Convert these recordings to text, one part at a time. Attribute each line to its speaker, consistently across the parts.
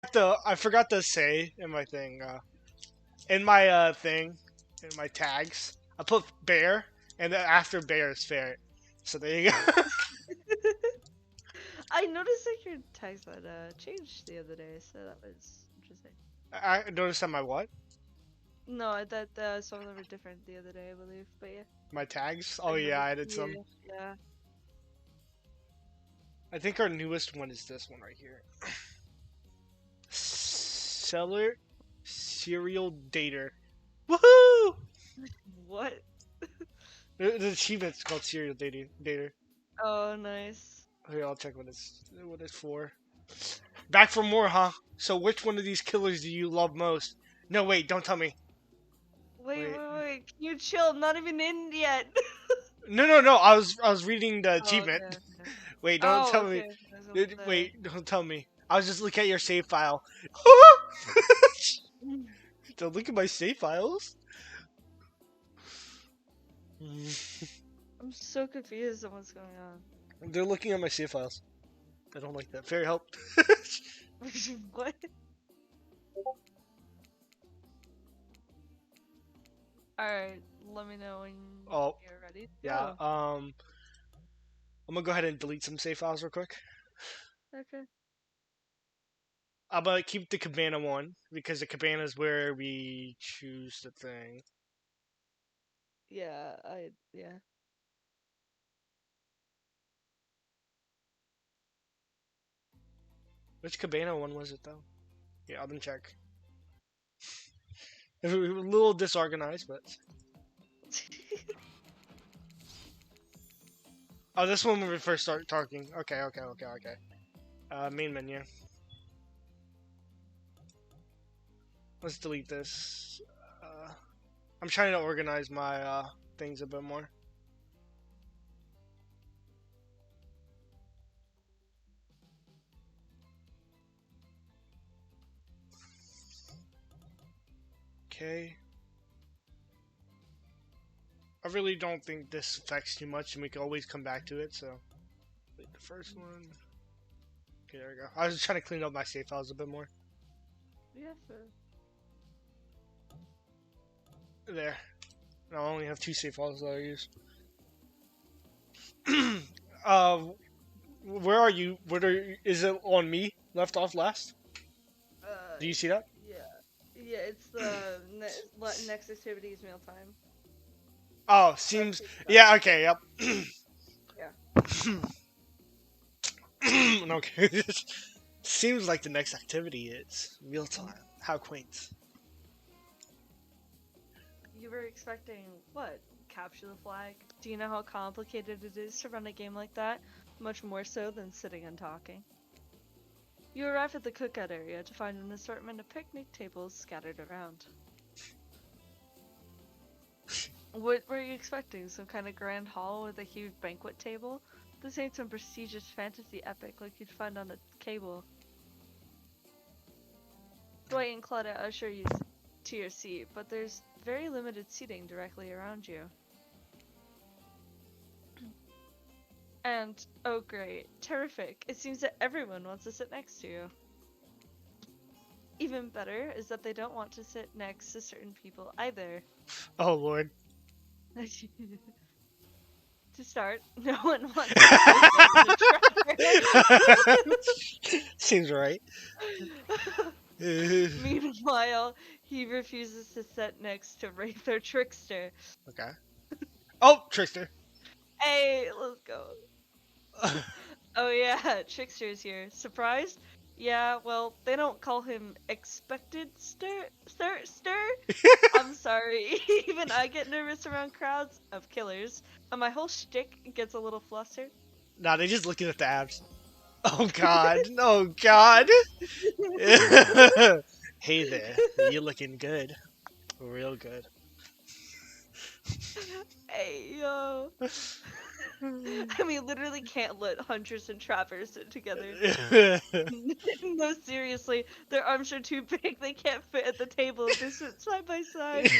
Speaker 1: I forgot to say in my thing, in my thing, in my tags, I put bear, and then after bear is ferret. So there you go.
Speaker 2: I noticed that your tags got changed the other day, so that was interesting.
Speaker 1: I noticed that my what?
Speaker 2: No, I thought some of them were different the other day, I believe. But yeah,
Speaker 1: My tags?
Speaker 2: I
Speaker 1: Oh yeah,
Speaker 2: noticed.
Speaker 1: I did some.
Speaker 2: Yeah, yeah.
Speaker 1: I think our newest one is this one right here. Seller serial dater. Woohoo!
Speaker 2: What?
Speaker 1: The achievement's called serial dater.
Speaker 2: Oh, nice.
Speaker 1: Here, I'll check what it's for. Back for more, huh? So which one of these killers do you love most? No, wait, don't tell me.
Speaker 2: Wait,
Speaker 1: Wait.
Speaker 2: wait, wait. Can you chill? I'm not even in yet.
Speaker 1: No. I was reading the
Speaker 2: Oh,
Speaker 1: achievement.
Speaker 2: okay, okay.
Speaker 1: Wait, don't
Speaker 2: Oh,
Speaker 1: tell me.
Speaker 2: okay. I was gonna say.
Speaker 1: Wait, don't tell me. I was just looking at your save file. Don't look at my save files.
Speaker 2: I'm so confused on what's going on.
Speaker 1: They're looking at my save files. I don't like that. Fairy help.
Speaker 2: What? Alright, let me know when
Speaker 1: Oh,
Speaker 2: you're ready.
Speaker 1: yeah.
Speaker 2: Oh,
Speaker 1: I'm gonna go ahead and delete some save files real quick.
Speaker 2: okay.
Speaker 1: I'm gonna keep the cabana one because the cabana is where we choose the thing.
Speaker 2: Yeah, yeah.
Speaker 1: Which cabana one was it though? Yeah, I'll check. A little disorganized, but oh, this one when we first start talking. Okay. Main menu. Let's delete this. I'm trying to organize my things a bit more. Okay. I really don't think this affects too much, and we can always come back to it. So, delete the first one. Okay, there we go. I was just trying to clean up my save files a bit more.
Speaker 2: Yeah,
Speaker 1: There. Now I only have two save files that I use. uh, where are you? Is it on me? Left off last? Do you see that?
Speaker 2: yeah. Yeah, it's the next activity is mealtime.
Speaker 1: Oh,
Speaker 2: That's
Speaker 1: seems.
Speaker 2: good stuff.
Speaker 1: Yeah. Okay. Yep.
Speaker 2: Yeah.
Speaker 1: Okay. Seems like the next activity is real time. How quaint.
Speaker 2: You were expecting what? Capture the flag? Do you know how complicated it is to run a game like that? Much more so than sitting and talking. You arrive at the cookout area to find an assortment of picnic tables scattered around. What were you expecting? Some kind of grand hall with a huge banquet table? This ain't some prestigious fantasy epic like you'd find on a cable. Dwight and Claudia usher you to your seat, but there's very limited seating directly around you. And, oh great, terrific, it seems that everyone wants to sit next to you. Even better is that they don't want to sit next to certain people either.
Speaker 1: Oh lord.
Speaker 2: To start, no one wants to sit next to
Speaker 1: Seems right. Okay.
Speaker 2: Meanwhile, he refuses to sit next to Wraith or Trickster.
Speaker 1: Oh, Trickster.
Speaker 2: Hey, let's go. Oh yeah, Trickster's here. Surprised? Yeah, well, they don't call him expected stir. I'm sorry. Even I get nervous around crowds of killers, and my whole shtick gets a little flustered.
Speaker 1: Nah, they just looking at the abs. Oh god. Oh god. Hey there. You looking good. Real good.
Speaker 2: Hey, yo. I mean, literally can't let hunters and trappers sit together. No, seriously, their arms are too big. They can't fit at the table if they sit side by side.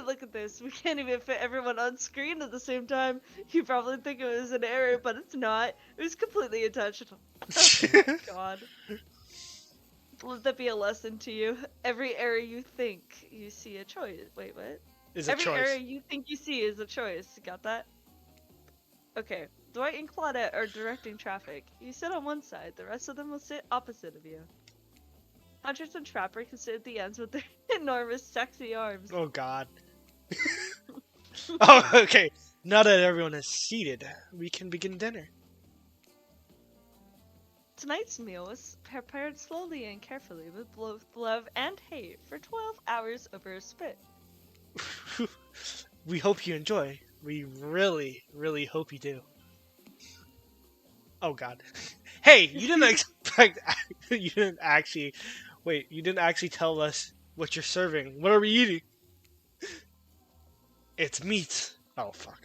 Speaker 2: Look at this. We can't even fit everyone on screen at the same time. You probably think it was an error, but it's not. It was completely intentional. Oh my god. Let that be a lesson to you. Every error you think you see a choice. Wait, what?
Speaker 1: Is a
Speaker 2: Every error
Speaker 1: choice.
Speaker 2: you think you see is a choice. Got that? Okay. Dwight and Claudette are directing traffic. You sit on one side, the rest of them will sit opposite of you. Huntress and Trapper can sit at the ends with their enormous, sexy arms.
Speaker 1: Oh God. Oh, okay. Now that everyone is seated, we can begin dinner.
Speaker 2: Tonight's meal was prepared slowly and carefully with both love and hate for 12 hours over a spit.
Speaker 1: We hope you enjoy. We really, really hope you do. Oh God. Hey, you didn't expect. You didn't actually. Wait, you didn't actually tell us what you're serving. What are we eating? It's meat. Oh fuck.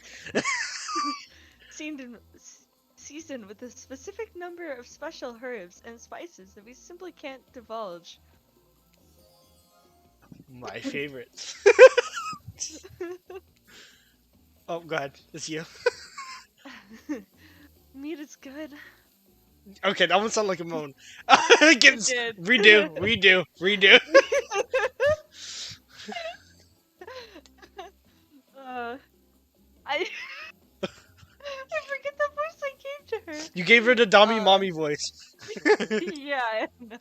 Speaker 2: Seasoned with a specific number of special herbs and spices that we simply can't divulge.
Speaker 1: My favorites. Oh, go ahead. It's you.
Speaker 2: Meat is good.
Speaker 1: Okay, that one sounded like a moan.
Speaker 2: It did.
Speaker 1: Redo.
Speaker 2: uh, I I forget the voice I gave to her.
Speaker 1: You gave her the dummy mommy voice.
Speaker 2: Yeah, I know.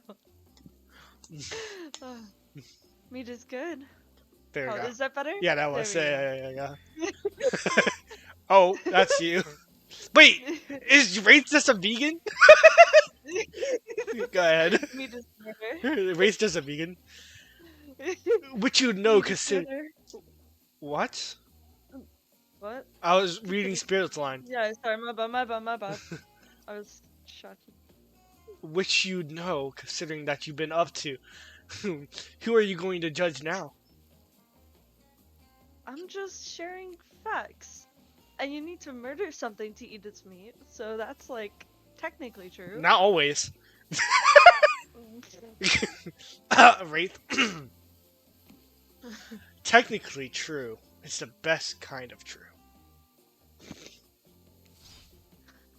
Speaker 2: Meat is good.
Speaker 1: There we go.
Speaker 2: Is that better?
Speaker 1: Yeah, that was.
Speaker 2: There
Speaker 1: Yeah. Oh, that's you. Wait, is Wraith just a vegan? Go ahead.
Speaker 2: Meat is better.
Speaker 1: Wraith's just a vegan. Which you know,
Speaker 2: Meat is
Speaker 1: consider.
Speaker 2: better.
Speaker 1: What?
Speaker 2: What?
Speaker 1: I was reading Spirit's line.
Speaker 2: Yeah, sorry, my bad. I was shocked.
Speaker 1: Which you know, considering that you've been up to. Who are you going to judge now?
Speaker 2: I'm just sharing facts. And you need to murder something to eat its meat, so that's like technically true.
Speaker 1: Not always. Wraith. Technically true. It's the best kind of true.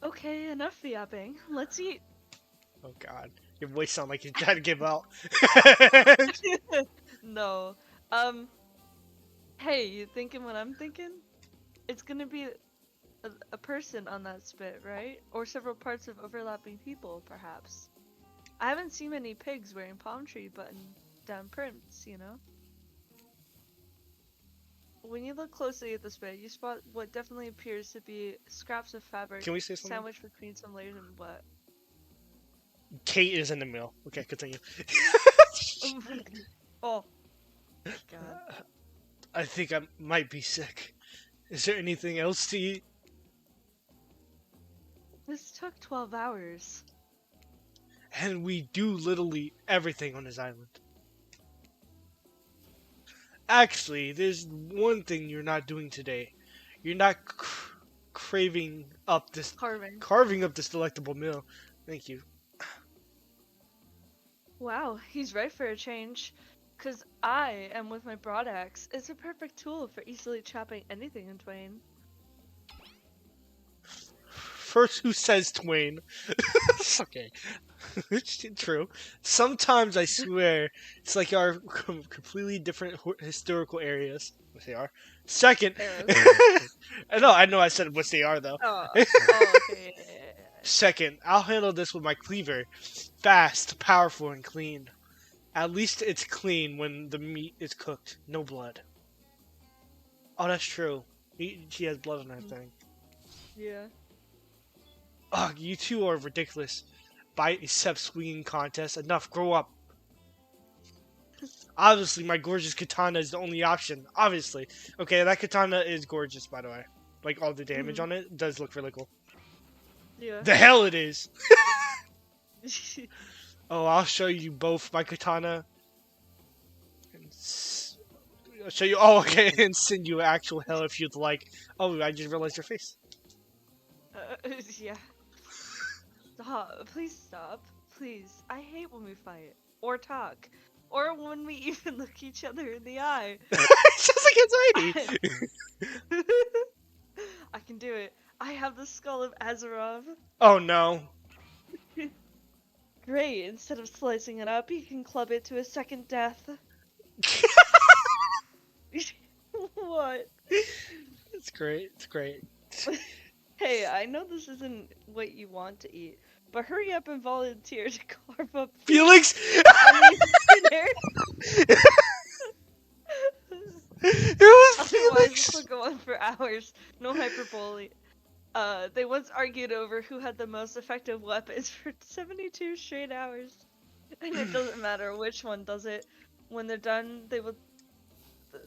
Speaker 2: Okay, enough yapping. Let's eat.
Speaker 1: Oh God, your voice sounds like you're trying to give out.
Speaker 2: No. Hey, you thinking what I'm thinking? It's gonna be a person on that spit, right? Or several parts of overlapping people, perhaps. I haven't seen many pigs wearing palm tree button-down prints, you know? When you look closely at the spit, you spot what definitely appears to be scraps of fabric
Speaker 1: Can we say something?
Speaker 2: sandwiched between some layers of what?
Speaker 1: Kate is in the middle. Okay, continue.
Speaker 2: Oh. God.
Speaker 1: I think I might be sick. Is there anything else to eat?
Speaker 2: This took 12 hours.
Speaker 1: And we do literally everything on this island. Actually, there's one thing you're not doing today. You're not carving up this delectable meal. Thank you.
Speaker 2: Wow, he's right for a change. Cause I am with my broad axe. It's a perfect tool for easily chopping anything in twain.
Speaker 1: First, who says twain? It's okay. It's true. Sometimes I swear it's like our completely different historical areas. What they are. Second, I know I said what they are though.
Speaker 2: Oh, okay.
Speaker 1: Second, I'll handle this with my cleaver. Fast, powerful, and clean. At least it's clean when the meat is cooked. No blood. Oh, that's true. She has blood on her thing.
Speaker 2: Yeah.
Speaker 1: Ugh, you two are ridiculous. Bicep swinging contest. Enough, grow up. Obviously, my gorgeous katana is the only option. Obviously. Okay, that katana is gorgeous, by the way. Like, all the damage on it does look really cool.
Speaker 2: Yeah.
Speaker 1: The hell it is! Oh, I'll show you both my katana. I'll show you. Oh, okay, and send you actual hell if you'd like. Oh, I just realized your face.
Speaker 2: Yeah. Stop. Please stop. Please. I hate when we fight. Or talk. or when we even look each other in the eye.
Speaker 1: It's just like anxiety.
Speaker 2: I can do it. I have the skull of Azarov.
Speaker 1: Oh no.
Speaker 2: Great, instead of slicing it up, you can club it to a second death. What?
Speaker 1: It's great. It's great.
Speaker 2: Hey, I know this isn't what you want to eat, but hurry up and volunteer to carve up
Speaker 1: Felix.
Speaker 2: onion dinner.
Speaker 1: It was
Speaker 2: Otherwise, this will
Speaker 1: Felix.
Speaker 2: go on for hours. No hyperbole. They once argued over who had the most effective weapons for 72 straight hours. And it doesn't matter which one does it. When they're done,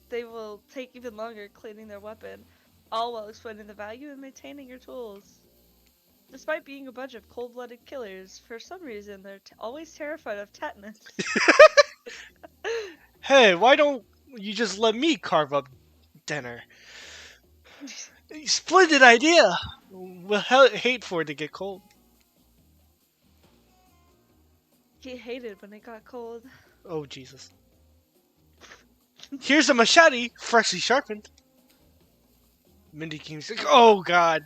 Speaker 2: they will take even longer cleaning their weapon, all while explaining the value of maintaining your tools. Despite being a bunch of cold-blooded killers, for some reason they're always terrified of tetanus.
Speaker 1: Hey, why don't you just let me carve up dinner? Splendid idea. We'll hate for it to get cold.
Speaker 2: He hated when it got cold.
Speaker 1: Oh Jesus. Here's a machete, freshly sharpened. Mindy King's like, oh God.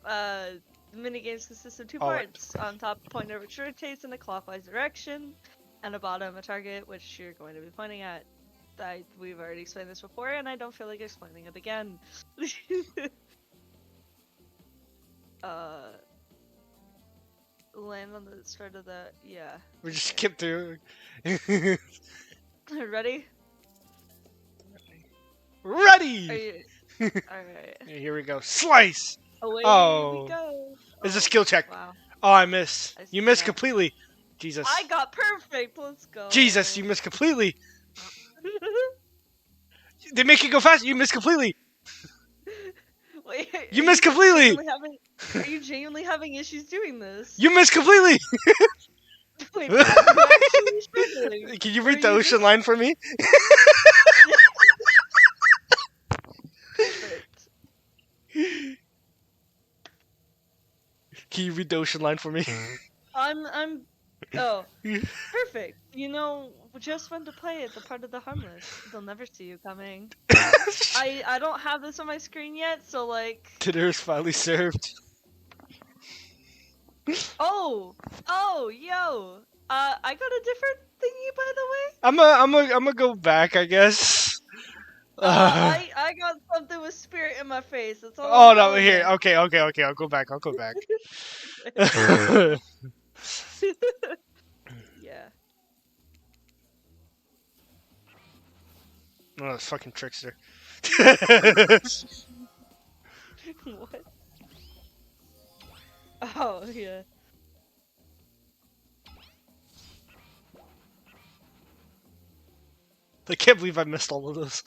Speaker 2: The minigames consist of two
Speaker 1: All right.
Speaker 2: parts. On top, a pointer which rotates in a clockwise direction, and a bottom, a target which you're going to be pointing at. We've already explained this before, and I don't feel like explaining it again. uh, land on the start of the
Speaker 1: We just
Speaker 2: okay.
Speaker 1: skip through.
Speaker 2: Ready? Are
Speaker 1: Ready.
Speaker 2: you? All right.
Speaker 1: Here we go. Slice.
Speaker 2: Away we
Speaker 1: Oh,
Speaker 2: go.
Speaker 1: it's a
Speaker 2: Oh,
Speaker 1: skill check.
Speaker 2: wow.
Speaker 1: Oh, I miss.
Speaker 2: I
Speaker 1: You missed
Speaker 2: suck.
Speaker 1: completely. Jesus.
Speaker 2: I got perfect. Let's
Speaker 1: Jesus, you
Speaker 2: go.
Speaker 1: missed completely. They make it go fast. You missed completely.
Speaker 2: Wait,
Speaker 1: You missed completely.
Speaker 2: are you genuinely having issues doing this?
Speaker 1: You missed completely.
Speaker 2: Wait, are you actually struggling?
Speaker 1: Can you
Speaker 2: Or are
Speaker 1: read the
Speaker 2: you
Speaker 1: ocean
Speaker 2: just
Speaker 1: line for me?
Speaker 2: perfect?
Speaker 1: Can you read the ocean line for me?
Speaker 2: I'm oh, perfect. You know, just fun to play at the part of the harmless. They'll never see you coming. I don't have this on my screen yet, so like
Speaker 1: Dinner is finally served.
Speaker 2: oh, yo. I got a different thingy by the way.
Speaker 1: I'm gonna go back, I guess.
Speaker 2: I got something with spirit in my face. That's all I'm
Speaker 1: Oh no,
Speaker 2: telling
Speaker 1: here.
Speaker 2: you.
Speaker 1: Okay, okay, okay. I'll go back. I'll go back.
Speaker 2: Yeah.
Speaker 1: Oh, this fucking trickster.
Speaker 2: What? Oh, yeah.
Speaker 1: I can't believe I missed all of those.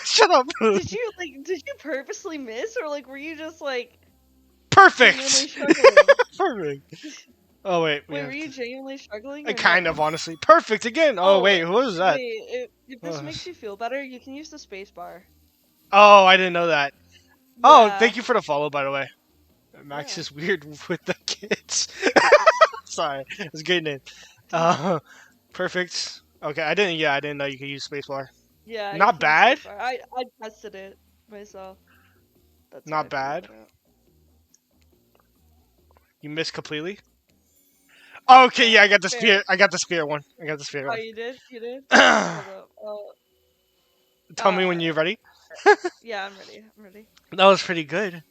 Speaker 1: Shut up.
Speaker 2: Did you purposely miss or like were you just like genuinely
Speaker 1: Perfect.
Speaker 2: struggling?
Speaker 1: Perfect. Oh wait, we
Speaker 2: Wait, were
Speaker 1: have
Speaker 2: you
Speaker 1: to.
Speaker 2: genuinely struggling
Speaker 1: I
Speaker 2: or
Speaker 1: kind
Speaker 2: no?
Speaker 1: of honestly. Perfect again. Oh
Speaker 2: Oh,
Speaker 1: wait, what was that?
Speaker 2: wait, if this
Speaker 1: Oh,
Speaker 2: makes you feel better, you can use the space bar.
Speaker 1: oh, I didn't know that. Oh,
Speaker 2: Yeah.
Speaker 1: thank you for the follow, by the way. Max
Speaker 2: Yeah.
Speaker 1: is weird with the kids. Sorry, it's a good name. Perfect. Okay, I didn't. Yeah, I didn't know you could use spacebar.
Speaker 2: Yeah, you
Speaker 1: Not
Speaker 2: can use
Speaker 1: bad.
Speaker 2: space bar. I tested it myself. That's why
Speaker 1: Not
Speaker 2: I figured
Speaker 1: bad.
Speaker 2: that out.
Speaker 1: You missed completely. Okay, yeah, I got the
Speaker 2: Fair.
Speaker 1: spirit. I got the spirit one. I got the spirit
Speaker 2: Oh,
Speaker 1: one.
Speaker 2: you did? You did? Hold up. Oh,
Speaker 1: Tell me when you're ready.
Speaker 2: yeah, I'm ready. I'm ready.
Speaker 1: That was pretty good.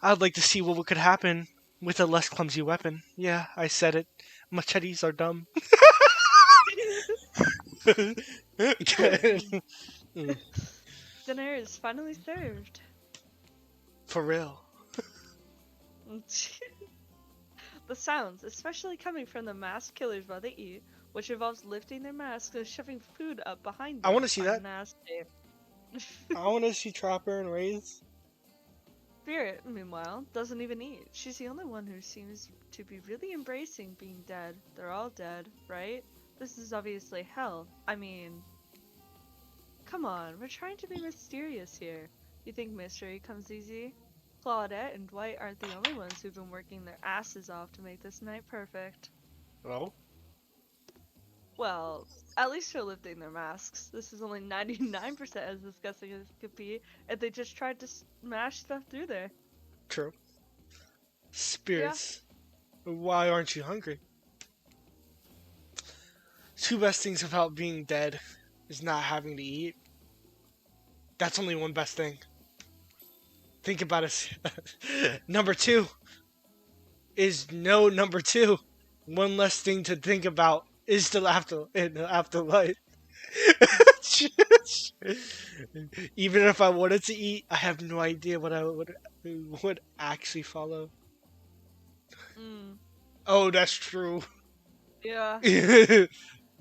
Speaker 1: I'd like to see what could happen with a less clumsy weapon. Yeah, I said it. Machetes are dumb. Good. Mm,
Speaker 2: Dinner is finally served.
Speaker 1: for real.
Speaker 2: The sounds, especially coming from the masked killers while they eat, which involves lifting their masks and shoving food up behind
Speaker 1: I want
Speaker 2: them,
Speaker 1: to see
Speaker 2: are
Speaker 1: that.
Speaker 2: nasty.
Speaker 1: I want to see Trapper and Wraith.
Speaker 2: Spirit, meanwhile, doesn't even eat. She's the only one who seems to be really embracing being dead. They're all dead, right? This is obviously hell. I mean, come on, we're trying to be mysterious here. You think mystery comes easy? Claudette and Dwight aren't the only ones who've been working their asses off to make this night perfect.
Speaker 1: Well,
Speaker 2: Well, at least they're lifting their masks. This is only 99% as disgusting as it could be, and they just tried to smash stuff through there.
Speaker 1: true.
Speaker 2: Yeah.
Speaker 1: Spirits, why aren't you hungry? Two best things about being dead is not having to eat. That's only one best thing. Think about it. Number two is no number two. One less thing to think about is the afterlife. Even if I wanted to eat, I have no idea what I would actually follow.
Speaker 2: Mm.
Speaker 1: Oh, that's true.
Speaker 2: Yeah.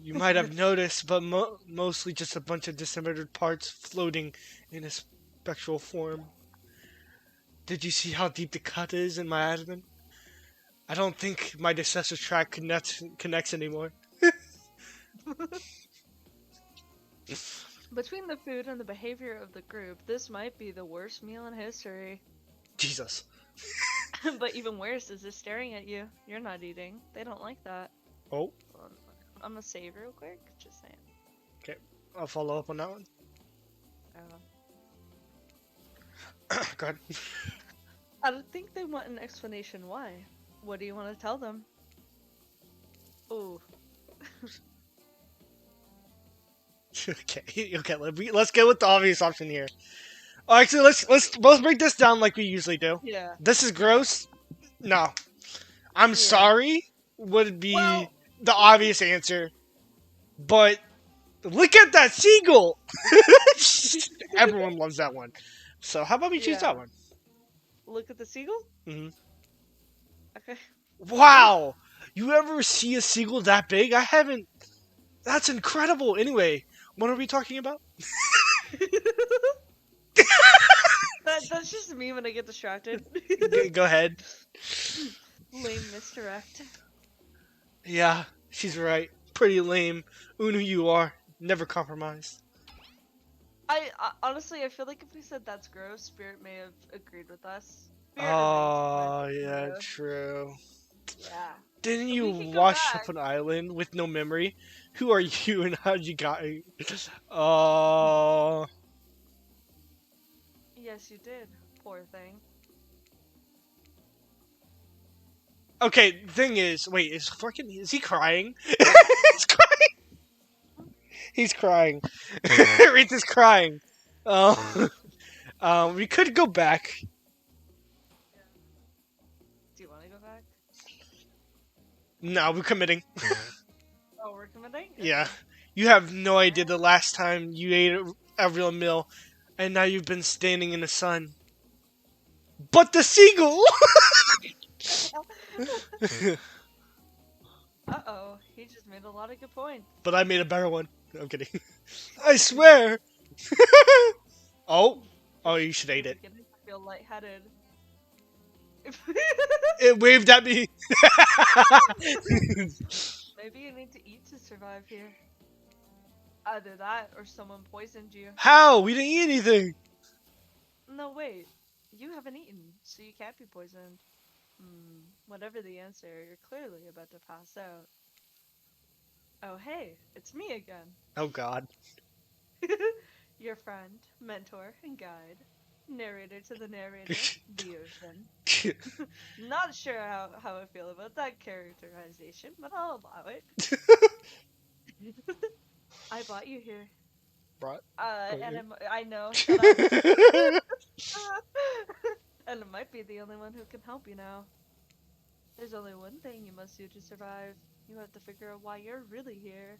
Speaker 1: You might have noticed, but mostly just a bunch of dismembered parts floating in a spectral form. Did you see how deep the cut is in my abdomen? I don't think my digestive tract connects anymore.
Speaker 2: Between the food and the behavior of the group, this might be the worst meal in history.
Speaker 1: Jesus.
Speaker 2: But even worse is they're staring at you. You're not eating. They don't like that.
Speaker 1: Oh,
Speaker 2: Hold on. I'm gonna save real quick. Just saying.
Speaker 1: okay. I'll follow up on that one.
Speaker 2: Uh,
Speaker 1: Go ahead.
Speaker 2: I don't think they want an explanation why. What do you want to tell them? Ooh.
Speaker 1: Okay, okay. Let's go with the obvious option here. Oh, actually, let's both break this down like we usually do.
Speaker 2: Yeah.
Speaker 1: This is gross. No, I'm
Speaker 2: Yeah.
Speaker 1: sorry. Would be
Speaker 2: Well,
Speaker 1: the obvious answer, but look at that seagull. Everyone loves that one. So how about we choose that
Speaker 2: yeah.
Speaker 1: one?
Speaker 2: Look at the seagull?
Speaker 1: Hmm.
Speaker 2: Okay.
Speaker 1: Wow, you ever see a seagull that big? I haven't. That's incredible. Anyway, what are we talking about?
Speaker 2: That's just me when I get distracted.
Speaker 1: Go ahead.
Speaker 2: Lame misdirect.
Speaker 1: Yeah, she's right. Pretty lame. Unu, you are. Never compromised.
Speaker 2: I honestly I feel like if we said that's gross, Spirit may have agreed with us. Spirit or Minx, one of
Speaker 1: Oh,
Speaker 2: the
Speaker 1: yeah,
Speaker 2: both.
Speaker 1: true.
Speaker 2: Yeah.
Speaker 1: Didn't you
Speaker 2: We could go
Speaker 1: wash up
Speaker 2: back.
Speaker 1: an island with no memory? Who are you and how'd you got? Oh.
Speaker 2: Yes, you did. Poor thing.
Speaker 1: Okay, thing is, wait, is he crying? He's crying. He's crying. Reed is crying. Oh. We could go back.
Speaker 2: Yeah. Do you want to go back?
Speaker 1: No, we're committing.
Speaker 2: Oh, we're committing?
Speaker 1: Yeah.
Speaker 2: Okay.
Speaker 1: You have no idea
Speaker 2: Alright.
Speaker 1: the last time you ate a real meal, and now you've been standing in the sun. But the seagull!
Speaker 2: Uh-oh. He just made a lot of good points.
Speaker 1: But I made a better one. No, I'm kidding. I swear! Oh. Oh, you should
Speaker 2: You're
Speaker 1: eat it.
Speaker 2: beginning to feel lightheaded.
Speaker 1: It waved at me.
Speaker 2: Maybe you need to eat to survive here. Either that or someone poisoned you.
Speaker 1: How? We didn't eat anything.
Speaker 2: No, wait. You haven't eaten, so you can't be poisoned. Hmm. Whatever the answer, you're clearly about to pass out. Oh, hey, it's me again.
Speaker 1: Oh, God.
Speaker 2: Your friend, mentor, and guide. Narrator to the narrator, the ocean. Not sure how I feel about that characterization, but I'll allow it. I brought you here.
Speaker 1: Brought.
Speaker 2: And
Speaker 1: Okay.
Speaker 2: I know, shut up. And it might be the only one who can help you now. There's only one thing you must do to survive. You have to figure out why you're really here.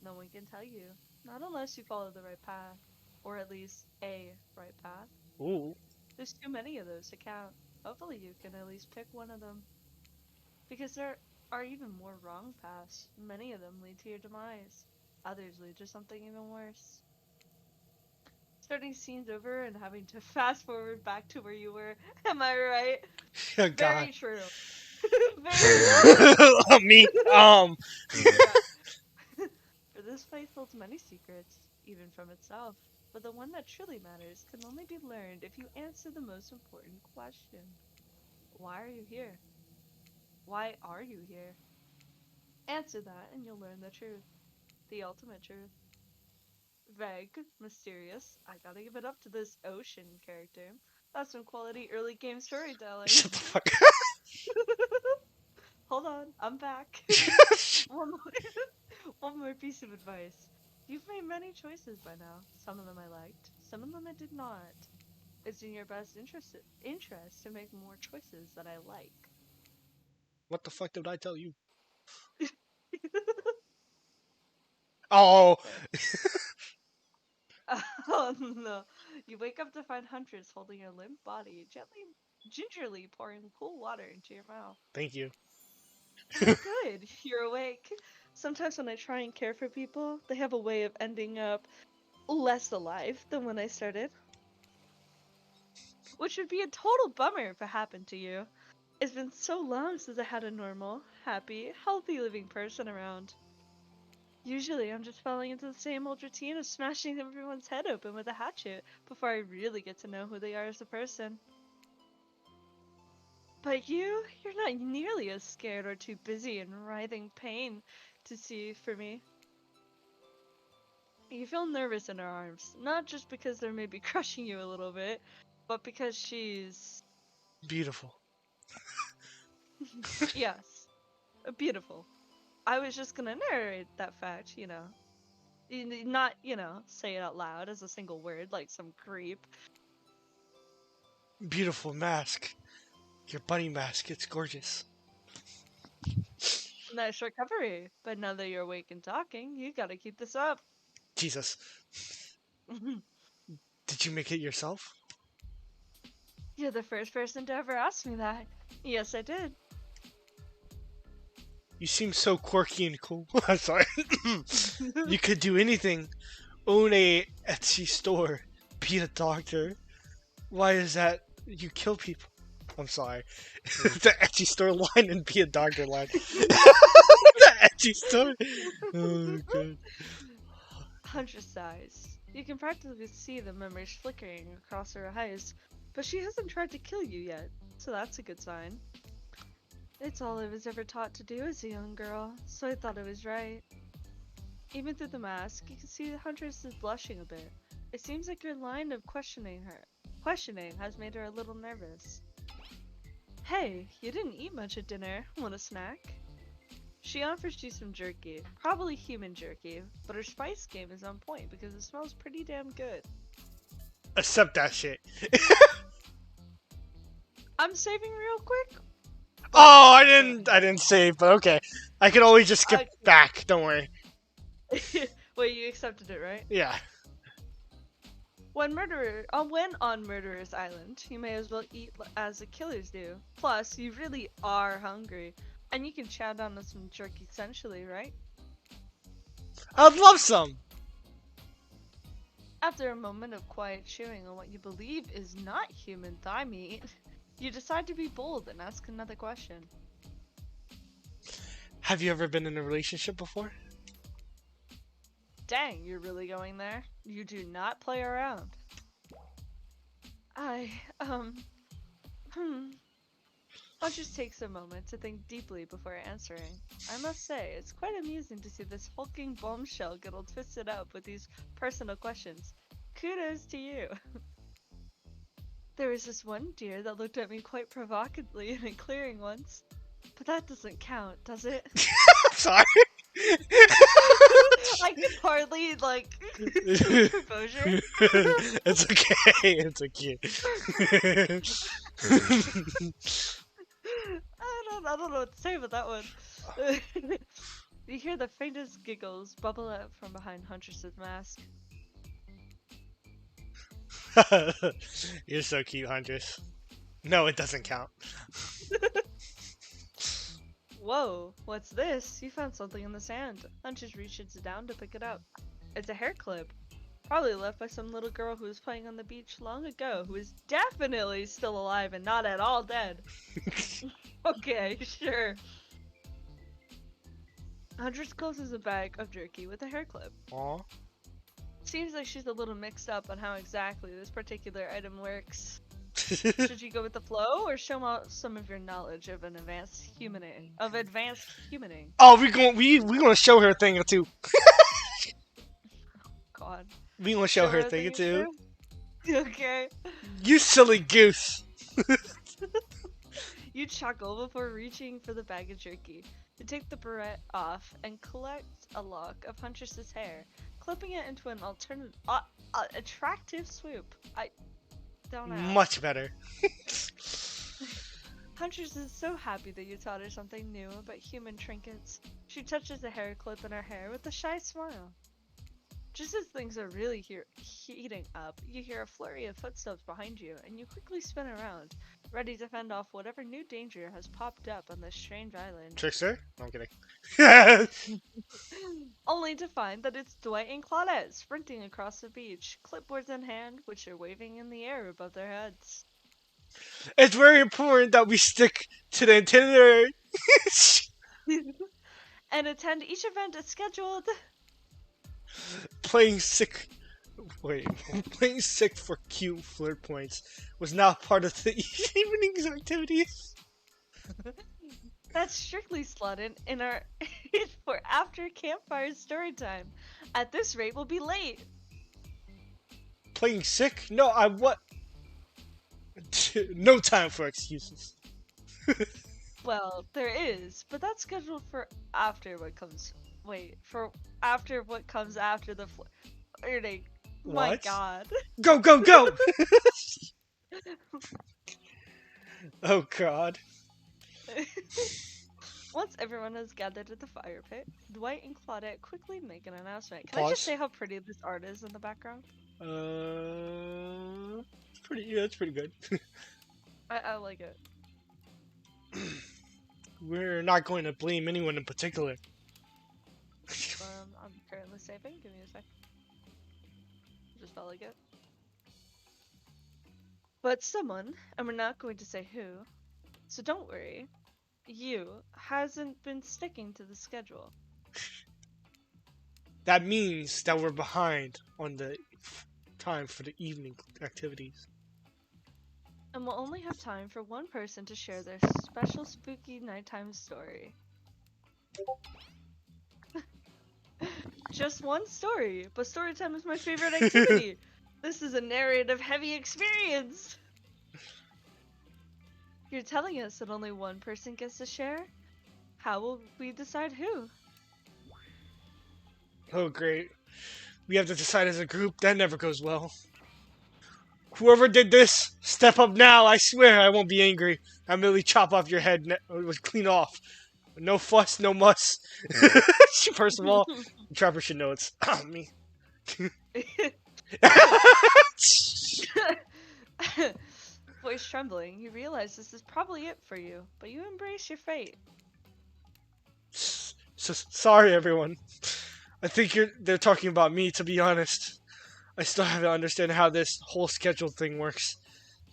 Speaker 2: No one can tell you. Not unless you follow the right path. Or at least a right path.
Speaker 1: Ooh.
Speaker 2: There's too many of those to count. Hopefully you can at least pick one of them. Because there are even more wrong paths. Many of them lead to your demise. Others lead to something even worse. Starting scenes over and having to fast forward back to where you were. Am I right?
Speaker 1: Oh, God.
Speaker 2: Very true. Very true.
Speaker 1: Me.
Speaker 2: Yeah. For this place holds many secrets, even from itself. but the one that truly matters can only be learned if you answer the most important question. Why are you here? Why are you here? Answer that and you'll learn the truth. The ultimate truth. Vague, mysterious. I gotta give it up to this ocean character. That's some quality early game storytelling.
Speaker 1: Shut the fuck
Speaker 2: Hold on, I'm back.
Speaker 1: up.
Speaker 2: One more, one more piece of advice. You've made many choices by now. Some of them I liked, some of them I did not. It's in your best interest to make more choices that I like.
Speaker 1: What the fuck did I tell you? Oh,
Speaker 2: There. Oh no. You wake up to find hunters holding your limp body, gingerly pouring cool water into your mouth.
Speaker 1: thank you.
Speaker 2: Oh, good. You're awake. Sometimes when I try and care for people, they have a way of ending up less alive than when I started. Which would be a total bummer if it happened to you. It's been so long since I had a normal, happy, healthy living person around. Usually I'm just falling into the same old routine of smashing everyone's head open with a hatchet before I really get to know who they are as a person. But you're not nearly as scared or too busy in writhing pain to see for me. You feel nervous in her arms, not just because they're maybe crushing you a little bit, but because she's,
Speaker 1: Beautiful.
Speaker 2: yes, beautiful. I was just gonna narrate that fact, you know. Not, say it out loud as a single word like some creep.
Speaker 1: Beautiful mask. Your bunny mask. It's gorgeous.
Speaker 2: Nice recovery. But now that you're awake and talking, you gotta keep this up.
Speaker 1: Jesus. Did you make it yourself?
Speaker 2: You're the first person to ever ask me that. Yes, I did.
Speaker 1: You seem so quirky and cool. I'm sorry. You could do anything. Own a Etsy store. Be a doctor. Why is that? You kill people. I'm sorry. The Etsy store line and be a doctor line. The Etsy store. Oh god.
Speaker 2: Huntress sighs. You can practically see the memories flickering across her eyes, but she hasn't tried to kill you yet, so that's a good sign. It's all I was ever taught to do as a young girl, so I thought it was right. Even through the mask, you can see the Huntress is blushing a bit. It seems like your line of questioning has made her a little nervous. Hey, you didn't eat much at dinner. Want a snack? She offers you some jerky, probably human jerky, but her spice game is on point because it smells pretty damn good.
Speaker 1: Accept that shit.
Speaker 2: I'm saving real quick, but
Speaker 1: Oh, I
Speaker 2: go
Speaker 1: didn't. I didn't save, but okay. I can always just skip
Speaker 2: ahead.
Speaker 1: back. Don't worry.
Speaker 2: Wait, you accepted it, right?
Speaker 1: Yeah.
Speaker 2: When on Murderer's Island, you may as well eat as the killers do. Plus, you really are hungry, and you can chow down on some jerky essentially, right?
Speaker 1: I'd love some.
Speaker 2: After a moment of quiet chewing on what you believe is not human thigh meat, you decide to be bold and ask another question.
Speaker 1: Have you ever been in a relationship before?
Speaker 2: Dang, you're really going there? You do not play around. I, hmm. Huntress takes a moment to think deeply before answering. I must say, it's quite amusing to see this hulking bombshell get all twisted up with these personal questions. Kudos to you. There was this one deer that looked at me quite provocatively in a clearing once. But that doesn't count, does it?
Speaker 1: Sorry.
Speaker 2: I can hardly, keep composure.
Speaker 1: It's okay. It's okay.
Speaker 2: I don't know what to say about that one. You hear the faintest giggles bubble out from behind Huntress's mask.
Speaker 1: You're so cute, Huntress. No, it doesn't count.
Speaker 2: Whoa, what's this? You found something in the sand. Huntress reaches down to pick it up. It's a hair clip. Probably left by some little girl who was playing on the beach long ago, who is definitely still alive and not at all dead. Okay, sure. Huntress closes a bag of jerky with a hair clip.
Speaker 1: Aw.
Speaker 2: Seems like she's a little mixed up on how exactly this particular item works. Should you go with the flow or show out some of your knowledge of advanced humaning?
Speaker 1: Oh, we gonna show her a thing or two.
Speaker 2: God.
Speaker 1: We gonna show
Speaker 2: Show
Speaker 1: her a
Speaker 2: her a
Speaker 1: thing or
Speaker 2: thing or
Speaker 1: two.
Speaker 2: two? Okay.
Speaker 1: You silly goose.
Speaker 2: You chuckle before reaching for the bag of jerky. You take the barrette off and collect a lock of Huntress's hair, clipping it into an attractive swoop. I don't ask.
Speaker 1: Much better.
Speaker 2: Huntress is so happy that you taught her something new about human trinkets. She touches a hair clip in her hair with a shy smile. Just as things are really heating up, you hear a flurry of footsteps behind you, and you quickly spin around, ready to fend off whatever new danger has popped up on this strange island.
Speaker 1: Trickster? No, I'm kidding.
Speaker 2: Only to find that it's Dwight and Claudette sprinting across the beach, clipboards in hand, which are waving in the air above their heads.
Speaker 1: It's very important that we stick to the itinerary.
Speaker 2: And attend each event as scheduled.
Speaker 1: Playing sick. Wait, playing sick for cute flirt points was not part of the evening's activities.
Speaker 2: That's strictly slotted in our for after campfire story time. At this rate, we'll be late.
Speaker 1: Playing sick? No, I what? No time for excuses.
Speaker 2: Well, there is, but that's scheduled for after what comes. Wait, for after what comes after the flirting. My
Speaker 1: What?
Speaker 2: God.
Speaker 1: Go, go, go! Oh God.
Speaker 2: Once everyone has gathered at the fire pit, Dwight and Claudette quickly make an announcement. Can I just
Speaker 1: Pause.
Speaker 2: say how pretty this art is in the background?
Speaker 1: It's pretty. Yeah, it's pretty good.
Speaker 2: I like it.
Speaker 1: We're not going to blame anyone in particular.
Speaker 2: I'm currently saving. Give me a sec. Just felt like it. But someone, and we're not going to say who, so don't worry, you hasn't been sticking to the schedule.
Speaker 1: That means that we're behind on the time for the evening activities.
Speaker 2: And we'll only have time for one person to share their special spooky nighttime story. Just one story, but story time is my favorite activity. This is a narrative heavy experience. You're telling us that only one person gets to share? How will we decide who?
Speaker 1: Oh great. We have to decide as a group. That never goes well. Whoever did this, step up now. I swear I won't be angry. I merely chop off your head. It was clean off. No fuss, no muss. First of all, the trapper should know it's me.
Speaker 2: Voice trembling, you realize this is probably it for you, but you embrace your fate.
Speaker 1: Sorry, everyone. I think they're talking about me, to be honest. I still haven't understand how this whole schedule thing works.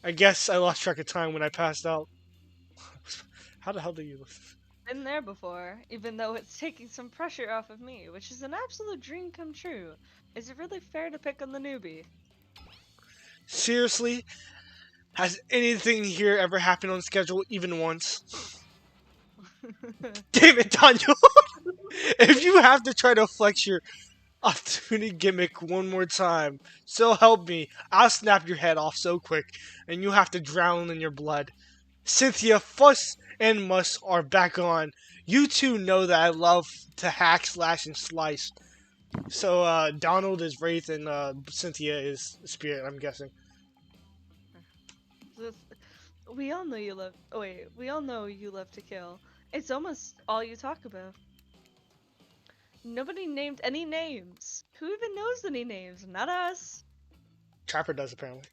Speaker 1: I guess I lost track of time when I passed out. How the hell do you...
Speaker 2: Been there before, even though it's taking some pressure off of me, which is an absolute dream come true. Is it really fair to pick on the newbie?
Speaker 1: Seriously? Has anything here ever happened on schedule even once? Damn it, Daniel! If you have to try to flex your opportunity gimmick one more time, so help me, I'll snap your head off so quick, and you have to drown in your blood. Cynthia, Fuss and Muss are back on. You two know that I love to hack, slash, and slice. So, Donald is Wraith and Cynthia is Spirit, I'm guessing.
Speaker 2: We all know you love. Oh wait, we all know you love to kill. It's almost all you talk about. Nobody named any names. Who even knows any names? Not us.
Speaker 1: Trapper does, apparently.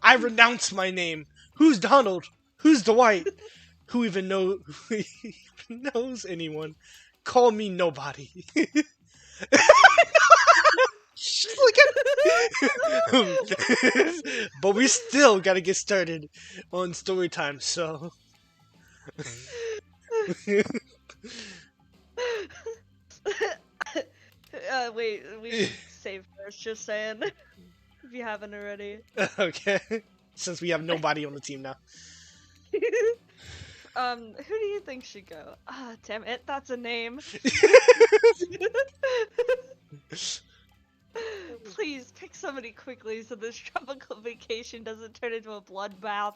Speaker 1: I renounce my name. Who's Donald? Who's Dwight? Who even knows anyone? Call me nobody. Look at But we still gotta get started on story time, so
Speaker 2: Wait, we should save first, just saying. If you haven't already.
Speaker 1: Okay. Since we have nobody on the team now.
Speaker 2: Who do you think should go? Ah, damn it, that's a name. Please pick somebody quickly so this tropical vacation doesn't turn into a bloodbath.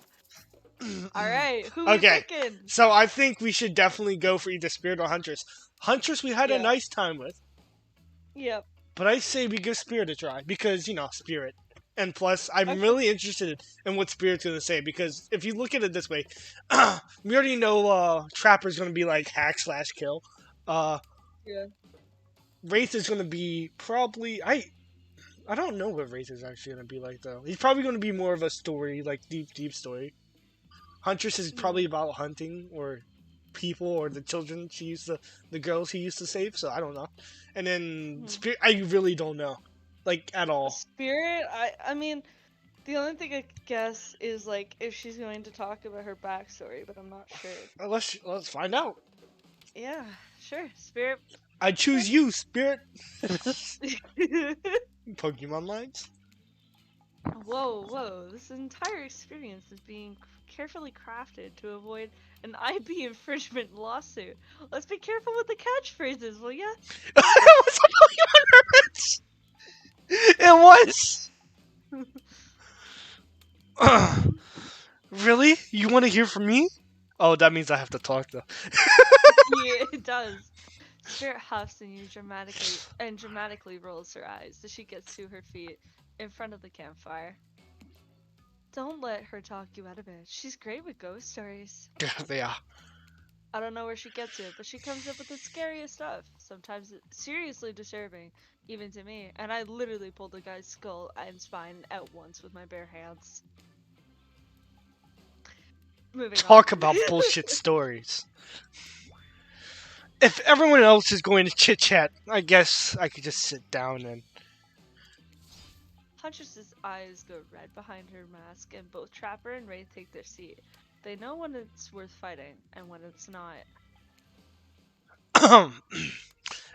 Speaker 2: Alright, who we
Speaker 1: Okay.
Speaker 2: picking?
Speaker 1: So I think we should definitely go for either Spirit or Huntress. Huntress we had a
Speaker 2: Yeah.
Speaker 1: nice time with.
Speaker 2: Yep.
Speaker 1: But I say we give Spirit a try because, Spirit. And plus, I'm
Speaker 2: Okay.
Speaker 1: really interested in what Spirit's going to say because if you look at it this way, we already know Trapper's going to be like hack slash kill. Uh,
Speaker 2: Yeah.
Speaker 1: Wraith is going to be probably. I don't know what Wraith is actually going to be like though. He's probably going to be more of a story, like deep story. Huntress is
Speaker 2: Hmm.
Speaker 1: probably about hunting or people or the children the girls he used to save. So I don't know. And then
Speaker 2: Hmm.
Speaker 1: Spirit, I really don't know, like at all.
Speaker 2: Spirit, I mean, the only thing I could guess is like if she's going to talk about her backstory, but I'm not sure.
Speaker 1: Let's find out.
Speaker 2: Yeah, sure. Spirit.
Speaker 1: I choose you, Spirit. Pokemon lines.
Speaker 2: Whoa, whoa. This entire experience is being carefully crafted to avoid an IP infringement lawsuit. Let's be careful with the catchphrases, will ya?
Speaker 1: It was a Pokemon reference. It was. Really? You want to hear from me? Oh, that means I have to talk though.
Speaker 2: Yeah, it does. Spirit huffs and dramatically rolls her eyes as she gets to her feet in front of the campfire. Don't let her talk you out of it. She's great with ghost stories.
Speaker 1: Yeah.
Speaker 2: I don't know where she gets it, but she comes up with the scariest stuff. Sometimes it's seriously disturbing, even to me. And I literally pulled the guy's skull and spine at once with my bare hands. Moving
Speaker 1: Talk
Speaker 2: on.
Speaker 1: about bullshit stories. If everyone else is going to chit chat, I guess I could just sit down and.
Speaker 2: Huntress's eyes go red behind her mask, and both Trapper and Wraith take their seat. They know when it's worth fighting and when it's not.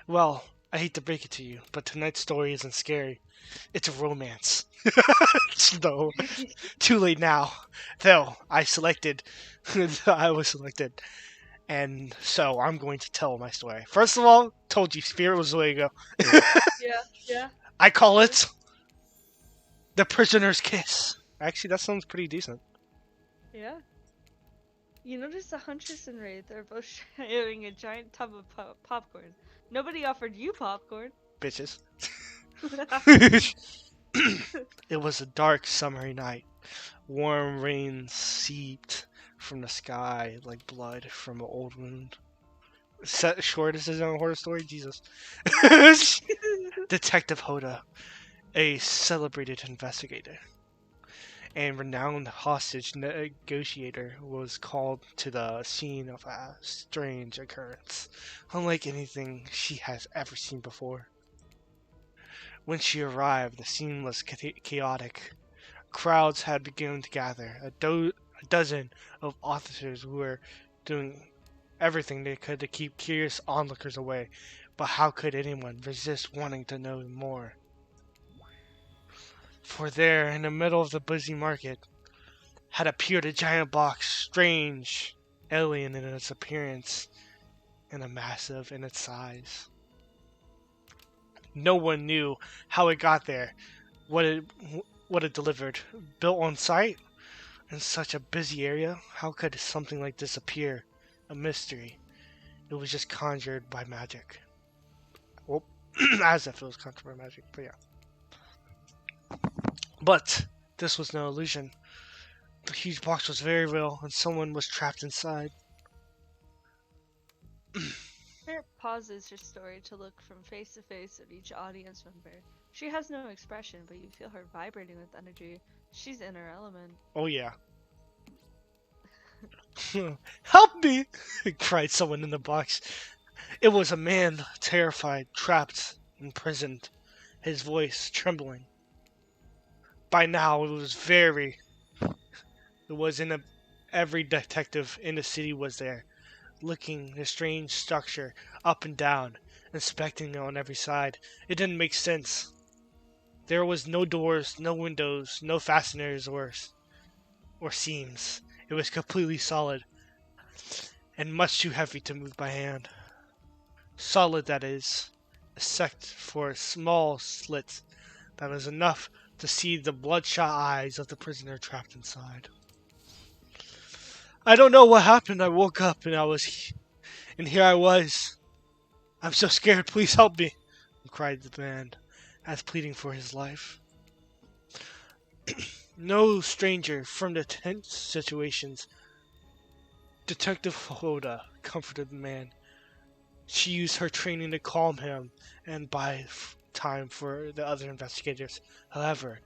Speaker 1: Well, I hate to break it to you, but tonight's story isn't scary. It's a romance. No, too late now. Though I selected, I was selected, and so I'm going to tell my story. First of all, told you Spirit was the way to go.
Speaker 2: Yeah.
Speaker 1: I call it the prisoner's kiss. Actually, that sounds pretty decent.
Speaker 2: Yeah. You notice the Huntress and Wraith are both sharing a giant tub of popcorn. Nobody offered you popcorn.
Speaker 1: Bitches. It was a dark summery night. Warm rain seeped from the sky like blood from an old wound. Set short, this is a horror story? Jesus. Detective Hoda, a celebrated investigator and renowned hostage negotiator, was called to the scene of a strange occurrence, unlike anything she has ever seen before. When she arrived, the scene was chaotic. Crowds had begun to gather. A dozen of officers were doing everything they could to keep curious onlookers away, but how could anyone resist wanting to know more? For there, in the middle of the busy market, had appeared a giant box, strange, alien in its appearance, and massive in its size. No one knew how it got there, what it delivered. Built on site in such a busy area, how could something like this appear? A mystery. It was just conjured by magic. Well, as if it was conjured by magic, but yeah. But this was no illusion. The huge box was very real, and someone was trapped inside.
Speaker 2: Spirit pauses her story to look from face to face of each audience member. She has no expression, but you feel her vibrating with energy. She's in her element.
Speaker 1: Oh yeah. Help me! cried someone in the box. It was a man, terrified, trapped, imprisoned, his voice trembling. By now, it was in a. Every detective in the city was there, looking the strange structure up and down. inspecting it on every side. It didn't make sense. There was no doors, no windows, no fasteners or seams. It was completely solid and much too heavy to move by hand. Solid, that is, except for a small slit that was enough to see the bloodshot eyes of the prisoner trapped inside. I don't know what happened. I woke up and here I was. I'm so scared. Please help me, cried the man, as pleading for his life. No stranger from the tense situations, Detective Hoda comforted the man. She used her training to calm him and buy time for the other investigators. However,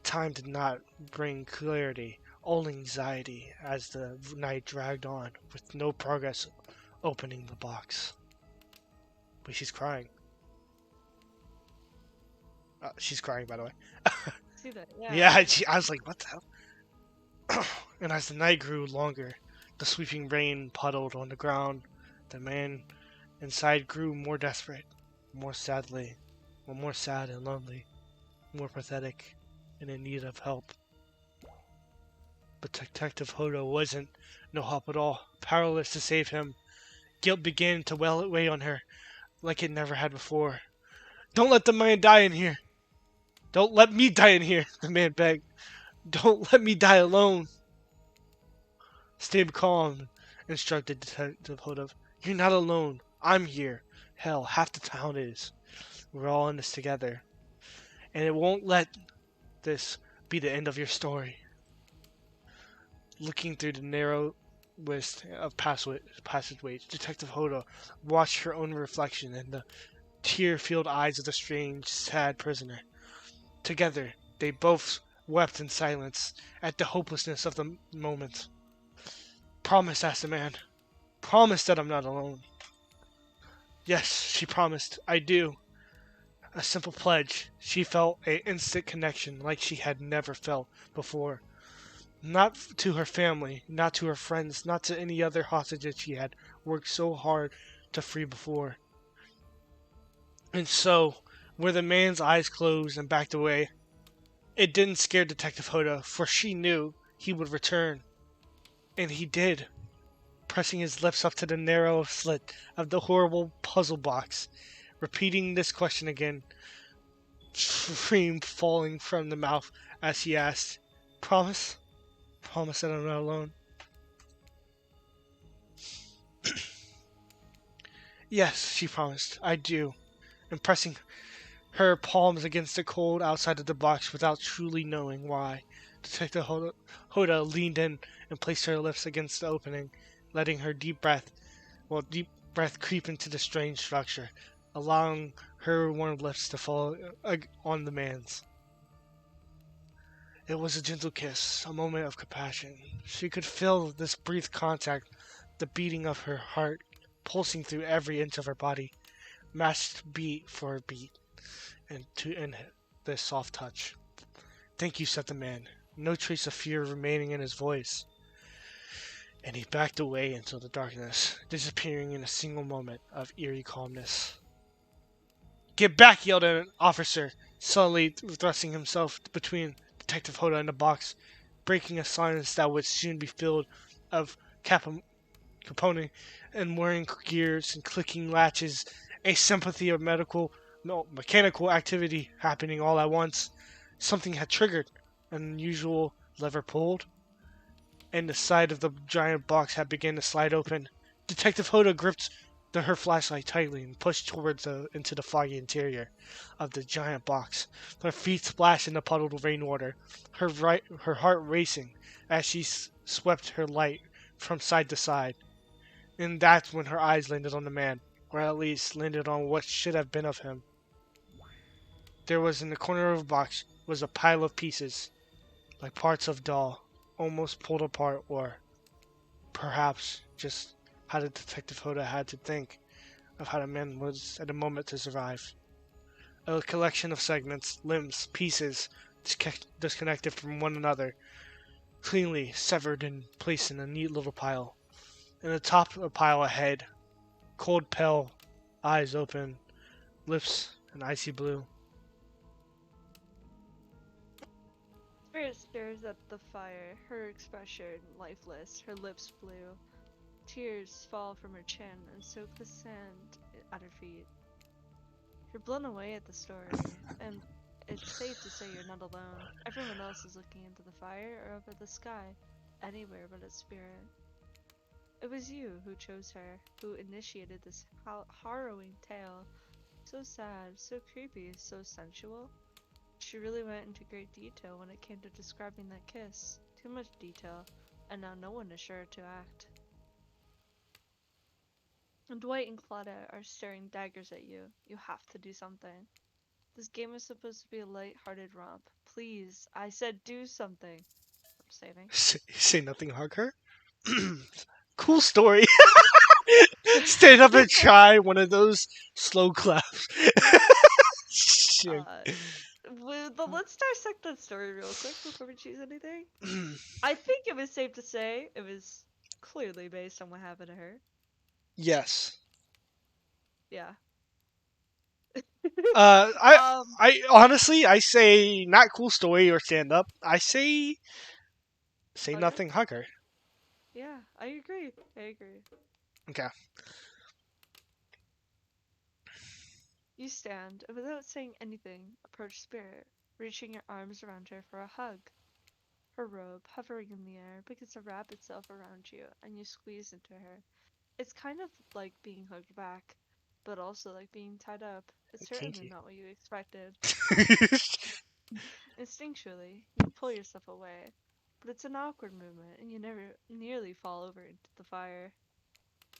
Speaker 1: time did not bring clarity, only anxiety as the night dragged on, with no progress opening the box. But she's crying. She's crying, by the way.
Speaker 2: See that? Yeah.
Speaker 1: Yeah, I was like, what the hell? And as the night grew longer, the sweeping rain puddled on the ground. The man inside grew more desperate, more sad and lonely, more pathetic, and in need of help. But Detective Hodo wasn't no help at all. Powerless to save him, guilt began to weigh on her like it never had before. Don't let the man die in here. Don't let me die in here, the man begged. Don't let me die alone. Stay calm, instructed Detective Hodo. You're not alone. I'm here. Hell, half the town is. We're all in this together. And it won't let this be the end of your story. Looking through the narrow list of passageways, Detective Hodo watched her own reflection in the tear-filled eyes of the strange, sad prisoner. Together, they both wept in silence at the hopelessness of the moment. Promise, asked the man. Promise that I'm not alone. Yes, she promised. I do. A simple pledge. She felt an instant connection like she had never felt before. Not to her family, not to her friends, not to any other hostages she had worked so hard to free before. And so, where the man's eyes closed and backed away, it didn't scare Detective Hoda, for she knew he would return. And he did, pressing his lips up to the narrow slit of the horrible puzzle box, repeating this question again, stream falling from the mouth as he asked, Promise? Promise that I'm not alone. Yes, she promised. I do. And pressing her palms against the cold outside of the box without truly knowing why, Detective Hoda leaned in and placed her lips against the opening, letting her deep breath creep into the strange structure, allowing her warm lips to fall on the man's. It was a gentle kiss, a moment of compassion. She could feel this brief contact, the beating of her heart pulsing through every inch of her body, matched beat for beat, and in this soft touch. Thank you, said the man, no trace of fear remaining in his voice. And he backed away into the darkness, disappearing in a single moment of eerie calmness. Get back, yelled an officer, suddenly thrusting himself between Detective Hoda and the box, breaking a silence that would soon be filled of Capone and whirring gears and clicking latches, a sympathy of mechanical activity happening all at once. Something had triggered, an unusual lever pulled, and the side of the giant box had begun to slide open. Detective Hoda gripped her flashlight tightly and pushed into the foggy interior of the giant box. Her feet splashed in the puddled rainwater, her heart racing as she swept her light from side to side. And that's when her eyes landed on the man, or at least landed on what should have been of him. There was in the corner of the box was a pile of pieces, like parts of doll, almost pulled apart, or perhaps just how the Detective Hoda had to think of how the man was at the moment to survive. A collection of segments, limbs, pieces, disconnected from one another, cleanly severed and placed in a neat little pile. In the top of the pile a head, cold pale eyes open, lips an icy blue.
Speaker 2: Spirit stares at the fire, her expression lifeless, her lips blue. Tears fall from her chin and soak the sand at her feet. You're blown away at the story, and it's safe to say you're not alone. Everyone else is looking into the fire or up at the sky, anywhere but its spirit. It was you who chose her, who initiated this harrowing tale. So sad, so creepy, so sensual. She really went into great detail when it came to describing that kiss. Too much detail, and now no one is sure to act. And Dwight and Claudia are staring daggers at you. You have to do something. This game is supposed to be a light-hearted romp. Please, I said do something. I'm saving.
Speaker 1: Say nothing, hug her. Cool story. Stand up and try one of those slow claps. Shit.
Speaker 2: uh, let's dissect that story real quick before we choose anything. I think it was safe to say it was clearly based on what happened to her.
Speaker 1: Yes.
Speaker 2: Yeah.
Speaker 1: Uh, I
Speaker 2: um.
Speaker 1: I honestly I say not cool story or stand up. I say
Speaker 2: Okay.
Speaker 1: nothing, hug her.
Speaker 2: Yeah, I agree. I agree.
Speaker 1: Okay.
Speaker 2: You stand, and without saying anything, approach Spirit, reaching your arms around her for a hug. Her robe hovering in the air begins to wrap itself around you, and you squeeze into her. It's kind of like being hugged back, but also like being tied up. It's certainly
Speaker 1: Kinky.
Speaker 2: not what you expected. Instinctually, you pull yourself away, but it's an awkward movement, and you never nearly fall over into the fire.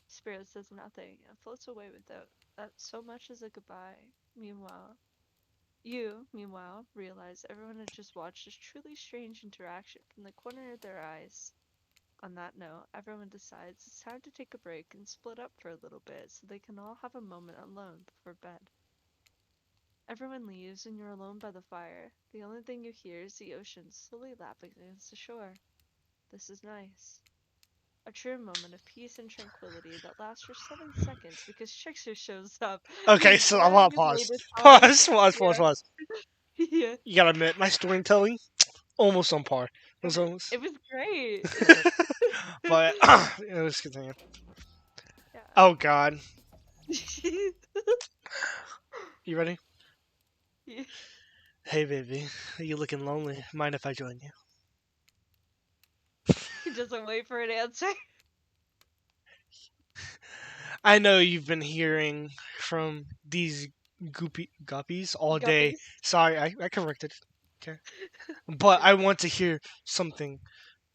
Speaker 2: Spirit says nothing and floats away without so much as a goodbye. Meanwhile, realize everyone has just watched this truly strange interaction from the corner of their eyes. On that note, everyone decides it's time to take a break and split up for a little bit so they can all have a moment alone before bed. Everyone leaves and you're alone by the fire. The only thing you hear is the ocean slowly lapping against the shore. This is nice. A true moment of peace and tranquility that lasts for 7 seconds because Trickster shows up.
Speaker 1: Okay,
Speaker 2: He's
Speaker 1: so I
Speaker 2: wearing
Speaker 1: want to
Speaker 2: his
Speaker 1: pause.
Speaker 2: latest arm.
Speaker 1: Pause.
Speaker 2: Yeah.
Speaker 1: Pause.
Speaker 2: Yeah.
Speaker 1: You gotta admit, my storytelling almost on par. It
Speaker 2: It
Speaker 1: was
Speaker 2: was,
Speaker 1: almost.
Speaker 2: it was great.
Speaker 1: But let's continue.
Speaker 2: Yeah.
Speaker 1: Oh God, you ready?
Speaker 2: he
Speaker 1: Hey baby, you looking lonely? Mind if I join you?
Speaker 2: he doesn't wait for an answer.
Speaker 1: I know you've been hearing from these guppies all day.
Speaker 2: Guppies.
Speaker 1: Sorry, I corrected. Okay, but I want to hear something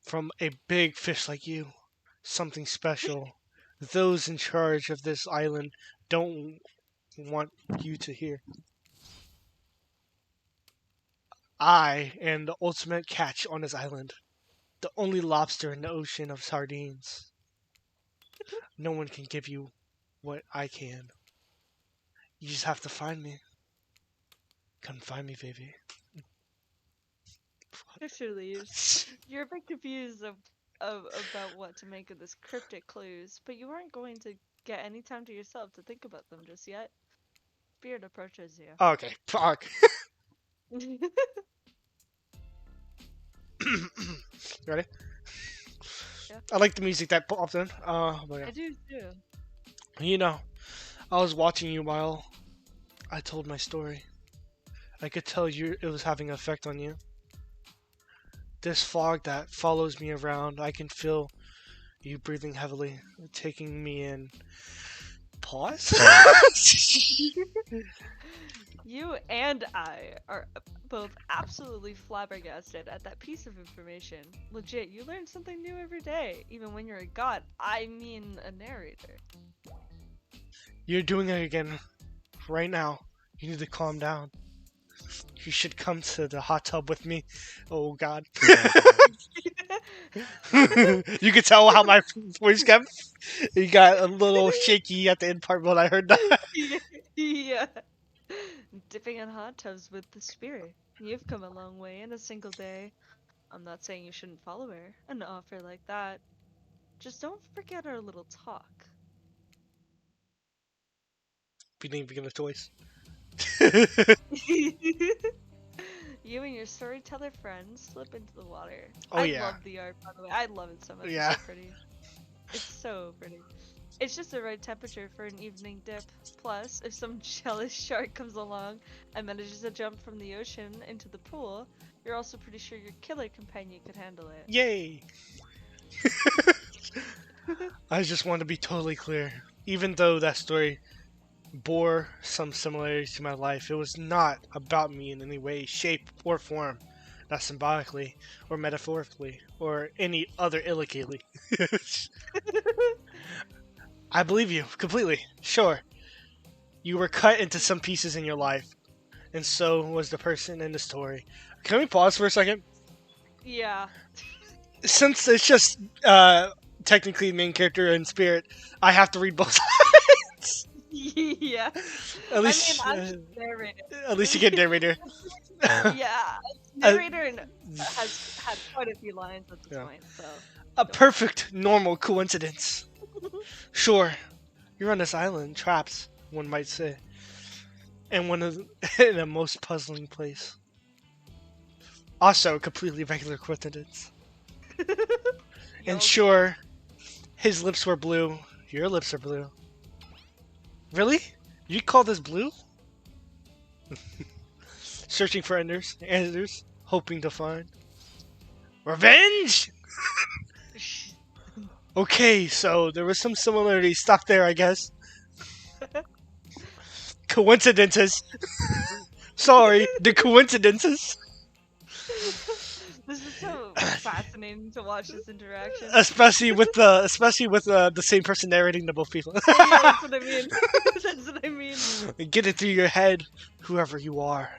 Speaker 1: from a big fish like you. Something special. Those in charge of this island don't want you to hear. I am the ultimate catch on this island. The only lobster in the ocean of sardines. No one can give you what I can. You just have to find me. Come find me, baby.
Speaker 2: Trickster leaves. You're a bit confused about what to make of this cryptic clues, but you aren't going to get any time to yourself to think about them just yet. Spirit approaches you.
Speaker 1: Okay, fuck. Ready?
Speaker 2: Yeah,
Speaker 1: I like the music that popped in. But yeah.
Speaker 2: I do too.
Speaker 1: You know, I was watching you while I told my story. I could tell you it was having an effect on you. This fog that follows me around, I can feel you breathing heavily, taking me in. Pause?
Speaker 2: You and I are both absolutely flabbergasted at that piece of information. Legit, you learn something new every day, even when you're a god. I mean, a narrator.
Speaker 1: You're doing it again. Right now. You need to calm down. You should come to the hot tub with me. Oh god. You could tell how my voice got. It got a little shaky at the end part when I heard that.
Speaker 2: Yeah. Dipping in hot tubs with the spirit. You've come a long way in a single day. I'm not saying you shouldn't follow her. An offer like that. Just don't forget our little talk.
Speaker 1: We didn't even get a choice.
Speaker 2: You and your storyteller friends slip into the water.
Speaker 1: Oh
Speaker 2: I
Speaker 1: yeah,
Speaker 2: love the art, by the way. I love it so much. It's
Speaker 1: yeah,
Speaker 2: so pretty. It's so pretty. It's just the right temperature for an evening dip. Plus, if some jealous shark comes along and manages to jump from the ocean into the pool, you're also pretty sure your killer companion could handle it.
Speaker 1: yay! I just want to be totally clear. Even though that story bore some similarities to my life, it was not about me in any way, shape, or form. Not symbolically, or metaphorically, or any other illegally. I believe you completely. Sure, you were cut into some pieces in your life, and so was the person in the story. Can we pause for a second?
Speaker 2: Yeah.
Speaker 1: Since it's just technically main character and spirit, I have to read both sides.
Speaker 2: Yeah.
Speaker 1: At
Speaker 2: I mean,
Speaker 1: least,
Speaker 2: I'm just narrating.
Speaker 1: at least you get narrator.
Speaker 2: Yeah,
Speaker 1: Uh,
Speaker 2: narrator has had quite a few lines at this
Speaker 1: yeah.
Speaker 2: point, so
Speaker 1: A
Speaker 2: go on.
Speaker 1: perfect, normal coincidence. Sure, you're on this island, trapped, one might say, and one of in a most puzzling place. Also, a completely regular coincidence. And
Speaker 2: Yo, okay.
Speaker 1: sure, his lips were blue. Your lips are blue. Really? You call this blue? Searching for answers, hoping to find revenge. Okay, so there was some similarity. Stop there, I guess. Coincidences. Sorry, the coincidences.
Speaker 2: This is so fascinating to watch this interaction.
Speaker 1: Especially with the same person narrating to both people.
Speaker 2: Yeah, that's what I mean. That's what I mean.
Speaker 1: Get it through your head, whoever you are.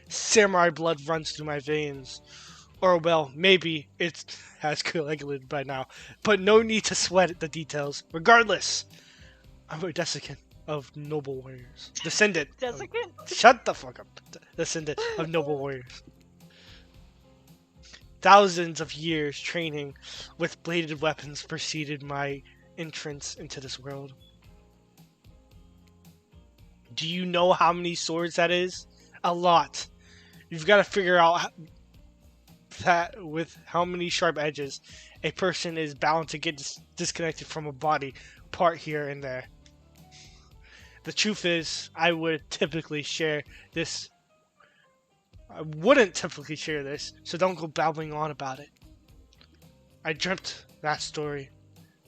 Speaker 1: Samurai blood runs through my veins. Or, well, maybe it has coagulated by now. But no need to sweat the details. Regardless, I'm a descendant of noble warriors. Descendant.
Speaker 2: Jessica?
Speaker 1: Shut the fuck up. Descendant of noble warriors. Thousands of years training with bladed weapons preceded my entrance into this world. Do you know how many swords that is? A lot. You've got to figure out that with how many sharp edges a person is bound to get disconnected from a body part here and there. The truth is, I wouldn't typically share this, so don't go babbling on about it. I dreamt that story,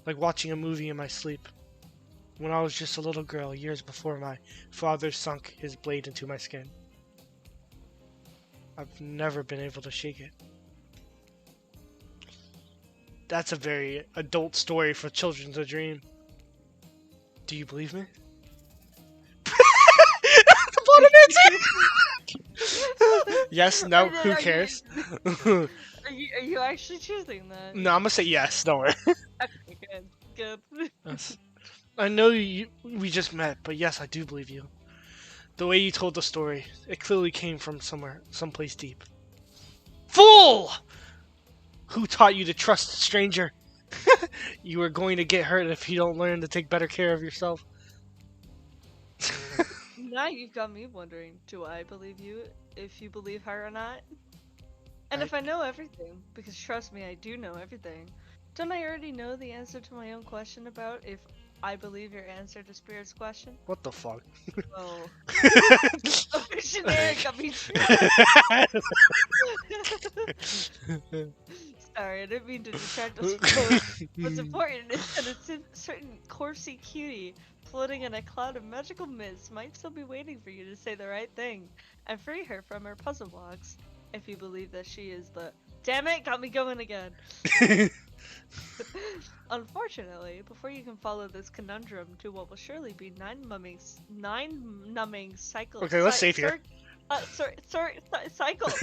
Speaker 1: like watching a movie in my sleep, when I was just a little girl years before my father sunk his blade into my skin. I've never been able to shake it. That's a very adult story for children to dream. Do you believe me? The bottom answer! Yes, no, who cares? No,
Speaker 2: Are you actually choosing that?
Speaker 1: I'm gonna say yes, don't worry.
Speaker 2: Okay, good. Good.
Speaker 1: Yes. I know we just met, but yes, I do believe you. The way you told the story, it clearly came from someplace deep. Fool! Who taught you to trust a stranger? You are going to get hurt if you don't learn to take better care of yourself.
Speaker 2: Now you've got me wondering, do I believe you if you believe her or not? And if I know everything, because trust me, I do know everything, don't I already know the answer to my own question about if I believe your answer to Spirit's question?
Speaker 1: What the fuck?
Speaker 2: Oh. Generic got me Sorry, I didn't mean to detract us from both. What's important is that a certain corpsey cutie floating in a cloud of magical mist might still be waiting for you to say the right thing and free her from her puzzle blocks. If you believe that she is the— Damn it, got me going again. Unfortunately, before you can follow this conundrum to what will surely be nine numbing cycles.
Speaker 1: Okay, let's save here.
Speaker 2: Cycles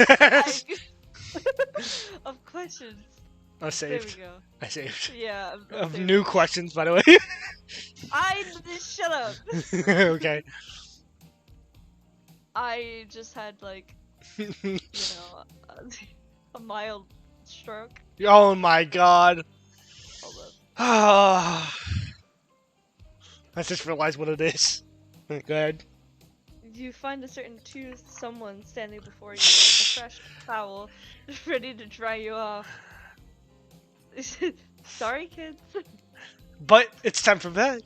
Speaker 2: of questions.
Speaker 1: I
Speaker 2: There we
Speaker 1: saved.
Speaker 2: go.
Speaker 1: I saved.
Speaker 2: Yeah.
Speaker 1: Of new questions, by the way.
Speaker 2: Shut up.
Speaker 1: Okay.
Speaker 2: I just had like, a mild stroke.
Speaker 1: Oh my god.
Speaker 2: Hold up.
Speaker 1: I just realized what it is. Go ahead.
Speaker 2: You find a certain toothed someone standing before you with a fresh towel, ready to dry you off. Sorry, kids.
Speaker 1: But it's time for bed.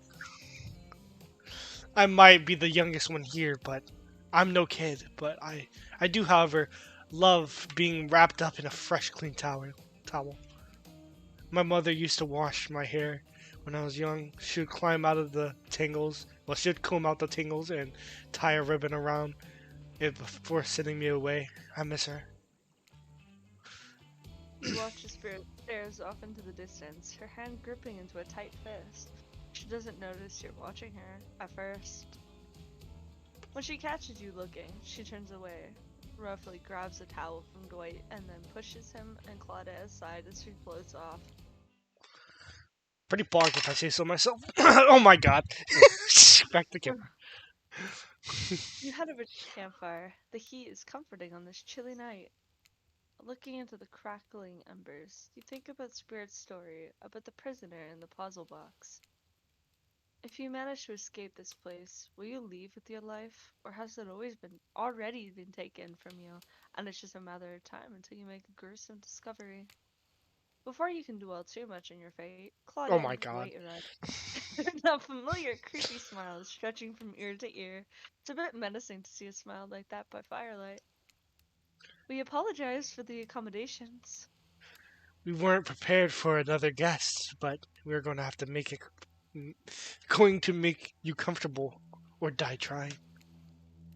Speaker 1: I might be the youngest one here, but I'm no kid. But I do, however, love being wrapped up in a fresh, clean towel. My mother used to wash my hair when I was young. She would climb out of the tangles. Well, she would comb out the tangles and tie a ribbon around it before sending me away. I miss her.
Speaker 2: You watch as Spirit stares off into the distance, her hand gripping into a tight fist. She doesn't notice you're watching her at first. When she catches you looking, she turns away, roughly grabs a towel from Dwight, and then pushes him and Claudia aside as she floats off.
Speaker 1: Pretty bogged if I say so myself. Oh my god. Back to camera.
Speaker 2: You head over to the campfire. The heat is comforting on this chilly night. Looking into the crackling embers, you think about Spirit's story about the prisoner in the puzzle box. If you manage to escape this place, will you leave with your life, or has it already been taken from you, and it's just a matter of time until you make a gruesome discovery? Before you can dwell too much on your fate,
Speaker 1: Oh
Speaker 2: Claudia
Speaker 1: my
Speaker 2: and
Speaker 1: god.
Speaker 2: Dwight arrive. That familiar, creepy smile is stretching from ear to ear. It's a bit menacing to see a smile like that by firelight. We apologize for the accommodations.
Speaker 1: We weren't prepared for another guest, but we're going to have to going to make you comfortable or die trying.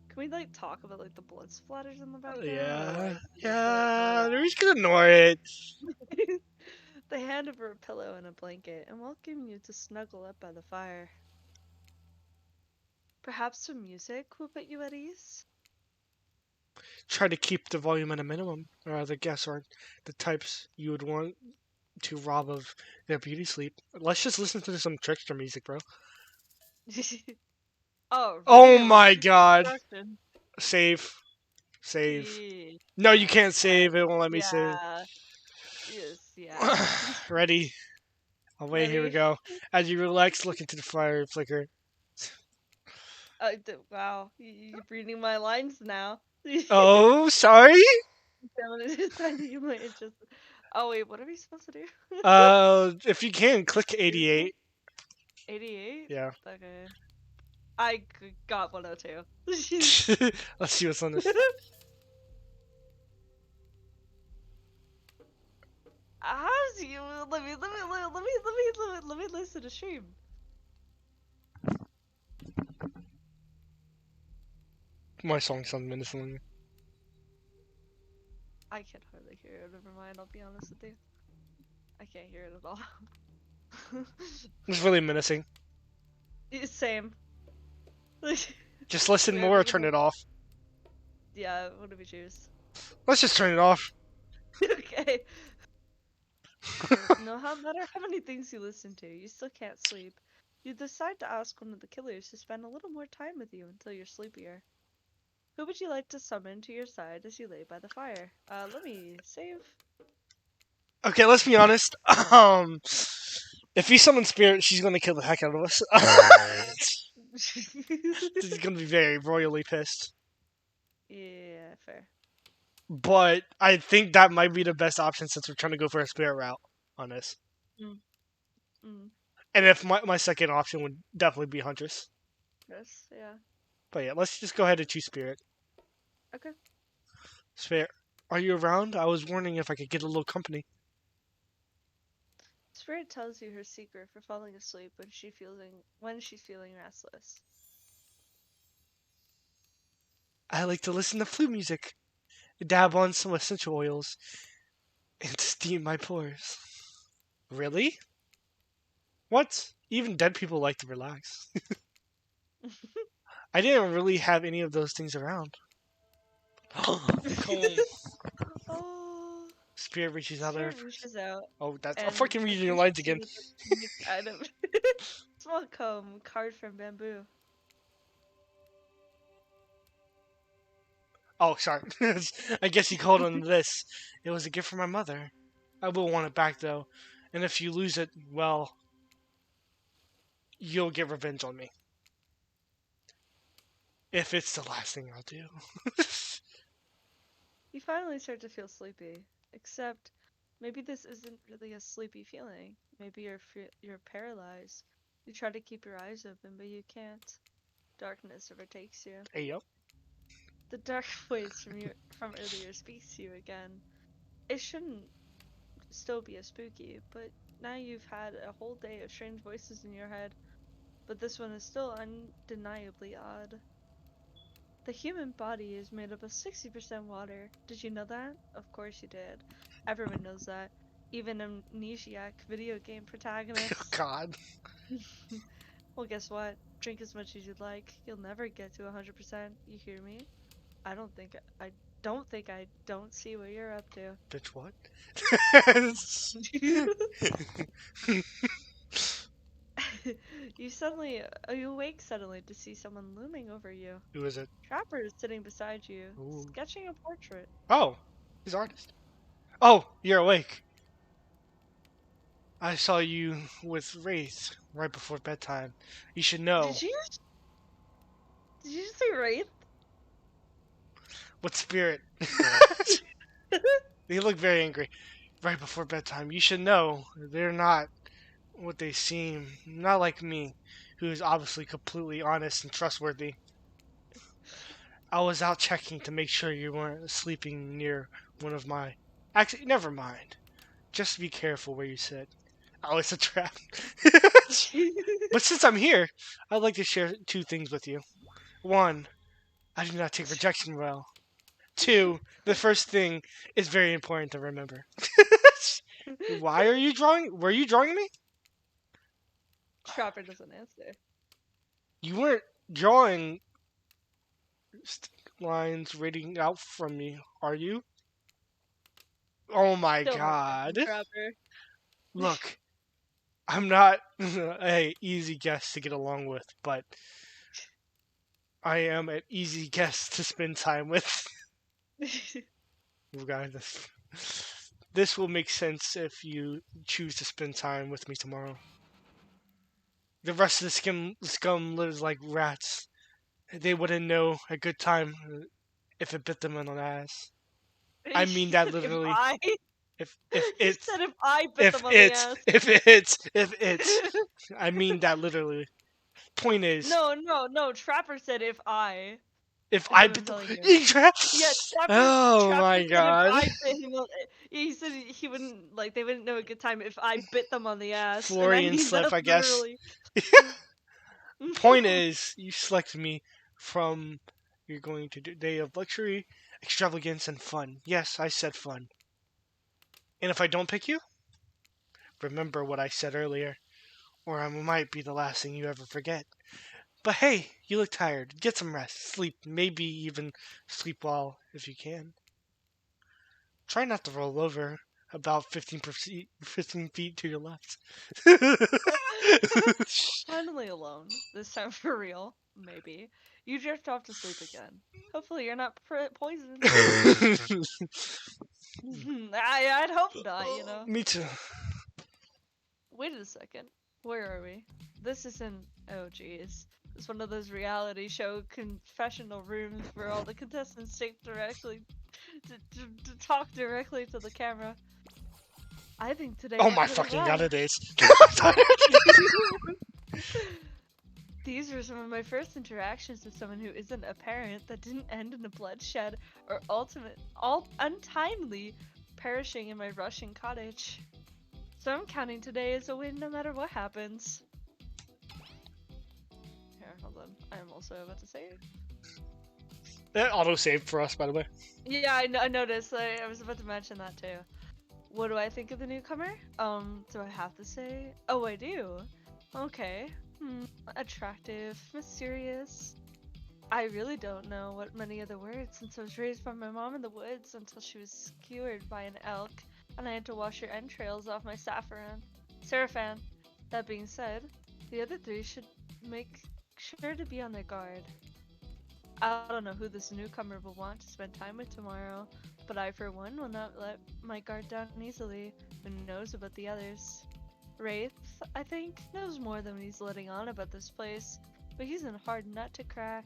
Speaker 2: Can we like talk about like the blood splatters in the background, or
Speaker 1: Yeah,
Speaker 2: like ignore
Speaker 1: yeah,
Speaker 2: that?
Speaker 1: we should ignore it.
Speaker 2: They hand over a pillow and a blanket and welcome you to snuggle up by the fire. Perhaps some music will put you at ease?
Speaker 1: Try to keep the volume at a minimum, or other guests aren't the types you would want to rob of their beauty sleep. Let's just listen to some trickster music, bro.
Speaker 2: Oh,
Speaker 1: Oh
Speaker 2: ready? I'm
Speaker 1: my
Speaker 2: ready for
Speaker 1: god.
Speaker 2: destruction.
Speaker 1: Save. Save.
Speaker 2: Yeah.
Speaker 1: No, you can't
Speaker 2: Uh,
Speaker 1: save. It won't let me save.
Speaker 2: yeah. Yes, yeah.
Speaker 1: Ready. Oh, wait, here we
Speaker 2: Ready?
Speaker 1: go. As you relax, look into the fire flicker.
Speaker 2: Wow, you're reading my lines now.
Speaker 1: Oh, sorry?
Speaker 2: Decided you might have just. Oh wait, what are we supposed to do?
Speaker 1: If you can, click
Speaker 2: Beautiful.
Speaker 1: 88.
Speaker 2: 88?
Speaker 1: Yeah.
Speaker 2: Okay. I got 102.
Speaker 1: Let's see what's on this.
Speaker 2: How's you? Let me listen to stream.
Speaker 1: My song sounds menacing.
Speaker 2: I can hardly hear it. Never mind. I'll be honest with you. I can't hear it at all.
Speaker 1: It's really menacing.
Speaker 2: Same.
Speaker 1: Just listen
Speaker 2: Wait,
Speaker 1: more or turn it off.
Speaker 2: yeah. What do we choose?
Speaker 1: Let's just turn it off.
Speaker 2: Okay. No matter how many things you listen to, you still can't sleep. You decide to ask one of the killers to spend a little more time with you until you're sleepier. Who would you like to summon to your side as you lay by the fire? Let me save.
Speaker 1: Okay, let's be honest. If you summon spirit, she's gonna kill the heck out of us. She's gonna be very royally pissed.
Speaker 2: Yeah, fair.
Speaker 1: But I think that might be the best option since we're trying to go for a spirit route on this.
Speaker 2: Mm, mm.
Speaker 1: And if my second option would definitely be Huntress.
Speaker 2: Yes, yeah.
Speaker 1: But yeah, let's just go ahead and choose spirit.
Speaker 2: Okay.
Speaker 1: Spirit, are you around? I was wondering if I could get a little company.
Speaker 2: Spirit tells you her secret for falling asleep when she's feeling restless.
Speaker 1: I like to listen to flute music, dab on some essential oils, and steam my pores. Really? What? Even dead people like to relax. I didn't really have any of those things around. Comb.
Speaker 2: Oh,
Speaker 1: Spirit reaches out there.
Speaker 2: Spirit reaches out
Speaker 1: Oh, that's I'm
Speaker 2: and
Speaker 1: fucking reading your
Speaker 2: presents
Speaker 1: lines
Speaker 2: you
Speaker 1: again.
Speaker 2: with a unique item. Small comb carved from bamboo.
Speaker 1: Oh, sorry. I guess you called on this. It was a gift from my mother. I will want it back though, and if you lose it, well, you'll get revenge on me. If it's the last thing I'll do.
Speaker 2: You finally start to feel sleepy. Except, maybe this isn't really a sleepy feeling. Maybe you're paralyzed. You try to keep your eyes open, but you can't. Darkness overtakes you.
Speaker 1: Hey, yo.
Speaker 2: The dark voice from earlier speaks to you again. It shouldn't still be as spooky, but now you've had a whole day of strange voices in your head, but this one is still undeniably odd. The human body is made up of 60% water. Did you know that? Of course you did. Everyone knows that. Even amnesiac video game
Speaker 1: Oh,
Speaker 2: protagonists.
Speaker 1: God.
Speaker 2: Well, guess what? Drink as much as you'd like. You'll never get to 100%. You hear me? I don't think I don't see what you're up to.
Speaker 1: Bitch, what?
Speaker 2: You awake suddenly to see someone looming over you.
Speaker 1: Who is it?
Speaker 2: Trapper is sitting beside you,
Speaker 1: Ooh.
Speaker 2: sketching a portrait.
Speaker 1: Oh, he's an artist. Oh, you're awake. I saw you with Wraith right before bedtime. You should know.
Speaker 2: Did you did you just say Wraith?
Speaker 1: What spirit? They look very angry. Right before bedtime. You should know. They're not what they seem. Not like me, who is obviously completely honest and trustworthy. I was out checking to make sure you weren't sleeping near one of my. Actually, never mind. Just be careful where you sit. Oh, it's a trap. But since I'm here, I'd like to share two things with you. One, I do not take rejection well. Two, the first thing is very important to remember. Why are you drawing? Were you drawing me?
Speaker 2: Trapper doesn't answer.
Speaker 1: You weren't drawing lines radiating out from me, are you? Oh my
Speaker 2: Still no
Speaker 1: god.
Speaker 2: comment, Trapper.
Speaker 1: Look, I'm not a easy guest to get along with, but I am an easy guest to spend time with. You guys, this will make sense if you choose to spend time with me tomorrow. The rest of the scum lives like rats. They wouldn't know a good time if it bit them on the ass. I mean that
Speaker 2: if
Speaker 1: literally.
Speaker 2: I
Speaker 1: If
Speaker 2: You
Speaker 1: it's
Speaker 2: said if I bit
Speaker 1: if
Speaker 2: them on the
Speaker 1: it's
Speaker 2: ass.
Speaker 1: if it's I mean that literally. Point is,
Speaker 2: No, Trapper said if I.
Speaker 1: if
Speaker 2: That's
Speaker 1: I
Speaker 2: what I'm
Speaker 1: bit the
Speaker 2: telling you.
Speaker 1: you tra-
Speaker 2: Yeah,
Speaker 1: Oh
Speaker 2: Trapper
Speaker 1: my
Speaker 2: said if
Speaker 1: god.
Speaker 2: I bit him on, he said he wouldn't like they wouldn't know a good time if I bit them on the ass, and I
Speaker 1: Florian
Speaker 2: mean
Speaker 1: slip,
Speaker 2: that
Speaker 1: I guess.
Speaker 2: literally.
Speaker 1: Point is, you selected me from you're going to do day of luxury, extravagance, and fun. Yes, I said fun. And if I don't pick you, remember what I said earlier, or I might be the last thing you ever forget. But hey, you look tired. Get some rest. Sleep. Maybe even sleep well if you can. Try not to roll over about 15 feet to your left.
Speaker 2: Finally alone, this time for real, maybe. You drift off to sleep again. Hopefully you're not poisoned. I'd hope not, you know.
Speaker 1: Me too.
Speaker 2: Wait a second. Where are we? This isn't. Oh, geez. It's one of those reality show confessional rooms where all the contestants take directly to talk directly to the camera. I think today
Speaker 1: Oh
Speaker 2: went
Speaker 1: my
Speaker 2: really
Speaker 1: fucking god,
Speaker 2: well.
Speaker 1: it is. I'm tired.
Speaker 2: These were some of my first interactions with someone who isn't a parent that didn't end in a bloodshed or untimely perishing in my Russian cottage. So I'm counting today as a win no matter what happens. Here, hold on. I'm also about to say it.
Speaker 1: That auto saved for us, by the way.
Speaker 2: Yeah, I noticed. I was about to mention that too. What do I think of the newcomer? Do I have to say? Oh, I do. Okay. Attractive, mysterious. I really don't know what many other words since I was raised by my mom in the woods until she was skewered by an elk and I had to wash her entrails off my sarafan. That being said, the other three should make sure to be on their guard. I don't know who this newcomer will want to spend time with tomorrow, but I for one will not let my guard down easily. Who knows about the others? Wraith, I think, knows more than he's letting on about this place, but he's a hard nut to crack.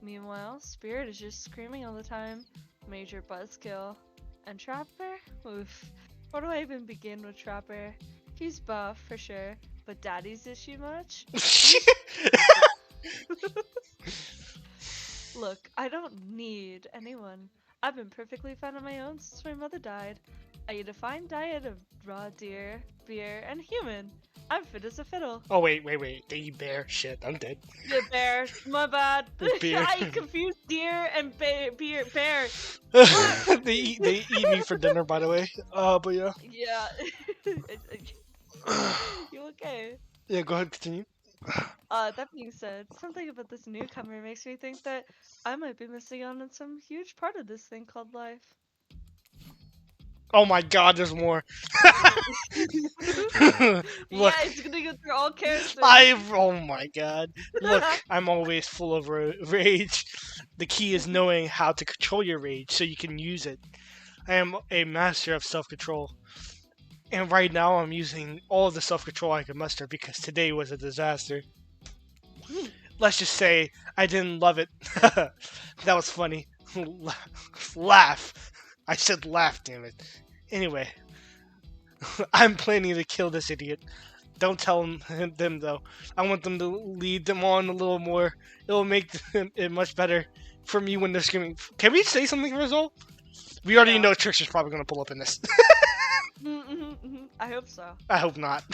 Speaker 2: Meanwhile, Spirit is just screaming all the time. Major buzzkill. And Trapper? Oof. Where do I even begin with Trapper? He's buff, for sure. But Daddy's issue much? He's... Look, I don't need anyone. I've been perfectly fine on my own since my mother died. I eat a fine diet of raw deer, beer, and human. I'm fit as a fiddle.
Speaker 1: Oh wait. They eat bear. Shit, I'm dead.
Speaker 2: Yeah, bear. My bad.
Speaker 1: Beer.
Speaker 2: I confused deer and beer. Bear.
Speaker 1: they eat me for dinner, by the way. But yeah.
Speaker 2: Yeah. You okay?
Speaker 1: Yeah, go ahead, continue.
Speaker 2: That being said, something about this newcomer makes me think that I might be missing out on some huge part of this thing called life.
Speaker 1: Oh my god, there's more.
Speaker 2: Yeah,
Speaker 1: Look,
Speaker 2: it's gonna go through all characters.
Speaker 1: oh my god. Look, I'm always full of rage. The key is knowing how to control your rage so you can use it. I am a master of self-control. And right now I'm using all the self-control I can muster because today was a disaster. Let's just say I didn't love it. That was funny. Laugh. I said laugh, damn it. Anyway, I'm planning to kill this idiot. Don't tell them though. I want them to lead them on a little more. It'll make it much better for me when they're screaming. Can we say something, Rizal? We already know Trish is probably gonna pull up in this.
Speaker 2: I hope so.
Speaker 1: I hope not.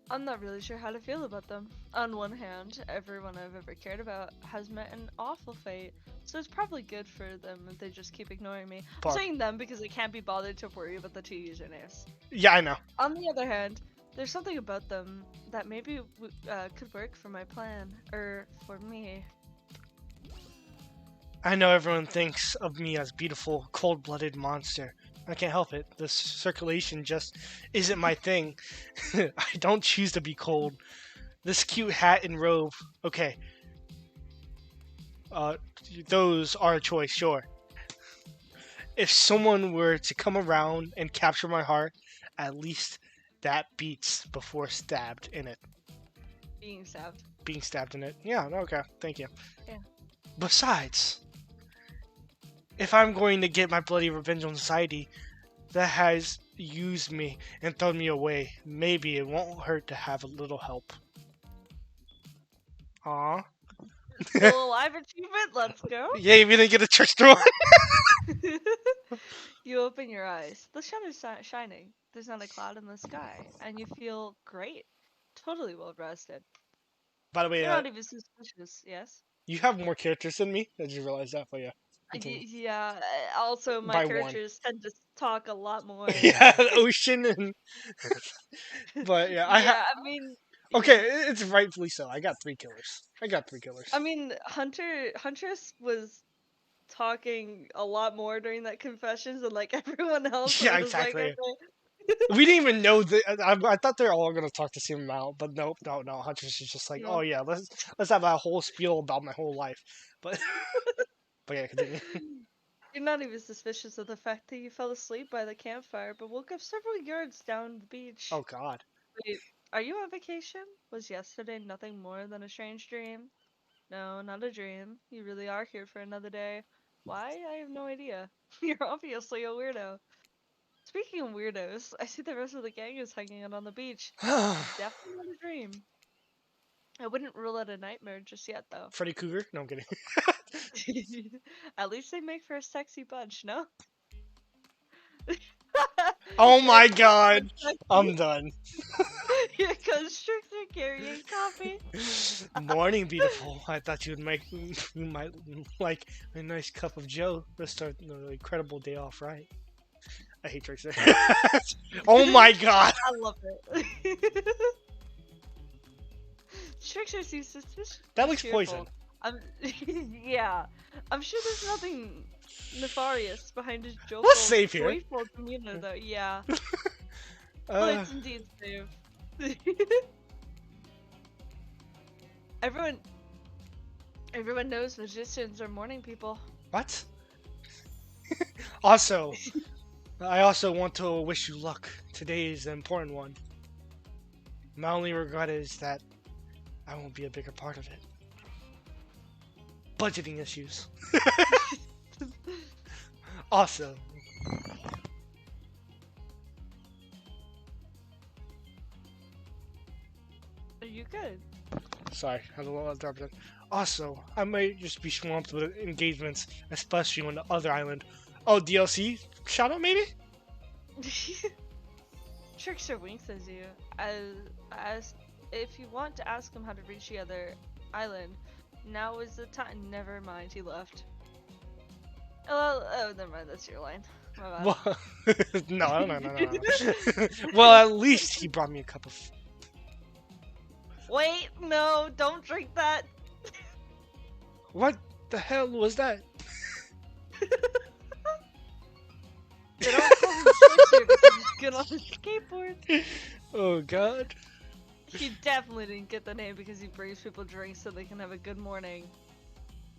Speaker 2: I'm not really sure how to feel about them. On one hand, everyone I've ever cared about has met an awful fate, so it's probably good for them if they just keep ignoring me. I'm saying them because I can't be bothered to worry about the two usernames.
Speaker 1: Yeah, I know.
Speaker 2: On the other hand, there's something about them that maybe could work for my plan, or for me.
Speaker 1: I know everyone thinks of me as beautiful, cold-blooded monster. I can't help it. This circulation just isn't my thing. I don't choose to be cold. This cute hat and robe, okay. Those are a choice, sure. If someone were to come around and capture my heart, at least that beats before stabbed in it.
Speaker 2: Being stabbed.
Speaker 1: Being stabbed in it. Yeah, okay, thank you.
Speaker 2: Yeah.
Speaker 1: Besides, if I'm going to get my bloody revenge on society that has used me and thrown me away, maybe it won't hurt to have a little help. Aww.
Speaker 2: Still alive achievement, let's go.
Speaker 1: Yay, we didn't get a church door.
Speaker 2: You open your eyes. The sun is shining. There's not a cloud in the sky, and you feel great. Totally well rested.
Speaker 1: By the way,
Speaker 2: You're not even suspicious, yes?
Speaker 1: you have more characters than me. Did you realize that? But yeah.
Speaker 2: Yeah, also my
Speaker 1: By
Speaker 2: characters tend to talk a lot more.
Speaker 1: Yeah, Ocean and. But yeah,
Speaker 2: I mean.
Speaker 1: Okay, it's rightfully so. I got 3 killers.
Speaker 2: I mean, Huntress was talking a lot more during that confessions than like everyone else.
Speaker 1: Yeah, exactly. Like, okay. We didn't even know that. I thought they were all gonna talk the same amount, but no. Huntress is just like, oh yeah, let's have a whole spiel about my whole life. But but yeah, continue.
Speaker 2: You're not even suspicious of the fact that you fell asleep by the campfire, but woke up several yards down the beach.
Speaker 1: Oh God.
Speaker 2: Wait, are you on vacation? Was yesterday nothing more than a strange dream? No, not a dream. You really are here for another day. Why? I have no idea. You're obviously a weirdo. Speaking of weirdos, I see the rest of the gang is hanging out on the beach. Definitely not a dream. I wouldn't rule out a nightmare just yet, though.
Speaker 1: Freddy Cougar? No, I'm kidding.
Speaker 2: At least they make for a sexy bunch, no?
Speaker 1: Oh my god! I'm done.
Speaker 2: Here comes Trickster carrying coffee.
Speaker 1: Morning, beautiful. I thought you might like a nice cup of Joe to start the incredible day off, right? I hate Trickster. Oh my god!
Speaker 2: I love it. Trickster seems suspicious.
Speaker 1: That looks poison.
Speaker 2: Yeah. I'm sure there's nothing nefarious behind his joke.
Speaker 1: Let's save here.
Speaker 2: Joyful demeanor, though. Yeah. Let's indeed save. Everyone knows magicians are morning people.
Speaker 1: What? Also, I also want to wish you luck. Today is an important one. My only regret is that I won't be a bigger part of it. Budgeting issues. Also,
Speaker 2: Are you good?
Speaker 1: sorry, I had a little interruption. Also, I might just be swamped with engagements, especially on the other island. Oh, DLC? Shout out, maybe?
Speaker 2: Trickster winks at you as if you want to ask him how to reach the other island. Now is the time. Never mind, he left. Oh, never mind. That's your line. My bad.
Speaker 1: Well, no. Well, at least he brought me a cup of.
Speaker 2: Wait, no, don't drink that.
Speaker 1: What the hell was that?
Speaker 2: They don't call him Trickster because he's good on his skateboard.
Speaker 1: Oh god.
Speaker 2: He definitely didn't get the name because he brings people drinks so they can have a good morning.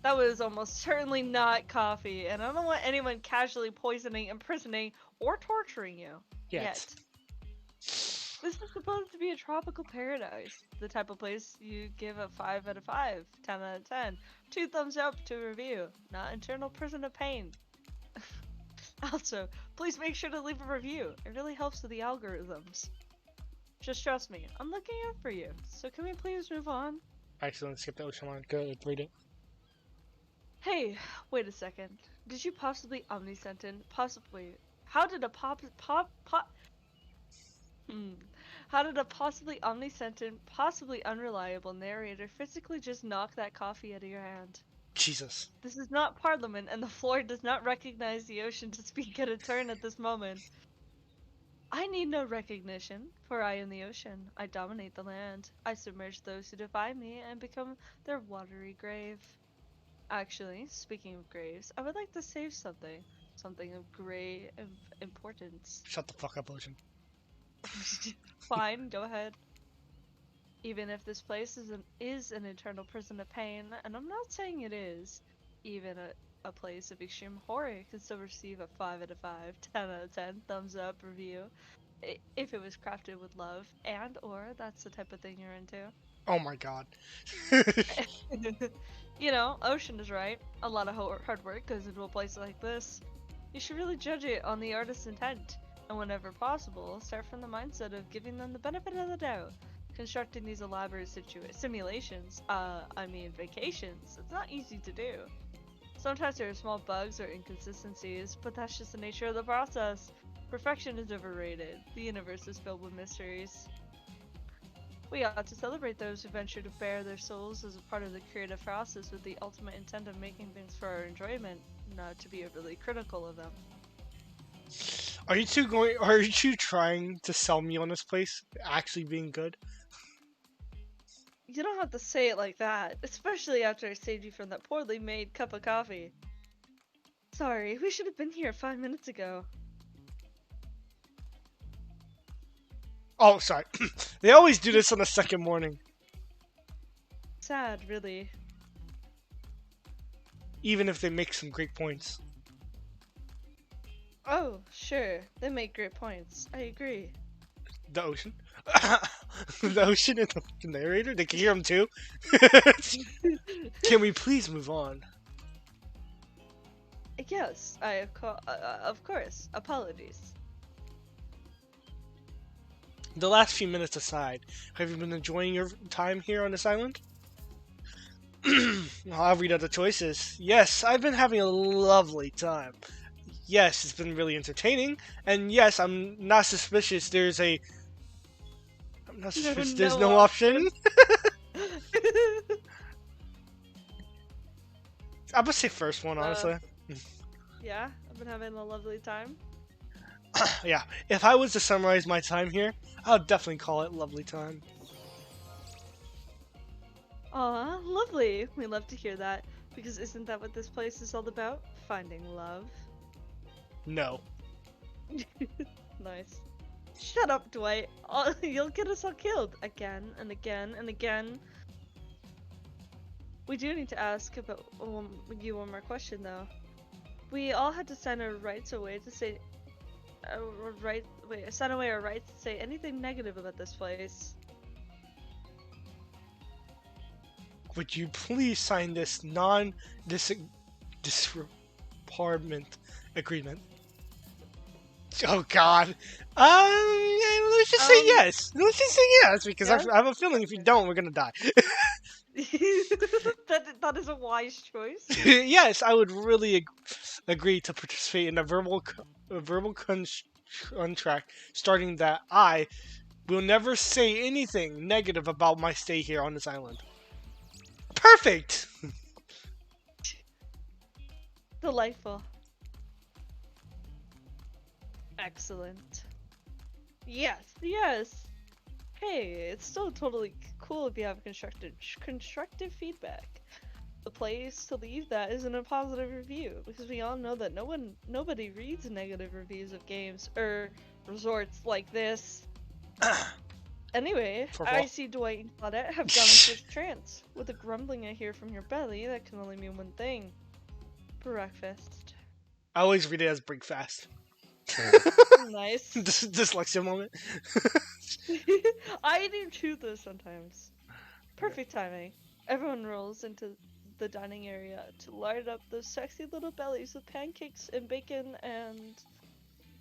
Speaker 2: That was almost certainly not coffee, and I don't want anyone casually poisoning, imprisoning, or torturing you.
Speaker 1: Yet.
Speaker 2: This is supposed to be a tropical paradise. The type of place you give a 5 out of 5, 10 out of 10. 2 thumbs up to review, not internal prison of pain. Also, please make sure to leave a review. It really helps with the algorithms. Just trust me, I'm looking out for you. So can we please move on?
Speaker 1: I accidentally skipped the ocean line. Good, read it.
Speaker 2: Hey, wait a second. Did you possibly omnisentient? Possibly. How did a How did a possibly omnisentient, possibly unreliable narrator physically just knock that coffee out of your hand?
Speaker 1: Jesus.
Speaker 2: This is not Parliament, and the floor does not recognize the ocean to speak at a turn at this moment. I need no recognition, for I am the ocean. I dominate the land. I submerge those who defy me and become their watery grave. Actually, speaking of graves, I would like to save something. Something of great importance.
Speaker 1: Shut the fuck up, ocean.
Speaker 2: Fine, go ahead. Even if this place is an eternal prison of pain, and I'm not saying it is, even a place of extreme horror can still receive a 5 out of 5, 10 out of 10, thumbs up review, if it was crafted with love, and or that's the type of thing you're into.
Speaker 1: Oh my god.
Speaker 2: You know, Ocean is right. A lot of hard work goes into a place like this. You should really judge it on the artist's intent, and whenever possible, start from the mindset of giving them the benefit of the doubt. Constructing these elaborate simulations, vacations, it's not easy to do. Sometimes there are small bugs or inconsistencies, but that's just the nature of the process. Perfection is overrated. The universe is filled with mysteries. We ought to celebrate those who venture to bare their souls as a part of the creative process with the ultimate intent of making things for our enjoyment, not to be overly critical of them.
Speaker 1: Are you two trying to sell me on this place actually being good?
Speaker 2: You don't have to say it like that, especially after I saved you from that poorly made cup of coffee. Sorry, we should have been here 5 minutes ago.
Speaker 1: Oh, sorry. They always do this on the second morning.
Speaker 2: Sad, really.
Speaker 1: Even if they make some great points.
Speaker 2: Oh, sure, they make great points. I agree.
Speaker 1: The ocean? The ocean and the narrator? They can hear him too? Can we please move on?
Speaker 2: Yes, of course. Apologies.
Speaker 1: The last few minutes aside, have you been enjoying your time here on this island? I'll read out the choices. Yes, I've been having a lovely time. Yes, it's been really entertaining. And yes, I'm not suspicious there's no option. I'm gonna say first one, honestly.
Speaker 2: Yeah, I've been having a lovely time.
Speaker 1: Yeah, if I was to summarize my time here, I would definitely call it lovely time.
Speaker 2: Aw, lovely. We love to hear that. Because isn't that what this place is all about? Finding love.
Speaker 1: No.
Speaker 2: Nice. Shut up, Dwight. Oh, you'll get us all killed. Again and again and again. We do need to ask about you one more question, though. We all had to sign our rights away to say... sign away our rights to say anything negative about this place.
Speaker 1: would you please sign this disbarment agreement? Oh God. Let's just say
Speaker 2: Um,
Speaker 1: yes. Let's just say yes because
Speaker 2: yes.
Speaker 1: I have a feeling if you
Speaker 2: Okay.
Speaker 1: don't, we're gonna die.
Speaker 2: That is a wise choice.
Speaker 1: Yes, I would really agree to participate in a verbal contract starting that I will never say anything negative about my stay here on this island. Perfect.
Speaker 2: Delightful. Excellent. Yes, yes. Hey, it's still totally cool if you have constructive feedback. The place to leave that isn't a positive review because we all know that nobody reads negative reviews of games or resorts like this. Anyway,
Speaker 1: For
Speaker 2: I
Speaker 1: what?
Speaker 2: see Dwight and Claudette have gone into a trance. With a grumbling I hear from your belly, that can only mean one thing. Breakfast.
Speaker 1: I always read it as break fast.
Speaker 2: Nice.
Speaker 1: Dyslexia moment.
Speaker 2: I do too though sometimes. Perfect timing. Everyone rolls into the dining area to light up those sexy little bellies with pancakes and bacon and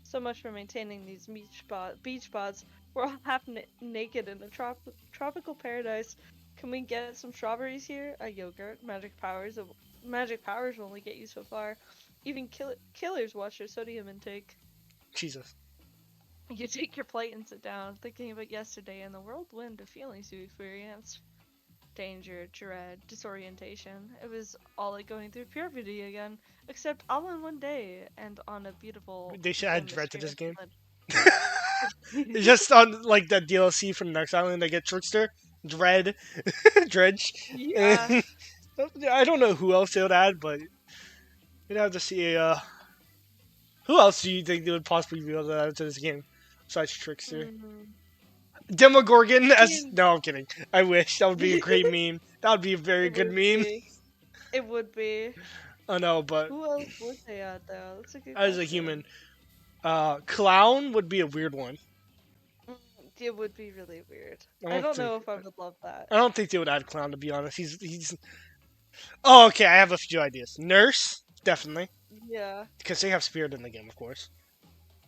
Speaker 2: so much for maintaining these beach spots. We're all half naked in a tropical paradise. Can we get some strawberries here? A yogurt. Magic powers will only get you so far. Even killers watch their sodium intake.
Speaker 1: Jesus.
Speaker 2: You take your plate and sit down, thinking about yesterday and the whirlwind of feelings you experienced. Danger, dread, disorientation. It was all like going through puberty again, except all in one day and on a beautiful
Speaker 1: They should add
Speaker 2: and
Speaker 1: dread to this
Speaker 2: mysterious
Speaker 1: game.
Speaker 2: island.
Speaker 1: Just on like that DLC from the next island, they get Trickster, Dread, Dredge,
Speaker 2: Yeah.
Speaker 1: and I don't know who else they would add, but you'd have to see. Who else do you think they would possibly be able to add to this game besides Trickster?
Speaker 2: Mm,
Speaker 1: Demogorgon
Speaker 2: I
Speaker 1: as
Speaker 2: mean,
Speaker 1: no, I'm kidding. I wish that would be a great meme. That would be a very
Speaker 2: it
Speaker 1: good
Speaker 2: would
Speaker 1: meme.
Speaker 2: be. It would be.
Speaker 1: I know, but
Speaker 2: Who else would they add though? That's a good
Speaker 1: as a human,
Speaker 2: question.
Speaker 1: clown would be a weird one.
Speaker 2: Mm, it would be really weird.
Speaker 1: I
Speaker 2: I
Speaker 1: don't
Speaker 2: don't
Speaker 1: think
Speaker 2: know if I would love that.
Speaker 1: I don't think they would add clown to be honest. He's. Oh, okay. I have a few ideas. Nurse, definitely,
Speaker 2: Yeah.
Speaker 1: because they have spirit in the game, of course.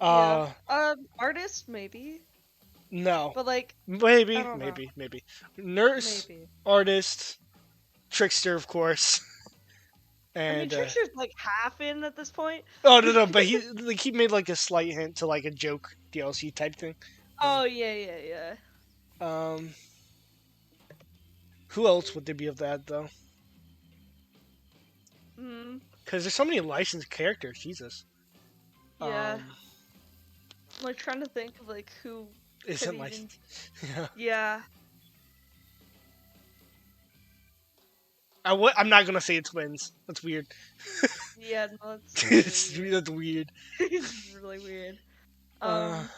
Speaker 2: Yeah.
Speaker 1: Uh,
Speaker 2: Artist maybe,
Speaker 1: no,
Speaker 2: but like I
Speaker 1: maybe,
Speaker 2: don't know.
Speaker 1: maybe, maybe. Nurse,
Speaker 2: Maybe.
Speaker 1: artist, trickster, of course,
Speaker 2: I mean,
Speaker 1: and
Speaker 2: Trickster's like half in at this point.
Speaker 1: oh no, no, but he made like a slight hint to like a joke DLC type thing.
Speaker 2: Oh yeah, yeah, yeah.
Speaker 1: Um, who else would there be of that though?
Speaker 2: Mm,
Speaker 1: Because there's so many licensed characters. Jesus.
Speaker 2: yeah.
Speaker 1: Um,
Speaker 2: I'm like trying to think of like who could
Speaker 1: isn't
Speaker 2: even.
Speaker 1: licensed. Yeah.
Speaker 2: Yeah.
Speaker 1: I'm not gonna say twins. That's weird.
Speaker 2: Yeah. No, that's really
Speaker 1: It's,
Speaker 2: weird.
Speaker 1: that's weird.
Speaker 2: It's really weird.
Speaker 1: Uh,
Speaker 2: Um.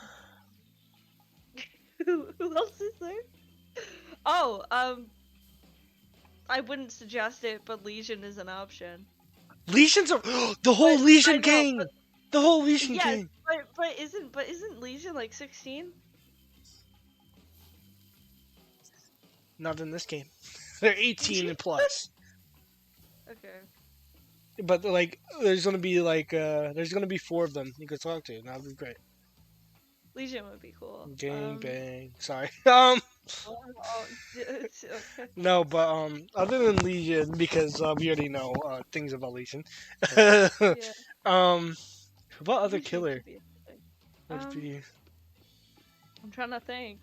Speaker 2: Who else is there? Oh. I wouldn't suggest it, but Legion is an option.
Speaker 1: Legions are the whole
Speaker 2: But I
Speaker 1: Legion
Speaker 2: know,
Speaker 1: gang. The whole Legion
Speaker 2: yes,
Speaker 1: gang.
Speaker 2: but isn't Legion like 16?
Speaker 1: Not in this game. They're 18 and plus.
Speaker 2: Okay.
Speaker 1: But like, there's gonna be four of them you could talk to. That would be great.
Speaker 2: Legion would be cool.
Speaker 1: Gang bang. Sorry.
Speaker 2: Okay.
Speaker 1: No, but other than Legion, because we already know things about Legion.
Speaker 2: Yeah,
Speaker 1: um, what other
Speaker 2: Legion
Speaker 1: killer
Speaker 2: could be interesting.
Speaker 1: would be?
Speaker 2: I'm trying to think.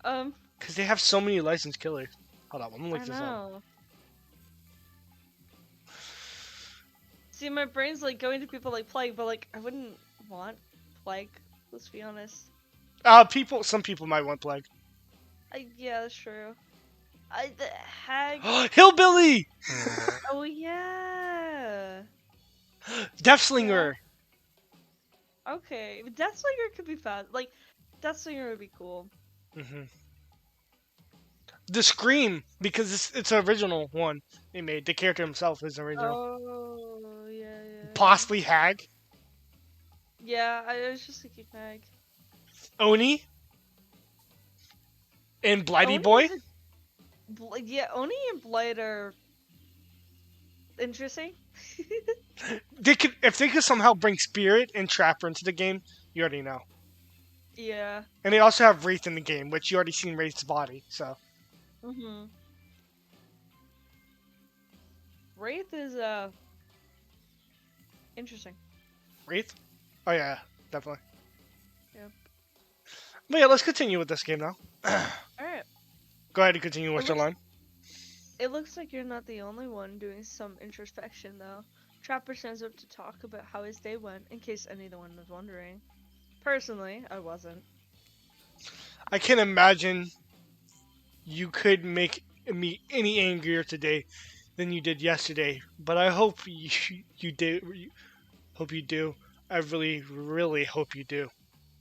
Speaker 2: um,
Speaker 1: Because they have so many licensed killers. Hold on, I'm gonna look
Speaker 2: I
Speaker 1: this up.
Speaker 2: know. See, my brain's like going to people like Plague, but like I wouldn't want Plague. Let's be honest.
Speaker 1: Some people might want Plague.
Speaker 2: Yeah, that's true. The Hag.
Speaker 1: Hillbilly,
Speaker 2: Oh yeah. Yeah.
Speaker 1: Deathslinger.
Speaker 2: Okay. Deathslinger could be fun. Like, Deathslinger would be cool.
Speaker 1: hmm The Scream, because it's an original one they made. The character himself is original.
Speaker 2: Oh yeah, yeah.
Speaker 1: Possibly Hag,
Speaker 2: Yeah, I was just thinking Hag.
Speaker 1: Oni, and Blighty
Speaker 2: Oni
Speaker 1: Boy.
Speaker 2: is a Yeah, Oni and Blight are interesting.
Speaker 1: They could if they could somehow bring Spirit and Trapper into the game, you already know.
Speaker 2: Yeah.
Speaker 1: And they also have Wraith in the game, which you already seen Wraith's body. So
Speaker 2: Mhm. Wraith is interesting.
Speaker 1: Wraith? Oh yeah, definitely.
Speaker 2: Yep.
Speaker 1: But yeah, let's continue with this game now.
Speaker 2: All right.
Speaker 1: Go ahead and continue
Speaker 2: It
Speaker 1: with your
Speaker 2: looks
Speaker 1: line.
Speaker 2: it looks like you're not the only one doing some introspection though. Trapper stands up to talk about how his day went, in case anyone was wondering. Personally, I wasn't.
Speaker 1: I can imagine you could make me any angrier today than you did yesterday, but I hope you do. Hope you do. I really, really hope you do.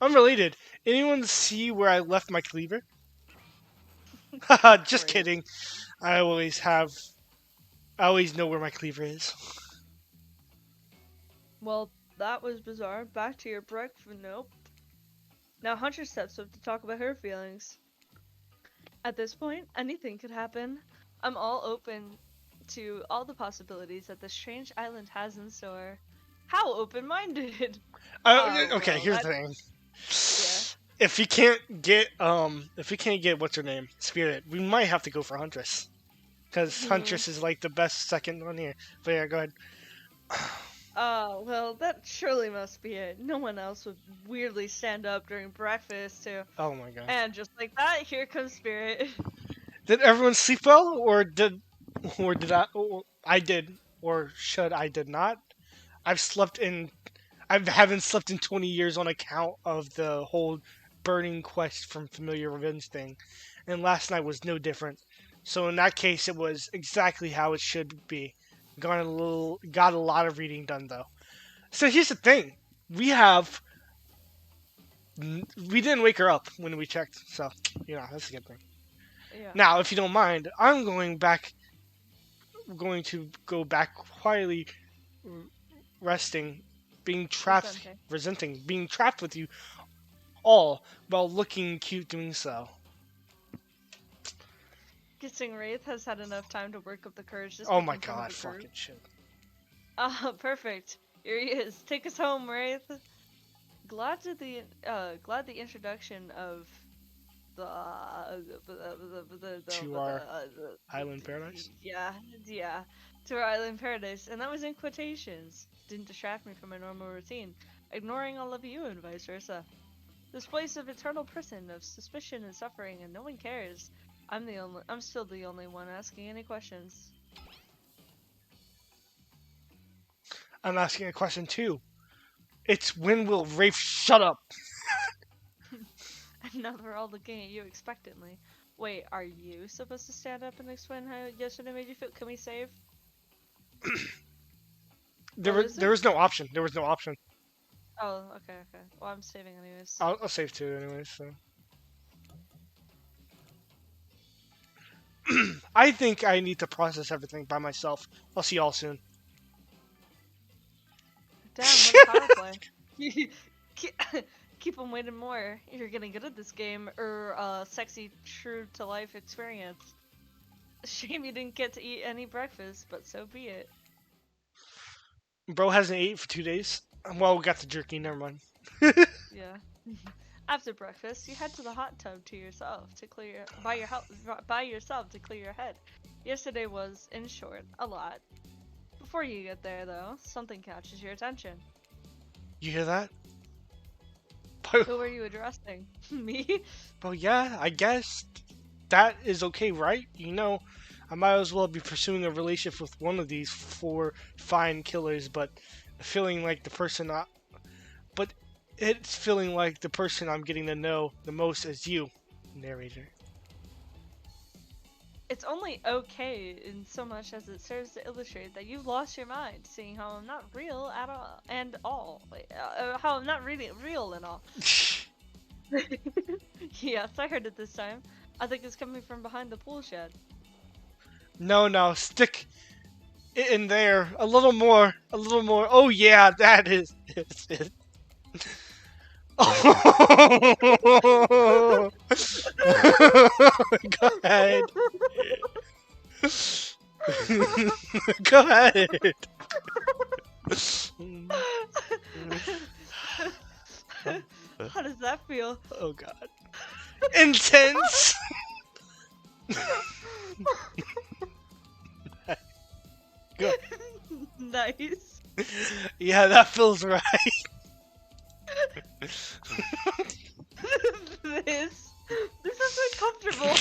Speaker 1: Unrelated. Anyone see where I left my cleaver? Haha, just
Speaker 2: Great.
Speaker 1: kidding. I always have. I always know where my cleaver is.
Speaker 2: Well, that was bizarre. Back to your breakfast. Nope. Now Hunter steps up to talk about her feelings. At this point, anything could happen. I'm all open to all the possibilities that this strange island has in store. How open-minded!
Speaker 1: Okay,
Speaker 2: Well,
Speaker 1: here's
Speaker 2: that
Speaker 1: the thing.
Speaker 2: yeah.
Speaker 1: If we can't get what's her name, Spirit, we might have to go for Huntress, because
Speaker 2: Hmm.
Speaker 1: Huntress is like the best second one here. But yeah, go ahead.
Speaker 2: Well, that surely must be it. No one else would weirdly stand up during breakfast too.
Speaker 1: Oh my god.
Speaker 2: And just like that, here comes Spirit.
Speaker 1: Did everyone sleep well, or did I? Or I did, or should I did not? I've slept in. I haven't slept in 20 years on account of the whole burning quest from Familiar Revenge thing, and last night was no different. So in that case, it was exactly how it should be. Got a lot of reading done though. So here's the thing: we have we didn't wake her up when we checked, so that's a good thing.
Speaker 2: Yeah,
Speaker 1: Now, if you don't mind, I'm going to go back quietly resting,
Speaker 2: resenting.
Speaker 1: being trapped with you all while looking cute doing so.
Speaker 2: Guessing Wraith has had enough time to work up the courage to
Speaker 1: Oh
Speaker 2: speak
Speaker 1: my
Speaker 2: in front of
Speaker 1: god,
Speaker 2: a group.
Speaker 1: fucking shit.
Speaker 2: Ah, perfect. Here he is. Take us home, Wraith. Glad the introduction of
Speaker 1: To our island paradise?
Speaker 2: yeah, yeah, to our island paradise, and that was in quotations. Didn't distract me from my normal routine, ignoring all of you and vice versa. This place of eternal prison of suspicion and suffering, and no one cares. I'm still the only one asking any questions.
Speaker 1: I'm asking a question too. It's when will Rafe shut up?
Speaker 2: And now they're all looking at you expectantly. Wait, are you supposed to stand up and explain how yesterday made you feel? Can we save? Oh, is
Speaker 1: There
Speaker 2: there?
Speaker 1: was no option. There was no option.
Speaker 2: Oh, okay, okay. Well, I'm saving anyways.
Speaker 1: I'll save two anyways. So I think I need to process everything by myself. I'll see y'all soon.
Speaker 2: Damn, what a power play. keep, keep them waiting more. You're getting good at this game, or sexy, true to life experience. Shame you didn't get to eat any breakfast, but so be it.
Speaker 1: Bro hasn't ate for 2 days. Well, we got the jerky. Never mind.
Speaker 2: Yeah. After breakfast, you head to the hot tub to yourself to clear by yourself to clear your head. Yesterday was, in short, a lot. Before you get there, though, something catches your attention.
Speaker 1: You hear that?
Speaker 2: Who are you addressing? Me?
Speaker 1: Well, yeah, I guess that is okay, right? I might as well be pursuing a relationship with one of these four fine killers, feeling like the person I, but it's feeling like the person I'm getting to know the most is you, narrator.
Speaker 2: It's only okay in so much as it serves to illustrate that you've lost your mind, seeing how I'm not real at all, and all. How I'm not really real and all. Yes, I heard it this time. I think it's coming from behind the pool shed.
Speaker 1: No, no, stick it in there a little more, a little more. Oh yeah, that is it. Oh. Go ahead. Go ahead.
Speaker 2: How does that feel?
Speaker 1: Oh god. Intense. Go.
Speaker 2: Nice.
Speaker 1: Yeah, that feels right.
Speaker 2: This is uncomfortable.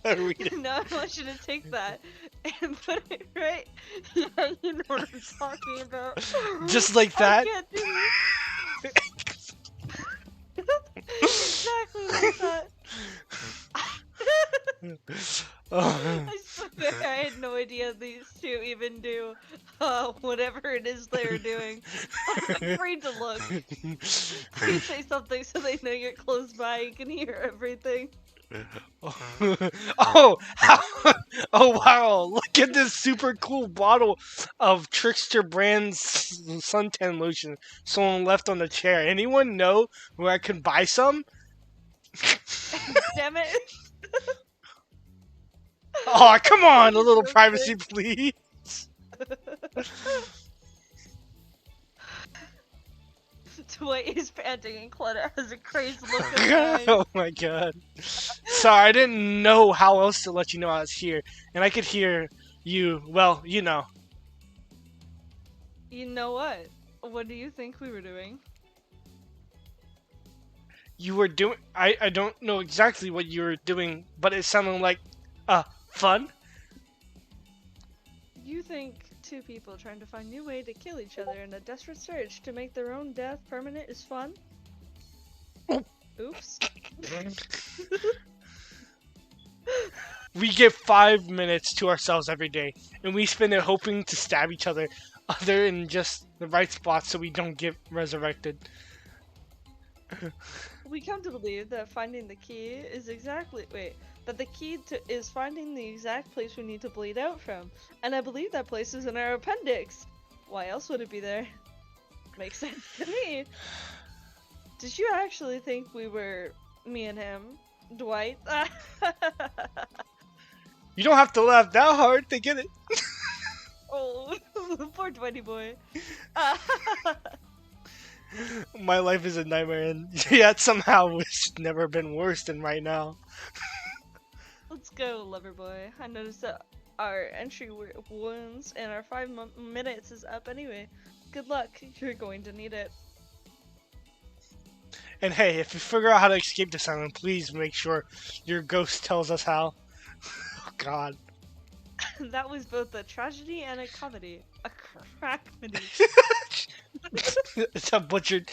Speaker 1: Read it.
Speaker 2: Now I want you to take that and put it right. Yeah, you know what I'm talking about.
Speaker 1: Just like
Speaker 2: I
Speaker 1: that.
Speaker 2: can't do this. Exactly like that.
Speaker 1: Oh.
Speaker 2: I swear I had no idea these two even do whatever it is they're doing. I'm afraid to look. Please say something so they know you're close by and can hear everything.
Speaker 1: Oh, oh wow! Look at this super cool bottle of Trickster brand's suntan lotion. Someone left on the chair. Anyone know where I can buy some?
Speaker 2: Damn it.
Speaker 1: Oh, come on! A little
Speaker 2: So
Speaker 1: privacy, please.
Speaker 2: Dwight is panting and Clutter has a crazed look in his eyes.
Speaker 1: Oh my god. Sorry, I didn't know how else to let you know I was here, and I could hear you. Well, you know.
Speaker 2: You know what? What do you think we were doing?
Speaker 1: You were doing. I don't know exactly what you were doing, but it sounded like fun.
Speaker 2: You think two people trying to find new way to kill each other in a desperate search to make their own death permanent is fun? Oops.
Speaker 1: We get 5 minutes to ourselves every day, and we spend it hoping to stab each other, other in just the right spots so we don't get resurrected.
Speaker 2: We come to believe that finding the key is that the key is finding the exact place we need to bleed out from, and I believe that place is in our appendix. Why else would it be there? Makes sense to me. Did you actually think we were me and him, Dwight?
Speaker 1: You don't have to laugh that hard. They get it.
Speaker 2: Oh, poor Dwighty boy.
Speaker 1: My life is a nightmare, and yet somehow it's never been worse than right now.
Speaker 2: Let's go, lover boy. I noticed that our entry wounds and our 5 minutes is up anyway. Good luck. You're going to need it.
Speaker 1: And hey, if you figure out how to escape this island, please make sure your ghost tells us how. Oh god.
Speaker 2: That was both a tragedy and a comedy. A crackmedy.
Speaker 1: It's a butchered.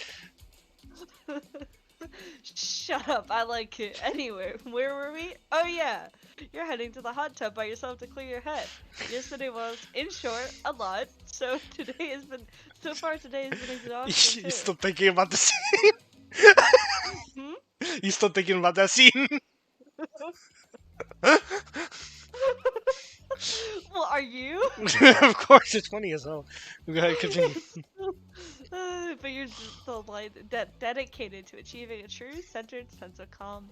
Speaker 2: Shut up, I like it. Anyway, where were we? Oh yeah, you're heading to the hot tub by yourself to clear your head. Yesterday was, in short, a lot. So today has been exhausting
Speaker 1: You
Speaker 2: too.
Speaker 1: still thinking about the scene?
Speaker 2: Hmm?
Speaker 1: You still thinking about that scene?
Speaker 2: Well, are you?
Speaker 1: Of course, it's funny as hell. We gotta continue.
Speaker 2: But you're just so dedicated to achieving a true centered sense of calm.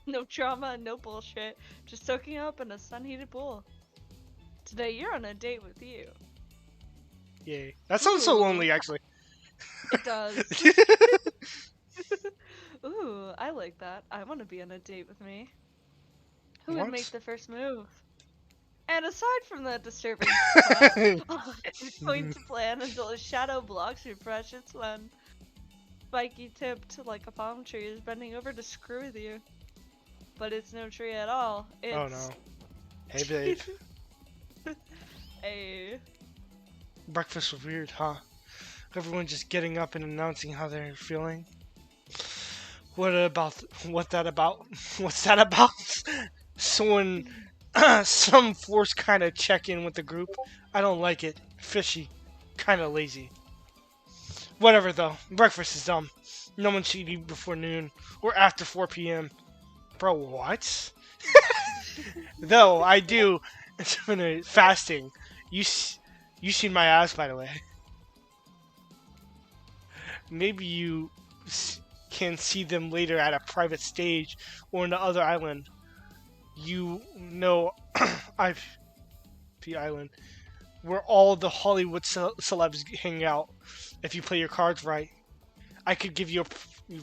Speaker 2: No drama, no bullshit, just soaking up in a sun-heated pool. Today you're on a date with you.
Speaker 1: Yay. That sounds so lonely, actually.
Speaker 2: It does. Ooh, I like that. I want to be on a date with me. Who would make
Speaker 1: What?
Speaker 2: the first move? And aside from that disturbing spot, I'm going to plan until a shadow blocks your precious sun. Spiky tipped like a palm tree is bending over to screw with you. But it's no tree at all. It's...
Speaker 1: Oh no. Hey babe.
Speaker 2: Hey.
Speaker 1: Breakfast was weird, huh? Everyone just getting up and announcing how they're feeling. What's that about? Someone, some forced kind of check in with the group. I don't like it. Fishy. Kind of lazy. Whatever though. Breakfast is dumb. No one should eat before noon or after 4 p.m. Bro, what? Though I do fasting. You you seen my ass, by the way. Maybe you can see them later at a private stage or on the other island. You know, I've the island where all the Hollywood celebs hang out. If you play your cards right, I could give you a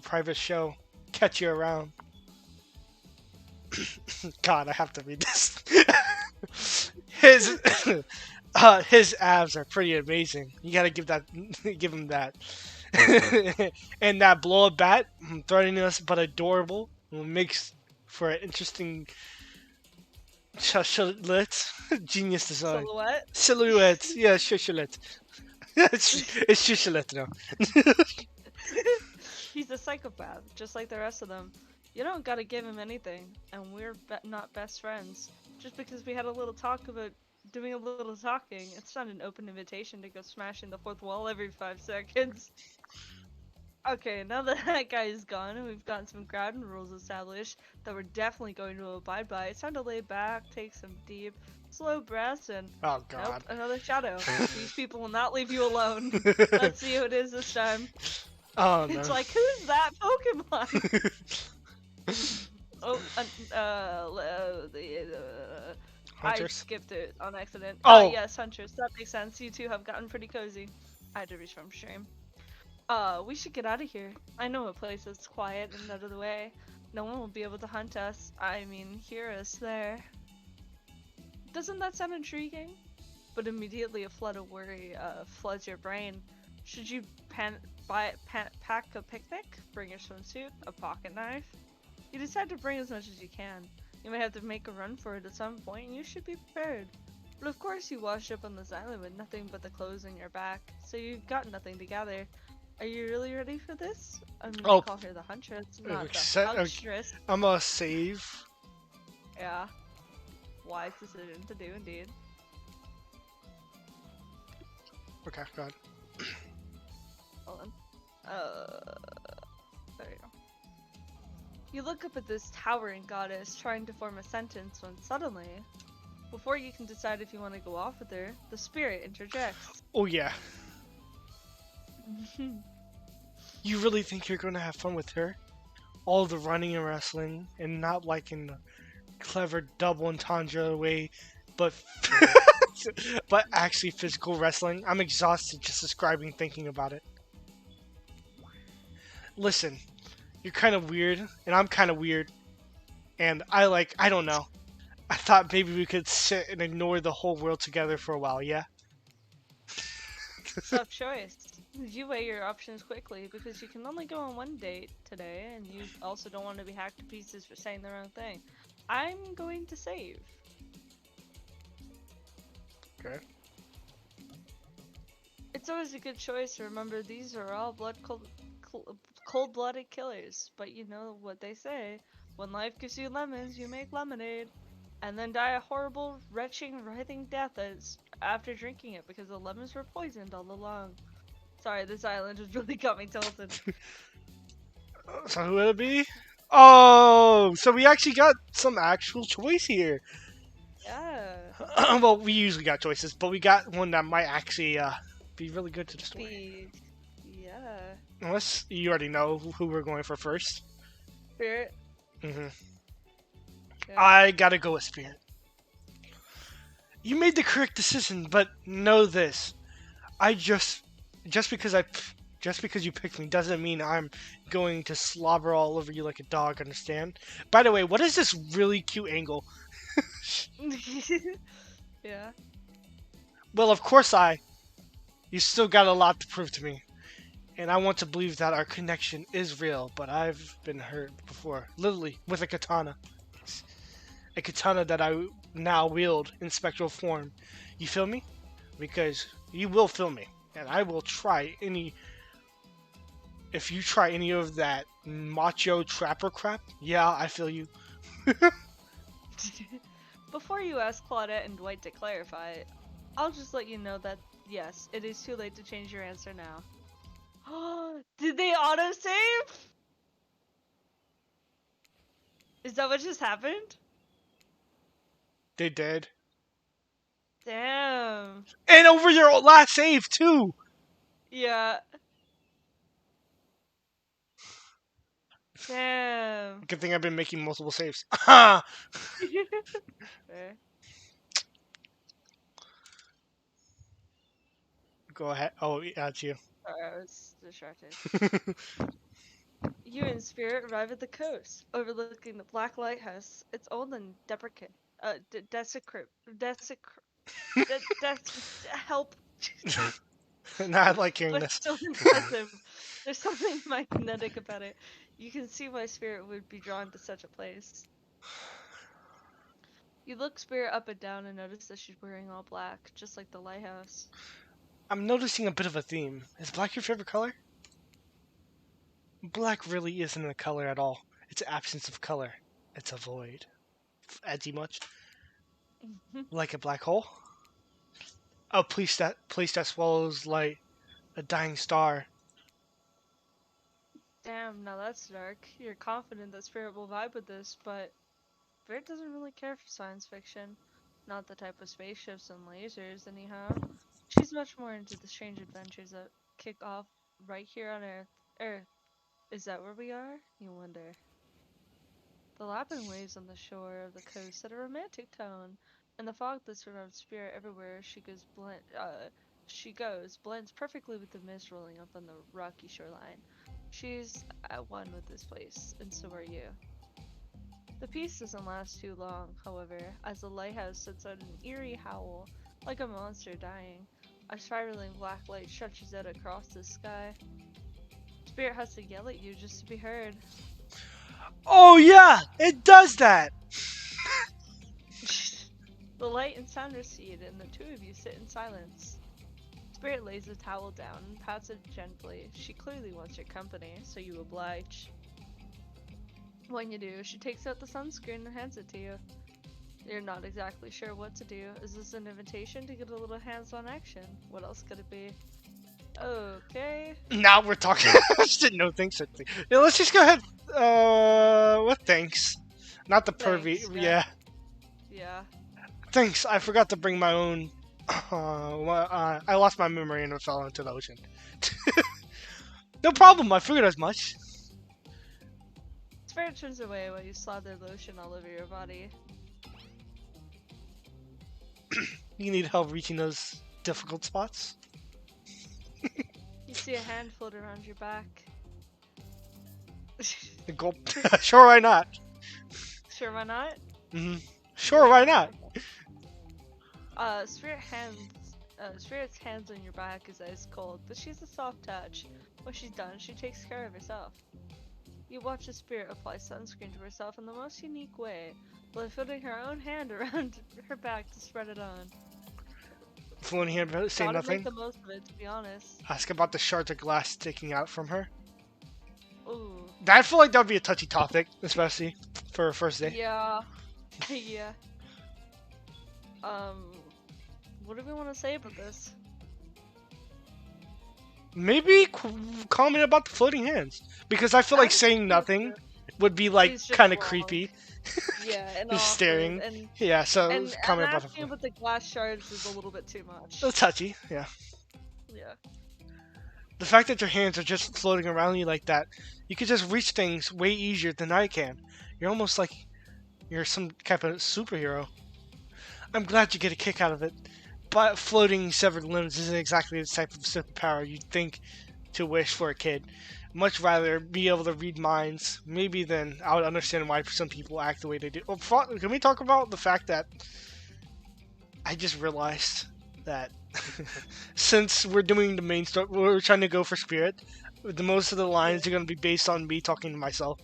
Speaker 1: private show, catch you around. God, I have to read this. his his abs are pretty amazing. You gotta give him that. And that blow up bat, threatening us but adorable, makes for an interesting silhouette. Genius design.
Speaker 2: Silhouette.
Speaker 1: Silhouette, yeah, shushalet. It's shushalet now.
Speaker 2: He's a psychopath, just like the rest of them. You don't gotta give him anything, and we're not best friends. Just because we had a little talk about doing a little talking, it's not an open invitation to go smashing the fourth wall every 5 seconds. Okay, now that that guy is gone and we've gotten some ground rules established that we're definitely going to abide by, it's time to lay back, take some deep, slow breaths, and
Speaker 1: Oh
Speaker 2: nope,
Speaker 1: God.
Speaker 2: another shadow. These people will not leave you alone. Let's see who it is this time.
Speaker 1: Oh
Speaker 2: It's
Speaker 1: no.
Speaker 2: like, who's that Pokemon? Oh, I
Speaker 1: Hunters.
Speaker 2: skipped it on accident.
Speaker 1: Oh,
Speaker 2: Yes, Hunters. That makes sense. You two have gotten pretty cozy. I had to reach from stream. We should get out of here. I know a place that's quiet and out of the way. No one will be able to hunt us. I mean, hear us there. Doesn't that sound intriguing? But immediately a flood of worry floods your brain. Should you pack a picnic? Bring your swimsuit? A pocket knife? You decide to bring as much as you can. You may have to make a run for it at some point, and you should be prepared. But of course you washed up on this island with nothing but the clothes on your back, so you've got nothing to gather. Are you really ready for this? I'm gonna
Speaker 1: oh,
Speaker 2: call her the Huntress, not the
Speaker 1: okay.
Speaker 2: Huntress.
Speaker 1: I'm gonna save.
Speaker 2: Yeah, wise decision to do indeed.
Speaker 1: Okay, God.
Speaker 2: Hold on. There you go. You look up at this towering goddess trying to form a sentence when suddenly, before you can decide if you want to go off with her, the spirit interjects.
Speaker 1: Oh yeah. You really think you're gonna have fun with her? All the running and wrestling, and not like in the clever double entendre way, but but actually physical wrestling. I'm exhausted just describing thinking about it. Listen, you're kind of weird, and I'm kind of weird, and I don't know. I thought maybe we could sit and ignore the whole world together for a while, yeah?
Speaker 2: Tough choice. You weigh your options quickly because you can only go on one date today, and you also don't want to be hacked to pieces for saying the wrong thing. I'm going to save.
Speaker 1: Okay.
Speaker 2: It's always a good choice to remember these are all cold-blooded killers, but you know what they say. When life gives you lemons, you make lemonade. And then die a horrible, retching, writhing death after drinking it because the lemons were poisoned all along. Sorry, this island has really got me tilted.
Speaker 1: So who would it be? Oh, so we actually got some actual choice here.
Speaker 2: Yeah.
Speaker 1: Well, we usually got choices, but we got one that might actually be really good to the story.
Speaker 2: Yeah.
Speaker 1: Unless you already know who we're going for first.
Speaker 2: Spirit.
Speaker 1: hmm
Speaker 2: Yeah.
Speaker 1: I gotta go with Spirit. You made the correct decision, but know this: I just because I just because you picked me doesn't mean I'm going to slobber all over you like a dog. Understand? By the way, what is this really cute angle?
Speaker 2: Yeah.
Speaker 1: Well, of course You still got a lot to prove to me. And I want to believe that our connection is real, but I've been hurt before. Literally, with a katana. A katana that I now wield in spectral form. You feel me? Because you will feel me. And I will try any... If you try any of that macho trapper crap, yeah, I feel you.
Speaker 2: Before you ask Claudette and Dwight to clarify, I'll just let you know that, yes, it is too late to change your answer now. Did they autosave? Is that what just happened?
Speaker 1: They did.
Speaker 2: Damn.
Speaker 1: And over your last save too.
Speaker 2: Yeah. Damn.
Speaker 1: Good thing I've been making multiple saves. Fair.
Speaker 2: Fair.
Speaker 1: Go ahead. Oh, yeah, it's you.
Speaker 2: Sorry, I was distracted. You and Spirit arrive at the coast, overlooking the Black Lighthouse. It's old and deprecate. Desecrate. Help.
Speaker 1: Nah, I like hearing
Speaker 2: But
Speaker 1: this.
Speaker 2: still impressive. There's something magnetic about it. You can see why Spirit would be drawn to such a place. You look Spirit up and down and notice that she's wearing all black, just like the lighthouse.
Speaker 1: I'm noticing a bit of a theme. Is black your favorite color? Black really isn't a color at all. It's absence of color. It's a void. Edgy much? Like a black hole? A place that swallows light. A dying star.
Speaker 2: Damn, now that's dark. You're confident that Spirit will vibe with this, but Spirit doesn't really care for science fiction. Not the type of spaceships and lasers, anyhow. She's much more into the strange adventures that kick off right here on Earth. Earth, is that where we are? You wonder. The lapping waves on the shore of the coast set a romantic tone, and the fog that surrounds Spirit everywhere she goes blends perfectly with the mist rolling up on the rocky shoreline. She's at one with this place, and so are you. The peace doesn't last too long, however, as the lighthouse sets out an eerie howl, like a monster dying. A spiraling black light stretches out across the sky. Spirit has to yell at you just to be heard.
Speaker 1: Oh yeah! It does that!
Speaker 2: The light and sound recede, and the two of you sit in silence. Spirit lays the towel down and pats it gently. She clearly wants your company, so you oblige. When you do, she takes out the sunscreen and hands it to you. You're not exactly sure what to do. Is this an invitation to get a little hands-on action? What else could it be? Okay.
Speaker 1: Now we're talking. No thanks. Yeah, let's just go ahead. What thanks? Not the pervy.
Speaker 2: Thanks,
Speaker 1: Yeah.
Speaker 2: Yeah.
Speaker 1: Thanks. I forgot to bring my own. I lost my memory and it fell into the ocean. No problem. I figured as much.
Speaker 2: Spirit turns away while you slather lotion all over your body.
Speaker 1: You need help reaching those difficult spots?
Speaker 2: You see a hand float around your back.
Speaker 1: Gulp. Sure, why not?
Speaker 2: Sure, why not?
Speaker 1: Sure, why not?
Speaker 2: Spirit's hands on your back is ice cold, but she's a soft touch. When she's done, she takes care of herself. You watch the Spirit apply sunscreen to herself in the most unique way, while putting her own hand around her back to spread it on.
Speaker 1: Floating here, say
Speaker 2: Gotta
Speaker 1: nothing.
Speaker 2: make the most of it, to be honest.
Speaker 1: Ask about the shards of glass sticking out from her.
Speaker 2: Ooh.
Speaker 1: I feel like that would be a touchy topic, especially for a first day.
Speaker 2: Yeah. Yeah. What do we want to say about this?
Speaker 1: Maybe comment about the floating hands, because I feel like saying nothing would be like
Speaker 2: He's just
Speaker 1: kind of
Speaker 2: wrong.
Speaker 1: creepy.
Speaker 2: Yeah, and
Speaker 1: Just
Speaker 2: awkward,
Speaker 1: staring.
Speaker 2: and
Speaker 1: Yeah, so
Speaker 2: and
Speaker 1: comment about
Speaker 2: asking about the glass shards is a little bit too much.
Speaker 1: it's touchy. Yeah,
Speaker 2: Yeah.
Speaker 1: the fact that your hands are just floating around you like that, you could just reach things way easier than I can. You're almost like you're some type of superhero. I'm glad you get a kick out of it, but floating severed limbs isn't exactly the type of superpower you'd think to wish for a kid. Much rather be able to read minds. Maybe then I would understand why some people act the way they do. Well, can we talk about the fact that I just realized that since we're doing the main story, we're trying to go for Spirit, the most of the lines are going to be based on me talking to myself.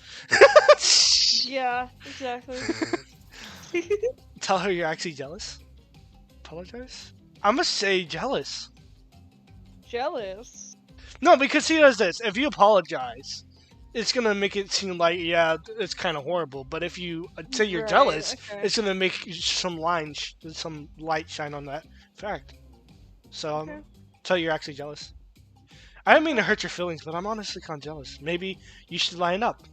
Speaker 2: Yeah, exactly.
Speaker 1: Tell her you're actually jealous. Apologize? I'm gonna say jealous.
Speaker 2: Jealous.
Speaker 1: No, because he does this. If you apologize, it's gonna make it seem like, yeah, it's kind of horrible. But if you say you're
Speaker 2: Right,
Speaker 1: jealous,
Speaker 2: okay.
Speaker 1: it's gonna make some some light shine on that fact. So
Speaker 2: Okay.
Speaker 1: tell you're actually jealous. I didn't mean to hurt your feelings, but I'm honestly kind of jealous. Maybe you should line up.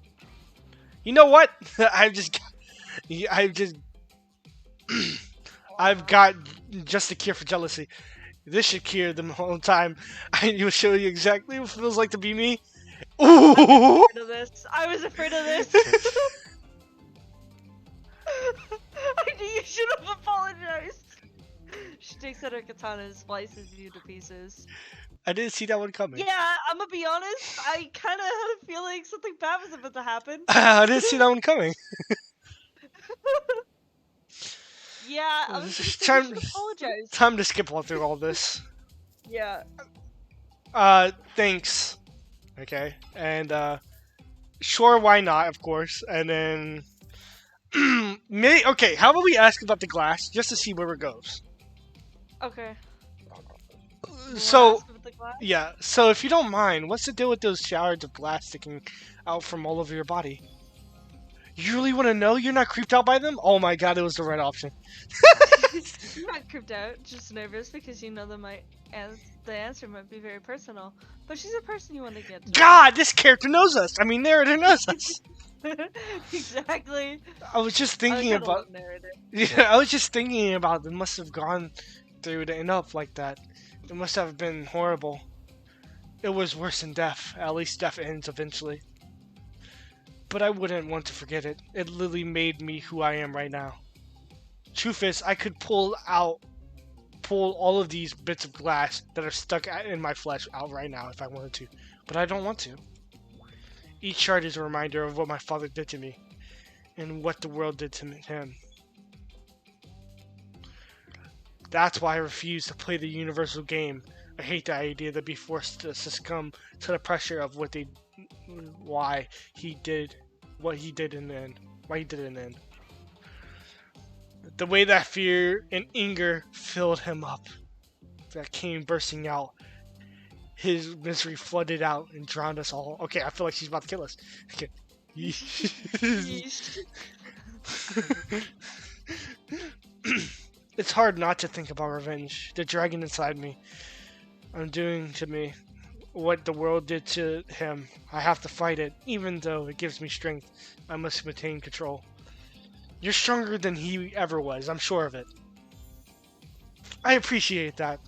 Speaker 1: You know what? I just I've got just a cure for jealousy. This should cure them the whole time. I will show you exactly what it feels like to be me.
Speaker 2: I was
Speaker 1: Ooh!
Speaker 2: afraid of this. I was afraid of this. I knew you should have apologized. She takes out her katana and slices you to pieces.
Speaker 1: I didn't see that one coming.
Speaker 2: Yeah, I'm gonna be honest. I kind of had a feeling something bad was about to happen.
Speaker 1: I didn't see that one coming.
Speaker 2: Yeah, I was gonna
Speaker 1: It's
Speaker 2: say you should apologize.
Speaker 1: time to skip all through all this.
Speaker 2: Yeah.
Speaker 1: Thanks. Okay, and sure, why not? Of course, and then okay. How about we ask about the glass just to see where it goes?
Speaker 2: Okay. You wanna
Speaker 1: So
Speaker 2: ask about the glass?
Speaker 1: yeah, so if you don't mind, what's the deal with those showers of glass sticking out from all over your body? You really want to know? You're not creeped out by them? Oh my god, it was the right option.
Speaker 2: You're not creeped out, just nervous because you know the answer might be very personal. But she's a person you want to get to
Speaker 1: God, this character knows us. I mean, narrator knows us.
Speaker 2: know. Exactly.
Speaker 1: I was just
Speaker 2: I
Speaker 1: thinking
Speaker 2: kind of
Speaker 1: about.
Speaker 2: love narrative.
Speaker 1: Yeah, I was just thinking about. It must have gone through to end up like that. It must have been horrible. It was worse than death. At least death ends eventually. But I wouldn't want to forget it. It literally made me who I am right now. Truth is, I could pull all of these bits of glass that are stuck in my flesh out right now if I wanted to, but I don't want to. Each shard is a reminder of what my father did to me and what the world did to him. That's why I refuse to play the universal game. I hate the idea to be forced to succumb to the pressure of why he did what he did in the end. Why he did it in the end. The way that fear and anger filled him up, that came bursting out. His misery flooded out and drowned us all. Okay, I feel like she's about to kill us. Okay.
Speaker 2: Yeesh.
Speaker 1: It's hard not to think about revenge. The dragon inside me. I'm doing to me what the world did to him. I have to fight it, even though it gives me strength. I must maintain control. You're stronger than he ever was, I'm sure of it. I appreciate that.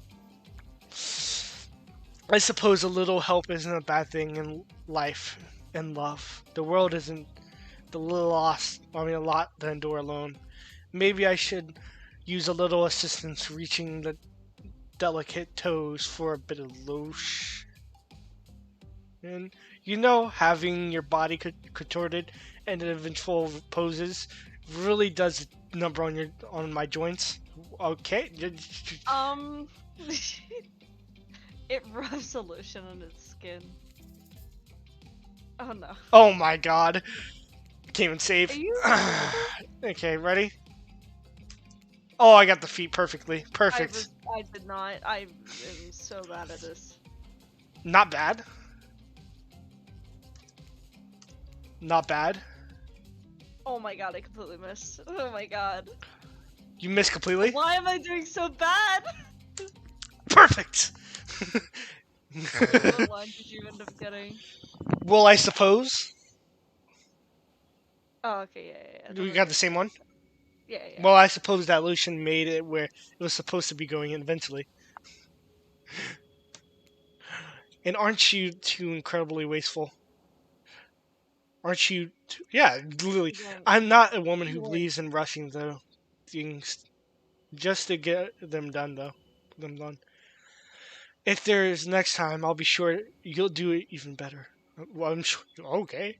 Speaker 1: I suppose a little help isn't a bad thing in life and love. The world isn't a lot to endure alone. Maybe I should use a little assistance reaching the delicate toes for a bit of lotion. And having your body contorted and in eventual poses really does a number on my joints. Okay.
Speaker 2: Um, it rubs the lotion on its skin. Oh no.
Speaker 1: Oh my god. Can't even save.
Speaker 2: Are you?
Speaker 1: Okay, ready? Oh, I got the feet perfectly. Perfect.
Speaker 2: I did not. I am so bad at this.
Speaker 1: Not bad. Not bad.
Speaker 2: Oh my god, I completely missed. Oh my god.
Speaker 1: You missed completely?
Speaker 2: Why am I doing so bad?
Speaker 1: Perfect!
Speaker 2: What line did you end up getting?
Speaker 1: Well, I suppose.
Speaker 2: Oh, okay, yeah.
Speaker 1: We got the same one?
Speaker 2: Yeah.
Speaker 1: Well, I suppose that Lucian made it where it was supposed to be going in eventually. And aren't you too incredibly wasteful? Aren't you? Yeah, literally. I'm not a woman who believes in rushing the things just to get them done, though. Them done. If there's next time, I'll be sure you'll do it even better. Well, I'm sure. Okay.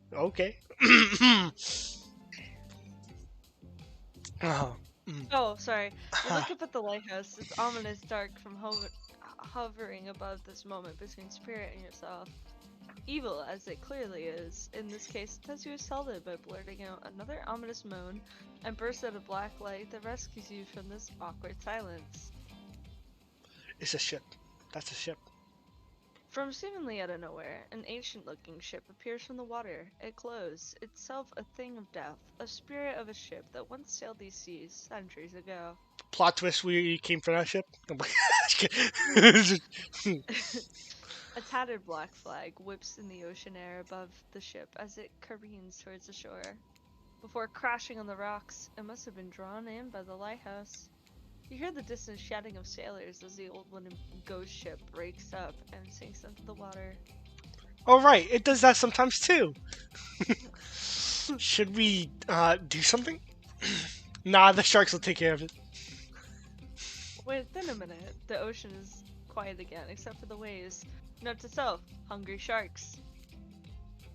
Speaker 1: Oh,
Speaker 2: Oh, sorry. You look up at the lighthouse. It's ominous dark from hovering above this moment between spirit and yourself. Evil, as it clearly is, in this case, tells you to solve it by blurting out another ominous moan and bursts out a black light that rescues you from this awkward silence.
Speaker 1: it's a ship. That's a ship.
Speaker 2: From seemingly out of nowhere, an ancient-looking ship appears from the water. It glows, itself a thing of death, a spirit of a ship that once sailed these seas centuries ago.
Speaker 1: Plot twist: we came from that ship.
Speaker 2: A tattered black flag whips in the ocean air above the ship as it careens towards the shore. Before crashing on the rocks, it must have been drawn in by the lighthouse. You hear the distant shouting of sailors as the old wooden ghost ship breaks up and sinks into the water.
Speaker 1: Oh right, it does that sometimes too. Should we do something? Nah, the sharks will take care of it.
Speaker 2: Within a minute, the ocean is quiet again, except for the waves. Note to self, hungry sharks.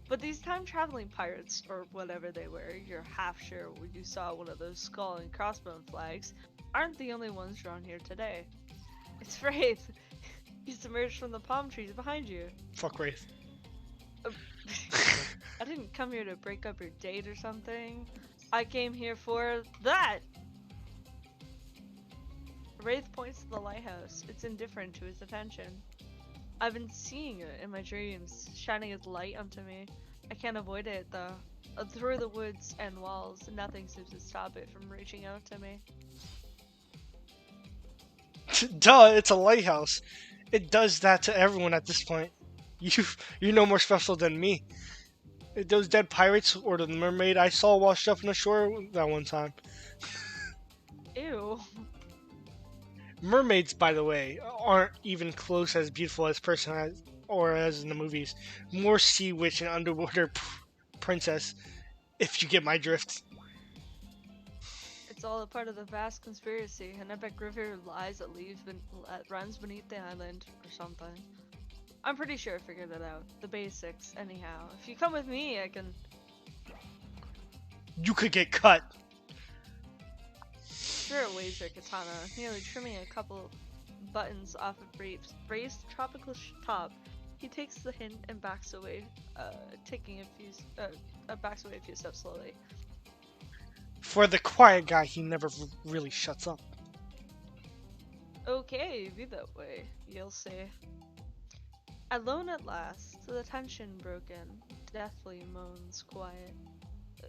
Speaker 2: But these time-traveling pirates, or whatever they were, you're half sure when you saw one of those skull and crossbone flags, aren't the only ones drawn here today. It's Wraith. He's emerged from the palm trees behind you.
Speaker 1: Fuck Wraith.
Speaker 2: Uh, I didn't come here to break up your date or something. I came here for that! Wraith points to the lighthouse. It's indifferent to his attention. I've been seeing it in my dreams, shining its light onto me. I can't avoid it, though. Through the woods and walls, nothing seems to stop it from reaching out to me.
Speaker 1: Duh, it's a lighthouse. It does that to everyone at this point. You, you're no more special than me. Those dead pirates or the mermaid I saw washed up on the shore that one time.
Speaker 2: Ew.
Speaker 1: Mermaids, by the way, aren't even close as beautiful as person as, or as in the movies. More sea witch and underwater princess, if you get my drift.
Speaker 2: It's all a part of the vast conspiracy. An epic river lies that runs beneath the island, or something. I'm pretty sure I figured it out. The basics, anyhow. If you come with me, I can...
Speaker 1: You could get cut.
Speaker 2: Spirit waves her katana, nearly trimming a couple buttons off of Brave's tropical top. He takes the hint and backs away, backs away a few steps slowly.
Speaker 1: For the quiet guy, he never really shuts up.
Speaker 2: Okay, be that way. You'll see. Alone at last, the tension broken, deathly moans quiet,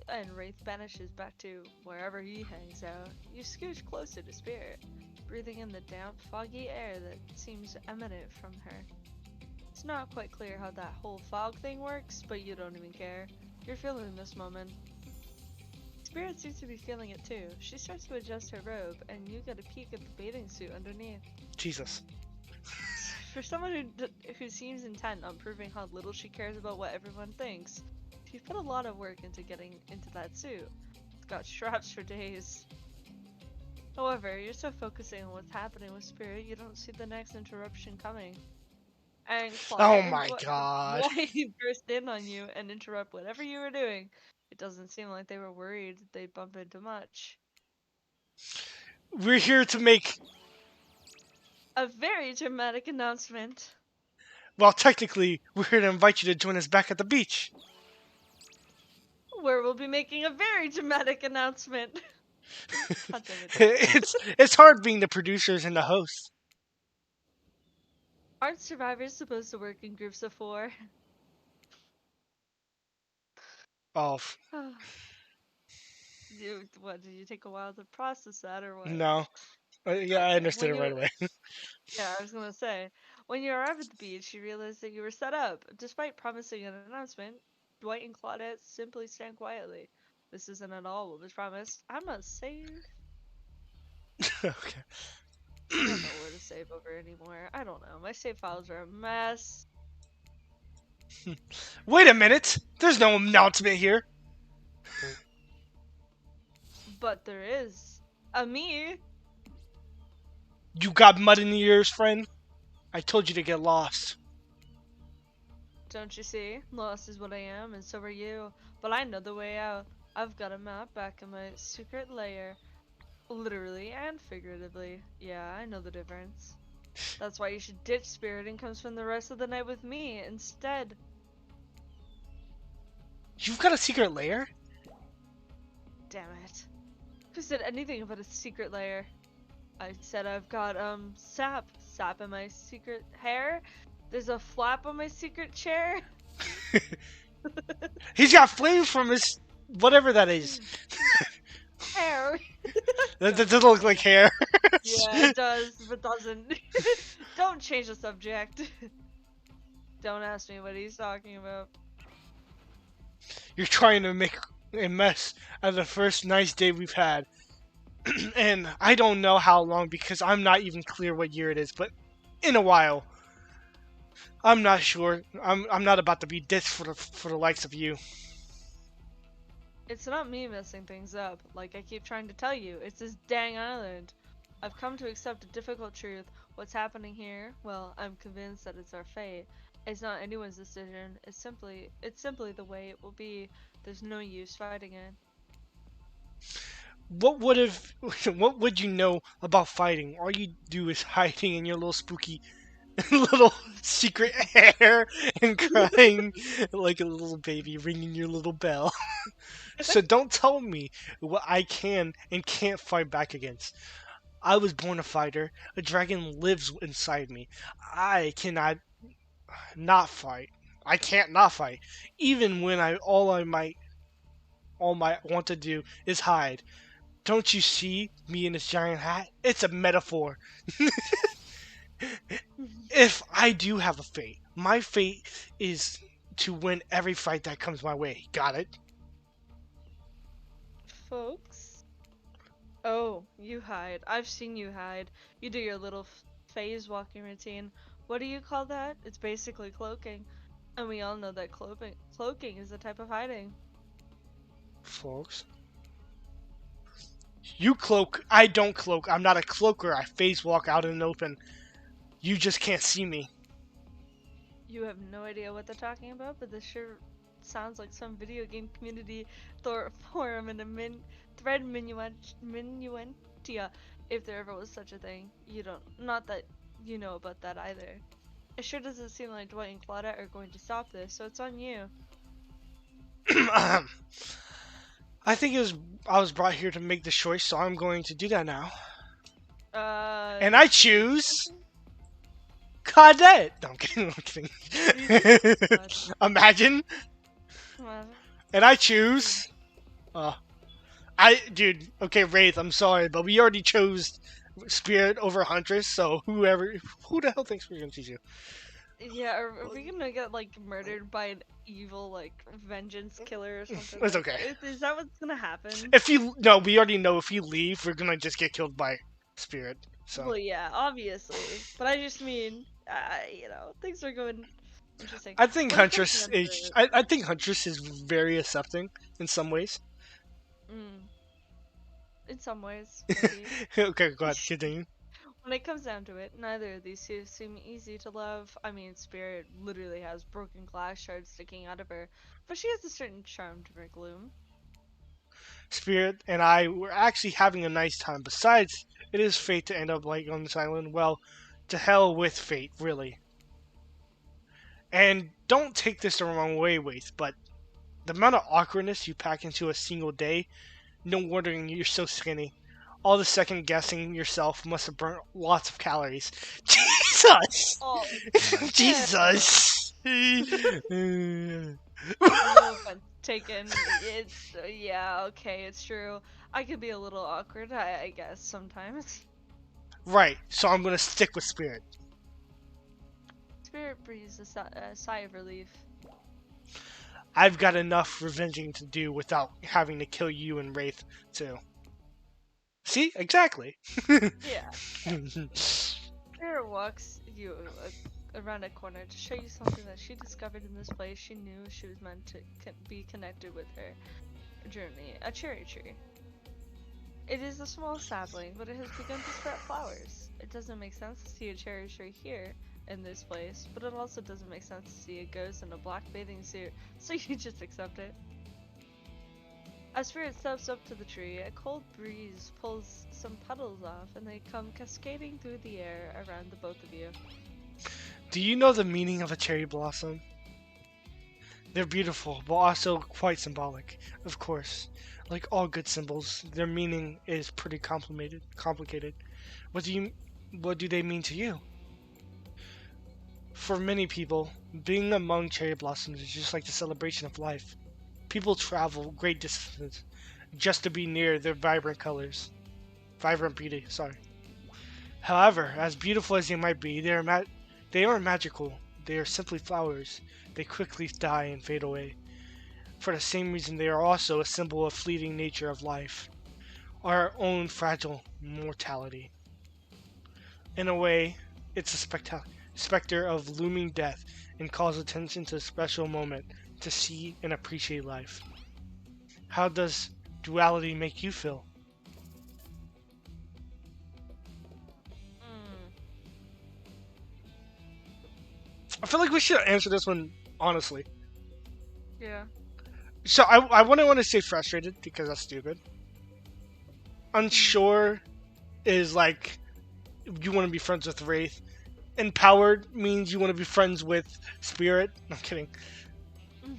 Speaker 2: and Wraith vanishes back to wherever he hangs out. You scooch closer to Spirit, breathing in the damp, foggy air that seems to emanate from her. It's not quite clear how that whole fog thing works, but you don't even care. You're feeling this moment. Spirit seems to be feeling it too. She starts to adjust her robe, and you get a peek at the bathing suit underneath.
Speaker 1: Jesus.
Speaker 2: For someone who seems intent on proving how little she cares about what everyone thinks, she put a lot of work into getting into that suit. It's got straps for days. However, you're so focusing on what's happening with Spirit, you don't see the next interruption coming. And
Speaker 1: Oh
Speaker 2: Quiet is
Speaker 1: my god.
Speaker 2: why he burst in on you and interrupt whatever you were doing. It doesn't seem like they were worried they'd bump into much.
Speaker 1: We're here to make,
Speaker 2: A very dramatic announcement.
Speaker 1: well, technically, we're here to invite you to join us back at the beach.
Speaker 2: Where we'll be making a very dramatic announcement. God damn it.
Speaker 1: it's hard being the producers and the host.
Speaker 2: Aren't survivors supposed to work in groups of 4?
Speaker 1: Oh,
Speaker 2: What, did you take a while to process that or what?
Speaker 1: no. Yeah, I
Speaker 2: Okay,
Speaker 1: understood it right away.
Speaker 2: yeah, I was gonna say, when you arrive at the beach, you realize that you were set up. Despite promising an announcement, Dwight and Claudette simply stand quietly. This isn't at all what was promised. I must save.
Speaker 1: Okay.
Speaker 2: I don't know where to save over anymore. I don't know. My save files are a mess.
Speaker 1: Wait a minute! There's no announcement here!
Speaker 2: But there is. A me.
Speaker 1: You got mud in your ears, friend? I told you to get lost.
Speaker 2: Don't you see? Lost is what I am, and so are you. But I know the way out. I've got a map back in my secret lair. Literally and figuratively. Yeah, I know the difference. That's why you should ditch Spirit and come spend the rest of the night with me instead.
Speaker 1: You've got a secret lair?
Speaker 2: Damn it. Who said anything about a secret lair? I said I've got, sap in my secret hair. There's a flap on my secret chair.
Speaker 1: He's got flame from his whatever that is.
Speaker 2: Hair.
Speaker 1: That doesn't look like hair.
Speaker 2: Yeah, it does, but doesn't. Don't change the subject. Don't ask me what he's talking about.
Speaker 1: You're trying to make a mess out of the first nice day we've had. And I don't know how long because I'm not even clear what year it is, but in a while. I'm not sure. I'm not about to be ditched for the likes of you.
Speaker 2: It's not me messing things up, like I keep trying to tell you. It's this dang island. I've come to accept a difficult truth. What's happening here? Well, I'm convinced that it's our fate. It's not anyone's decision. It's simply the way it will be. There's no use fighting it.
Speaker 1: What would have what would you know about fighting? All you do is hiding in your little spooky little secret hair and crying like a little baby ringing your little bell. So don't tell me what I can and can't fight back against. I was born a fighter. A dragon lives inside me. I cannot not fight. I can't not fight. Even when all I want to do is hide. Don't you see me in this giant hat? It's a metaphor. If I do have a fate, my fate is to win every fight that comes my way. Got it?
Speaker 2: Folks? Oh, you hide. I've seen you hide. You do your little phase walking routine. What do you call that? It's basically cloaking. And we all know that cloaking is a type of hiding.
Speaker 1: Folks. You cloak. I don't cloak. I'm not a cloaker. I phase walk out in the open. You just can't see me.
Speaker 2: You have no idea what they're talking about, but this sure sounds like some video game community forum in a thread minuentia, if there ever was such a thing. You don't, not that you know about that either. It sure doesn't seem like Dwight and Claudette are going to stop this, so it's on you.
Speaker 1: I think I was brought here to make the choice, so I'm going to do that now. And I choose Cadet. No, I'm kidding. I'm kidding. Imagine. And I choose. Dude. Okay, Wraith. I'm sorry, but we already chose Spirit over Huntress. So who the hell thinks we're gonna choose you?
Speaker 2: Yeah, are we gonna get like murdered by an evil like vengeance killer or something?
Speaker 1: It's okay.
Speaker 2: Is that what's gonna happen?
Speaker 1: We already know if you leave, we're gonna just get killed by Spirit. So.
Speaker 2: Well, yeah, obviously, but I just mean, things are going interesting.
Speaker 1: I think
Speaker 2: When it comes
Speaker 1: Huntress
Speaker 2: down to
Speaker 1: is.
Speaker 2: it-
Speaker 1: I think Huntress is very accepting in some ways.
Speaker 2: Mm, in some ways, maybe.
Speaker 1: Okay, go ahead, continue.
Speaker 2: When it comes down to it, neither of these two seem easy to love. I mean, Spirit literally has broken glass shards sticking out of her, but she has a certain charm to her gloom.
Speaker 1: Spirit and I were actually having a nice time. Besides, it is fate to end up like on this island. Well, to hell with fate, really. And don't take this the wrong way, Waith, but the amount of awkwardness you pack into a single day, no wonder you're so skinny. All the second guessing yourself must have burnt lots of calories. Jesus!
Speaker 2: Oh,
Speaker 1: Jesus!
Speaker 2: no offense taken. It's yeah, okay, it's true. I could be a little awkward, I guess sometimes.
Speaker 1: Right, so I'm gonna stick with Spirit.
Speaker 2: Spirit breathes a sigh of relief.
Speaker 1: I've got enough revenging to do without having to kill you and Wraith, too. See? Exactly.
Speaker 2: Yeah. Spirit walks you around a corner to show you something that she discovered in this place. She knew she was meant to be connected with her journey. A cherry tree. It is a small sapling, but it has begun to sprout flowers. It doesn't make sense to see a cherry tree here in this place, but it also doesn't make sense to see a ghost in a black bathing suit, so you just accept it. As Spirit steps up to the tree, a cold breeze pulls some petals off, and they come cascading through the air around the both of you.
Speaker 1: Do you know the meaning of a cherry blossom? They're beautiful, but also quite symbolic. Of course, like all good symbols, their meaning is pretty complicated. What do they mean to you? For many people, being among cherry blossoms is just like the celebration of life. People travel great distances just to be near their vibrant beauty. Sorry. However, as beautiful as they might be, they aren't magical. They are simply flowers. They quickly die and fade away. For the same reason, they are also a symbol of fleeting nature of life. our own fragile mortality. In a way, it's a specter of looming death and calls attention to a special moment to see and appreciate life. How does duality make you feel?
Speaker 2: Mm,
Speaker 1: I feel like we should answer this one honestly.
Speaker 2: yeah.
Speaker 1: So I wouldn't want to say frustrated because that's stupid.
Speaker 2: Mm,
Speaker 1: Unsure is like you want to be friends with Wraith. Empowered means you want to be friends with Spirit. I'm kidding.
Speaker 2: mm,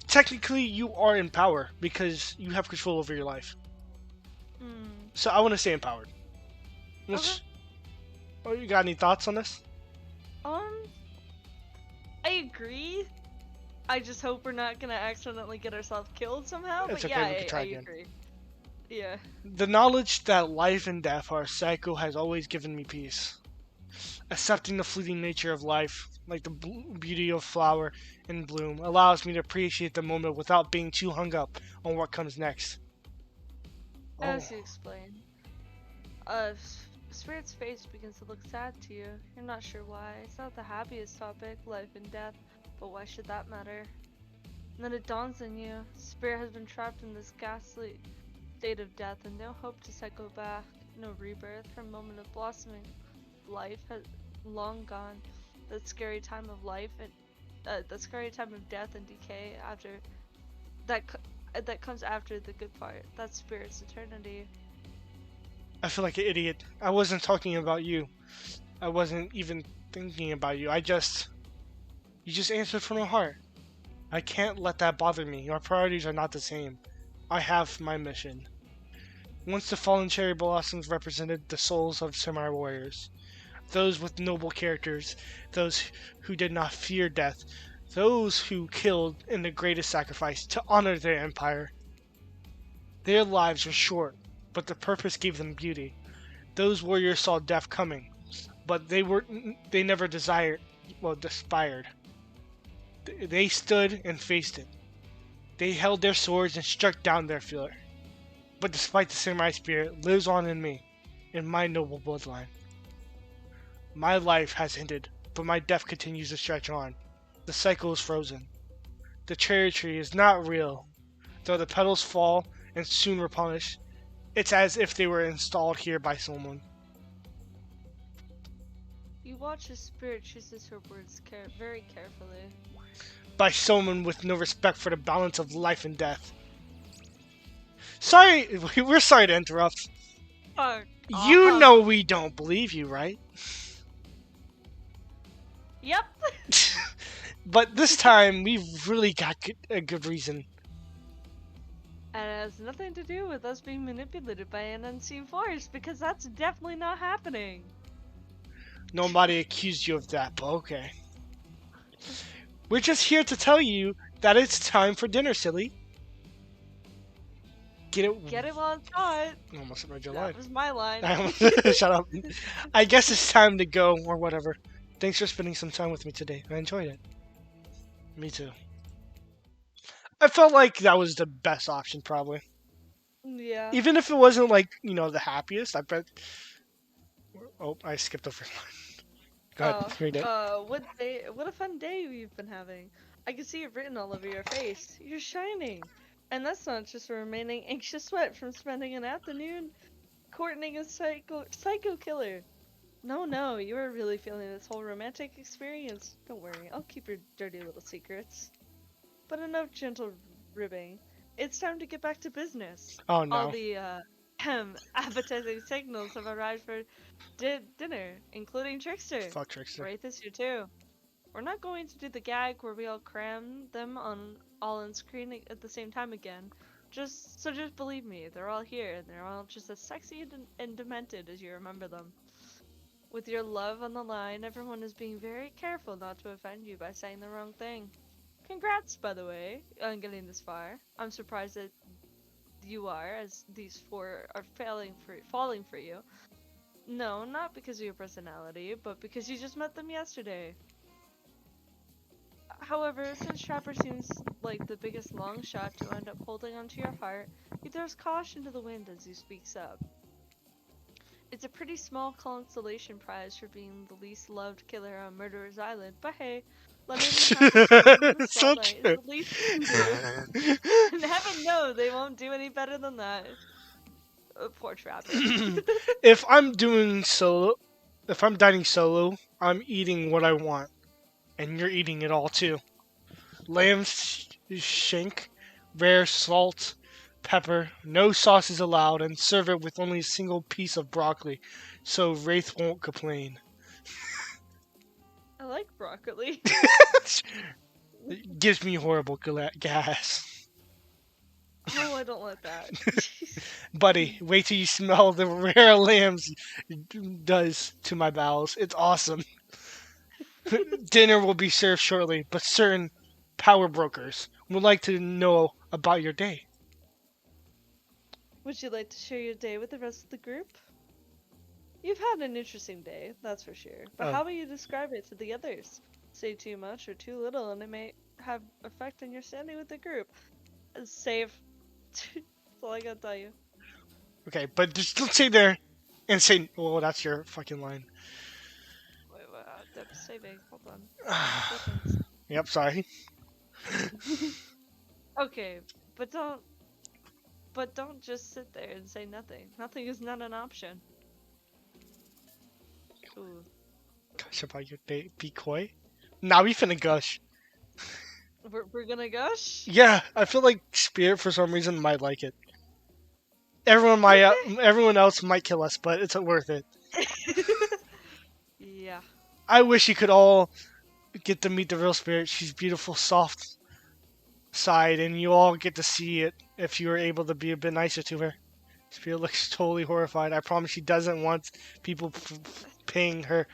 Speaker 1: Technically, you are in power because you have control over your life.
Speaker 2: mm.
Speaker 1: So I want to say empowered.
Speaker 2: Okay.
Speaker 1: Which, oh, you got any thoughts on this?
Speaker 2: Um, I agree. I just hope we're not gonna accidentally get ourselves killed somehow.
Speaker 1: It's
Speaker 2: But
Speaker 1: okay,
Speaker 2: yeah,
Speaker 1: we could
Speaker 2: I
Speaker 1: try again.
Speaker 2: agree. Yeah.
Speaker 1: The knowledge that life and death are a cycle has always given me peace. Accepting the fleeting nature of life, like the beauty of flower in bloom, allows me to appreciate the moment without being too hung up on what comes next. Oh,
Speaker 2: As you explain, Spirit's face begins to look sad to you. You're not sure why. It's not the happiest topic, life and death, but why should that matter? And then it dawns on you. Spirit has been trapped in this ghastly state of death and no hope to cycle back. No rebirth. Her moment of blossoming life has long gone. That scary time of life and that scary time of death and decay after that comes after the good part. That's Spirit's eternity.
Speaker 1: I feel like an idiot. I wasn't talking about you. I wasn't even thinking about you. You just answered from the heart. I can't let that bother me. Our priorities are not the same. I have my mission. Once the fallen cherry blossoms represented the souls of samurai warriors, those with noble characters, those who did not fear death, those who killed in the greatest sacrifice to honor their empire. Their lives were short, but the purpose gave them beauty. Those warriors saw death coming, but they never despaired. They stood and faced it. They held their swords and struck down their fear. But despite the samurai spirit lives on in me, in my noble bloodline. My life has ended, but my death continues to stretch on. The cycle is frozen. The cherry tree is not real. Though the petals fall and soon replenish, it's as if they were installed here by someone.
Speaker 2: You watch as Spirit chooses her words very carefully.
Speaker 1: By someone with no respect for the balance of life and death. Sorry, we're sorry to interrupt.
Speaker 2: Fuck
Speaker 1: You
Speaker 2: off.
Speaker 1: know we don't believe you, right?
Speaker 2: Yep.
Speaker 1: But this time, we've really got a good reason.
Speaker 2: And it has nothing to do with us being manipulated by an unseen force, because that's definitely not happening.
Speaker 1: Nobody accused you of that, but okay. We're just here to tell you that it's time for dinner, silly. Get it?
Speaker 2: Get it while it's hot.
Speaker 1: I almost read your line.
Speaker 2: That was my line.
Speaker 1: I almost shut up. I guess it's time to go or whatever. Thanks for spending some time with me today. I enjoyed it. Me too. I felt like that was the best option, probably.
Speaker 2: Yeah.
Speaker 1: Even if it wasn't like the happiest. I bet. Oh, I skipped over. Go ahead,
Speaker 2: Oh,
Speaker 1: read it.
Speaker 2: what a fun day we've been having. I can see it written all over your face. You're shining. And that's not just a remaining anxious sweat from spending an afternoon courting a psycho killer. No, no, you are really feeling this whole romantic experience. Don't worry, I'll keep your dirty little secrets. But enough gentle ribbing. It's time to get back to business.
Speaker 1: Oh
Speaker 2: All
Speaker 1: no.
Speaker 2: the appetizing signals have arrived for dinner, including Trickster.
Speaker 1: Fuck Trickster.
Speaker 2: Right this year too. We're not going to do the gag where we all cram them on screen at the same time again. Just believe me, they're all here, and they're all just as sexy and demented as you remember them. With your love on the line, everyone is being very careful not to offend you by saying the wrong thing. Congrats, by the way, on getting this far. I'm surprised that you are, as these four are falling for you. No, not because of your personality, but because you just met them yesterday. However, since Trapper seems like the biggest long shot to end up holding onto your heart, he throws caution to the wind as he speaks up. It's a pretty small consolation prize for being the least loved killer on Murderer's Island, but hey, letting them have their moment in the
Speaker 1: So
Speaker 2: spotlight is
Speaker 1: true.
Speaker 2: the least we can do. And heaven knows they won't do any better than that. Poor Trapper.
Speaker 1: if I'm doing solo, if I'm dining solo, I'm eating what I want, and you're eating it all too. Lamb shank, rare salt, pepper, no sauces allowed, and serve it with only a single piece of broccoli, so Wraith won't complain.
Speaker 2: I like broccoli.
Speaker 1: It gives me horrible gas.
Speaker 2: Oh, I don't like that.
Speaker 1: Buddy, wait till you smell the rare lambs does to my bowels. It's awesome. Dinner will be served shortly, but certain power brokers would like to know about your day.
Speaker 2: Would you like to share your day with the rest of the group? You've had an interesting day, that's for sure. But
Speaker 1: Oh,
Speaker 2: how will you describe it to the others? Say too much or too little, and it may have effect on your standing with the group. Save. That's all I gotta tell you.
Speaker 1: okay, but just don't say there and say, "Oh, that's your fucking line."
Speaker 2: Wait, I'm saving. Hold on. 2 seconds.
Speaker 1: Yep, sorry.
Speaker 2: Okay, but don't just sit there and say nothing. Nothing is not an option. Ooh.
Speaker 1: Gosh, about your day. Be coy. Now we finna gush.
Speaker 2: We're gonna gush?
Speaker 1: Yeah, I feel like Spirit for some reason might like it. Everyone might,
Speaker 2: Okay.
Speaker 1: everyone else might kill us, but it's worth it.
Speaker 2: Yeah.
Speaker 1: I wish you could all get to meet the real Spirit. She's beautiful, soft side, and you all get to see it if you were able to be a bit nicer to her. Spirit looks totally horrified. I promise she doesn't want people paying her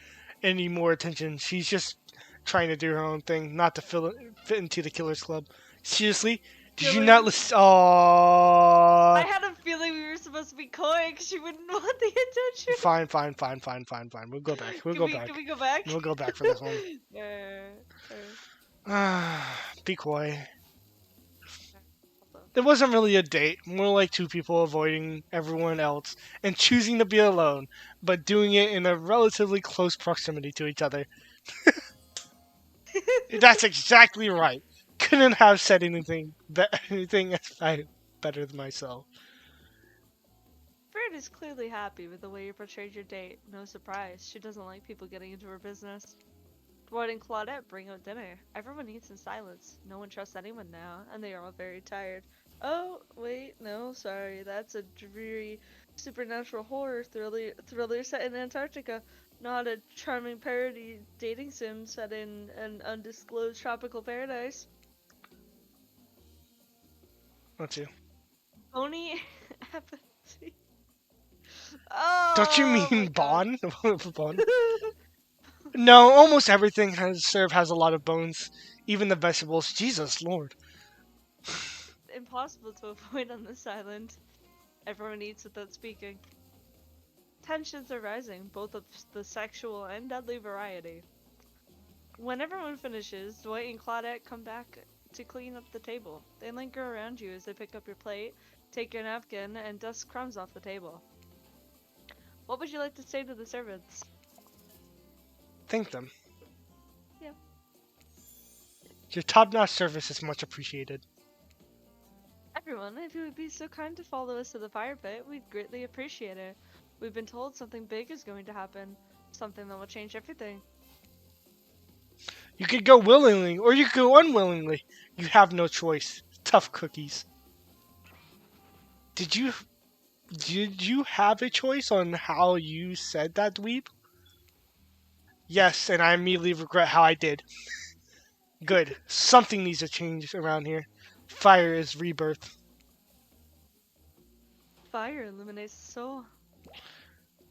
Speaker 1: any more attention. She's just trying to do her own thing, not to fit into the Killers Club. Seriously, did you not
Speaker 2: Killers.
Speaker 1: listen?
Speaker 2: I
Speaker 1: Oh,
Speaker 2: had a feeling we were supposed to be coy because she wouldn't want the attention.
Speaker 1: fine, fine, fine, fine, fine, fine. We'll go back. We'll
Speaker 2: Can
Speaker 1: go
Speaker 2: we can
Speaker 1: back.
Speaker 2: we go back?
Speaker 1: We'll go back for this one.
Speaker 2: Uh,
Speaker 1: Be coy.
Speaker 2: hold on.
Speaker 1: It wasn't really a date, more like two people avoiding everyone else and choosing to be alone, but doing it in a relatively close proximity to each other. That's exactly right. Couldn't have said anything better than myself.
Speaker 2: Bird is clearly happy with the way you portrayed your date. No surprise, she doesn't like people getting into her business. Boyd and Claudette bring out dinner. Everyone eats in silence. No one trusts anyone now, and they are all very tired. Oh, wait, no, sorry. That's a dreary supernatural horror thriller set in Antarctica, not a charming parody dating sim set in an undisclosed tropical paradise.
Speaker 1: Let's see.
Speaker 2: Pony apathy.
Speaker 1: Don't you
Speaker 2: Oh my
Speaker 1: mean
Speaker 2: god.
Speaker 1: Bon? Bon? No, almost everything has a lot of bones. Even the vegetables. Jesus Lord.
Speaker 2: Impossible to avoid on this island. Everyone eats without speaking. Tensions are rising, both of the sexual and deadly variety. When everyone finishes, Dwight and Claudette come back to clean up the table. They linger around you as they pick up your plate, take your napkin, and dust crumbs off the table. What would you like to say to the servants?
Speaker 1: Thank them.
Speaker 2: Yeah.
Speaker 1: Your top-notch service is much appreciated.
Speaker 2: Everyone, if you would be so kind to follow us to the fire pit, we'd greatly appreciate it. We've been told something big is going to happen. Something that will change everything.
Speaker 1: You could go willingly, or you could go unwillingly. You have no choice. Tough cookies. Did you did you have a choice on how you said that, dweeb? Yes, and I immediately regret how I did. Good. Something needs to change around here. Fire is rebirth.
Speaker 2: Fire illuminates the soul.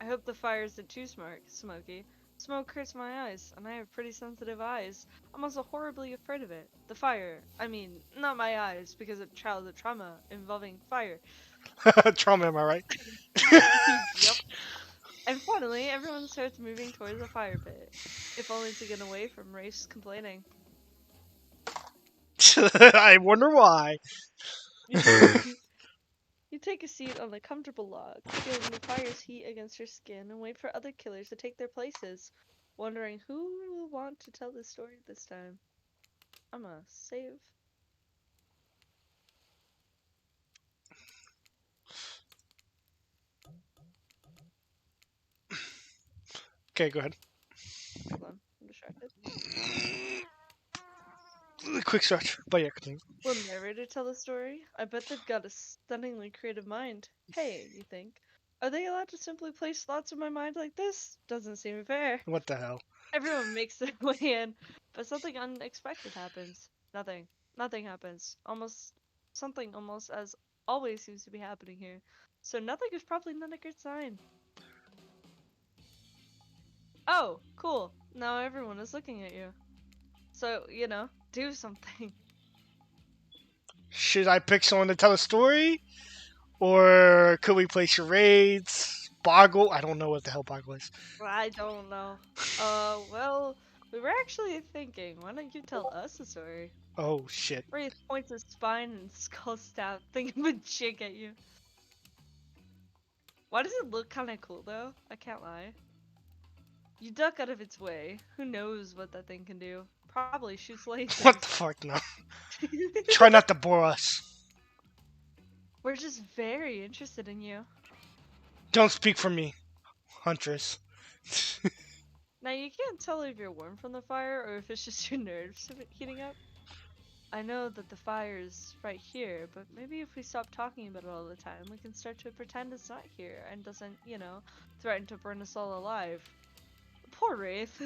Speaker 2: I hope the fire isn't too smoky. Smoke hurts my eyes, and I have pretty sensitive eyes. I'm also horribly afraid of it. The fire. I mean, not my eyes, because of childhood trauma involving fire.
Speaker 1: Trauma, am I right?
Speaker 2: Yep. And finally, everyone starts moving towards the fire pit, if only to get away from Rafe's complaining.
Speaker 1: I wonder why.
Speaker 2: You take a seat on a comfortable log, feeling the fire's heat against your skin, and wait for other killers to take their places, wondering who will want to tell the story this time. I'ma save.
Speaker 1: Okay, go ahead.
Speaker 2: Hold on, I'm distracted.
Speaker 1: Quick stretch. But yeah, continue.
Speaker 2: Will narrator tell the story? I bet they've got a stunningly creative mind. Hey, you think. Are they allowed to simply place thoughts in my mind like this? Doesn't seem fair.
Speaker 1: What the hell?
Speaker 2: Everyone makes their way in, but something unexpected happens. Nothing. Nothing happens. Something almost as always seems to be happening here. So nothing is probably not a good sign. Oh, cool. Now everyone is looking at you. So, do something.
Speaker 1: Should I pick someone to tell a story? Or could we play charades? Boggle? I don't know what the hell Boggle is.
Speaker 2: I don't know. Well, we were actually thinking, why don't you tell us a story?
Speaker 1: Oh, shit.
Speaker 2: Wraith points his spine and skull stab thing of a jig at you. Why does it look kinda cool though? I can't lie. You duck out of its way. Who knows what that thing can do? Probably shoots
Speaker 1: What the
Speaker 2: lasers.
Speaker 1: fuck, no. Try not to bore us.
Speaker 2: We're just very interested in you.
Speaker 1: Don't speak for me, Huntress.
Speaker 2: Now you can't tell if you're warm from the fire or if it's just your nerves heating up. I know that the fire is right here, but maybe if we stop talking about it all the time, we can start to pretend it's not here and doesn't, threaten to burn us all alive. Poor Wraith.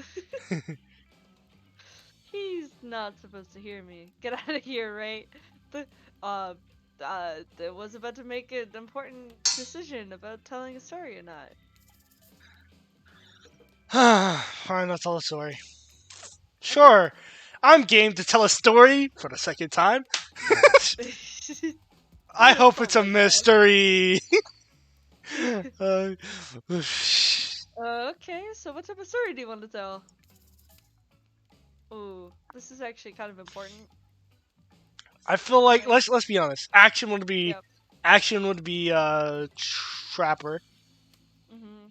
Speaker 2: He's not supposed to hear me. Get out of here, right? The uh I was about to make an important decision about telling a story or not.
Speaker 1: Fine, I'll tell a story.
Speaker 2: Okay.
Speaker 1: Sure, I'm game to tell a story for the second time. I
Speaker 2: Doesn't
Speaker 1: hope it's
Speaker 2: sound
Speaker 1: a
Speaker 2: like that.
Speaker 1: mystery. uh,
Speaker 2: Okay, so what type of story do you want to tell? Ooh, this is actually kind of important.
Speaker 1: I feel like
Speaker 2: Alright.
Speaker 1: let's be honest.
Speaker 2: Yep.
Speaker 1: Action would be Trapper.
Speaker 2: Mhm.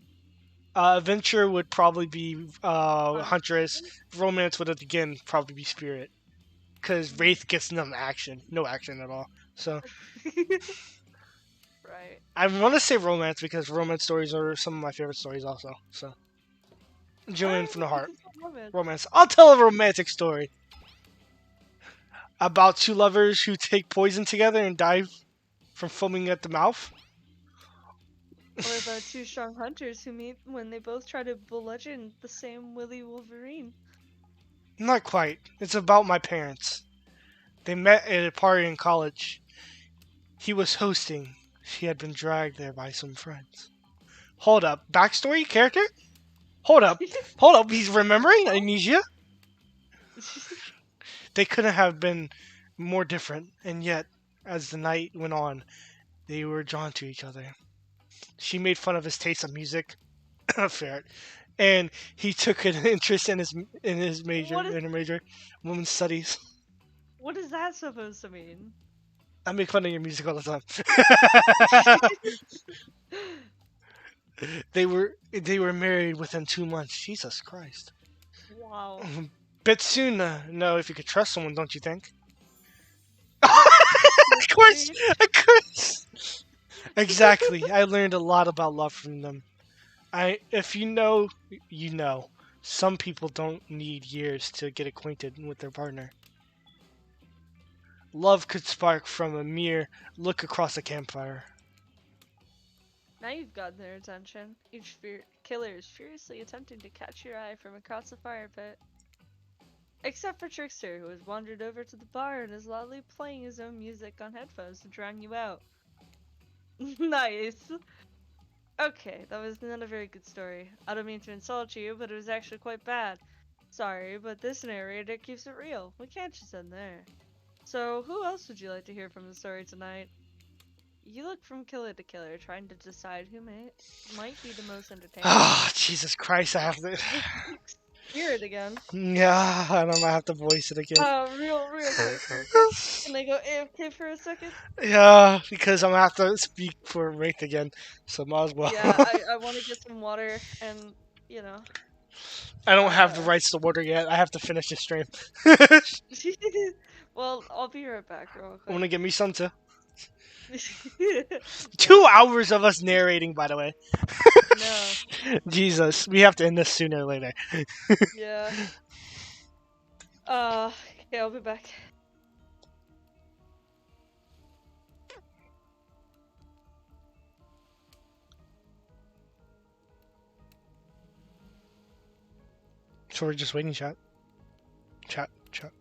Speaker 1: Adventure would probably be Huntress.
Speaker 2: Hunter.
Speaker 1: Romance would again probably be Spirit. Because
Speaker 2: Mhm.
Speaker 1: Wraith gets no action at all. So
Speaker 2: Right.
Speaker 1: I want to say romance because romance stories are some of my favorite stories also. So Julian
Speaker 2: Alright,
Speaker 1: from the
Speaker 2: well, we
Speaker 1: heart,
Speaker 2: can tell romance.
Speaker 1: romance. I'll tell a romantic story about two lovers who take poison together and die from foaming at the mouth.
Speaker 2: Or about two strong hunters who meet when they both try to bludgeon the same Willy Wolverine.
Speaker 1: Not quite. It's about my parents. They met at a party in college. He was hosting. She had been dragged there by some friends. Hold up. Backstory? Character? Hold up. Hold up. He's remembering amnesia? They couldn't have been more different, and yet, as the night went on, they were drawn to each other. She made fun of his taste in music, fair, and he took an interest
Speaker 2: what is
Speaker 1: in her major, women's studies.
Speaker 2: what is that supposed to mean?
Speaker 1: I make fun of your music all the time. They were married within 2 months. Jesus Christ.
Speaker 2: Wow.
Speaker 1: Bit soon to know if you could trust someone, don't you think?
Speaker 2: Yes,
Speaker 1: Of course,
Speaker 2: agreed.
Speaker 1: of course. Exactly. I learned a lot about love from them. If you know, you know. Some people don't need years to get acquainted with their partner. Love could spark from a mere look across a campfire.
Speaker 2: Now you've gotten their attention. Each killer is furiously attempting to catch your eye from across the fire pit. Except for Trickster, who has wandered over to the bar and is loudly playing his own music on headphones to drown you out. Nice. Okay, that was not a very good story. I don't mean to insult you, but it was actually quite bad. Sorry, but this narrator keeps it real. We can't just end there. So, who else would you like to hear from the story tonight? You look from killer to killer, trying to decide who might be the most entertaining.
Speaker 1: Ah, Jesus Christ! I have to.
Speaker 2: Hear it again.
Speaker 1: Yeah, and I'm gonna have to voice it again.
Speaker 2: Real quick. Can I go AFK for a second?
Speaker 1: Yeah, because I'm gonna have to speak for Wraith again, so might as well.
Speaker 2: Yeah, I want to get some water and you know.
Speaker 1: I don't have the
Speaker 2: Uh.
Speaker 1: rights to water yet. I have to finish this stream. I'm
Speaker 2: Well, I'll be right back real quick.
Speaker 1: gonna get me some too.
Speaker 2: Yeah.
Speaker 1: 2 hours of us narrating, by the way.
Speaker 2: I know.
Speaker 1: Jesus, we have to end this sooner or later.
Speaker 2: Yeah. Okay, I'll be back.
Speaker 1: So we're just waiting, chat. Chat, chat.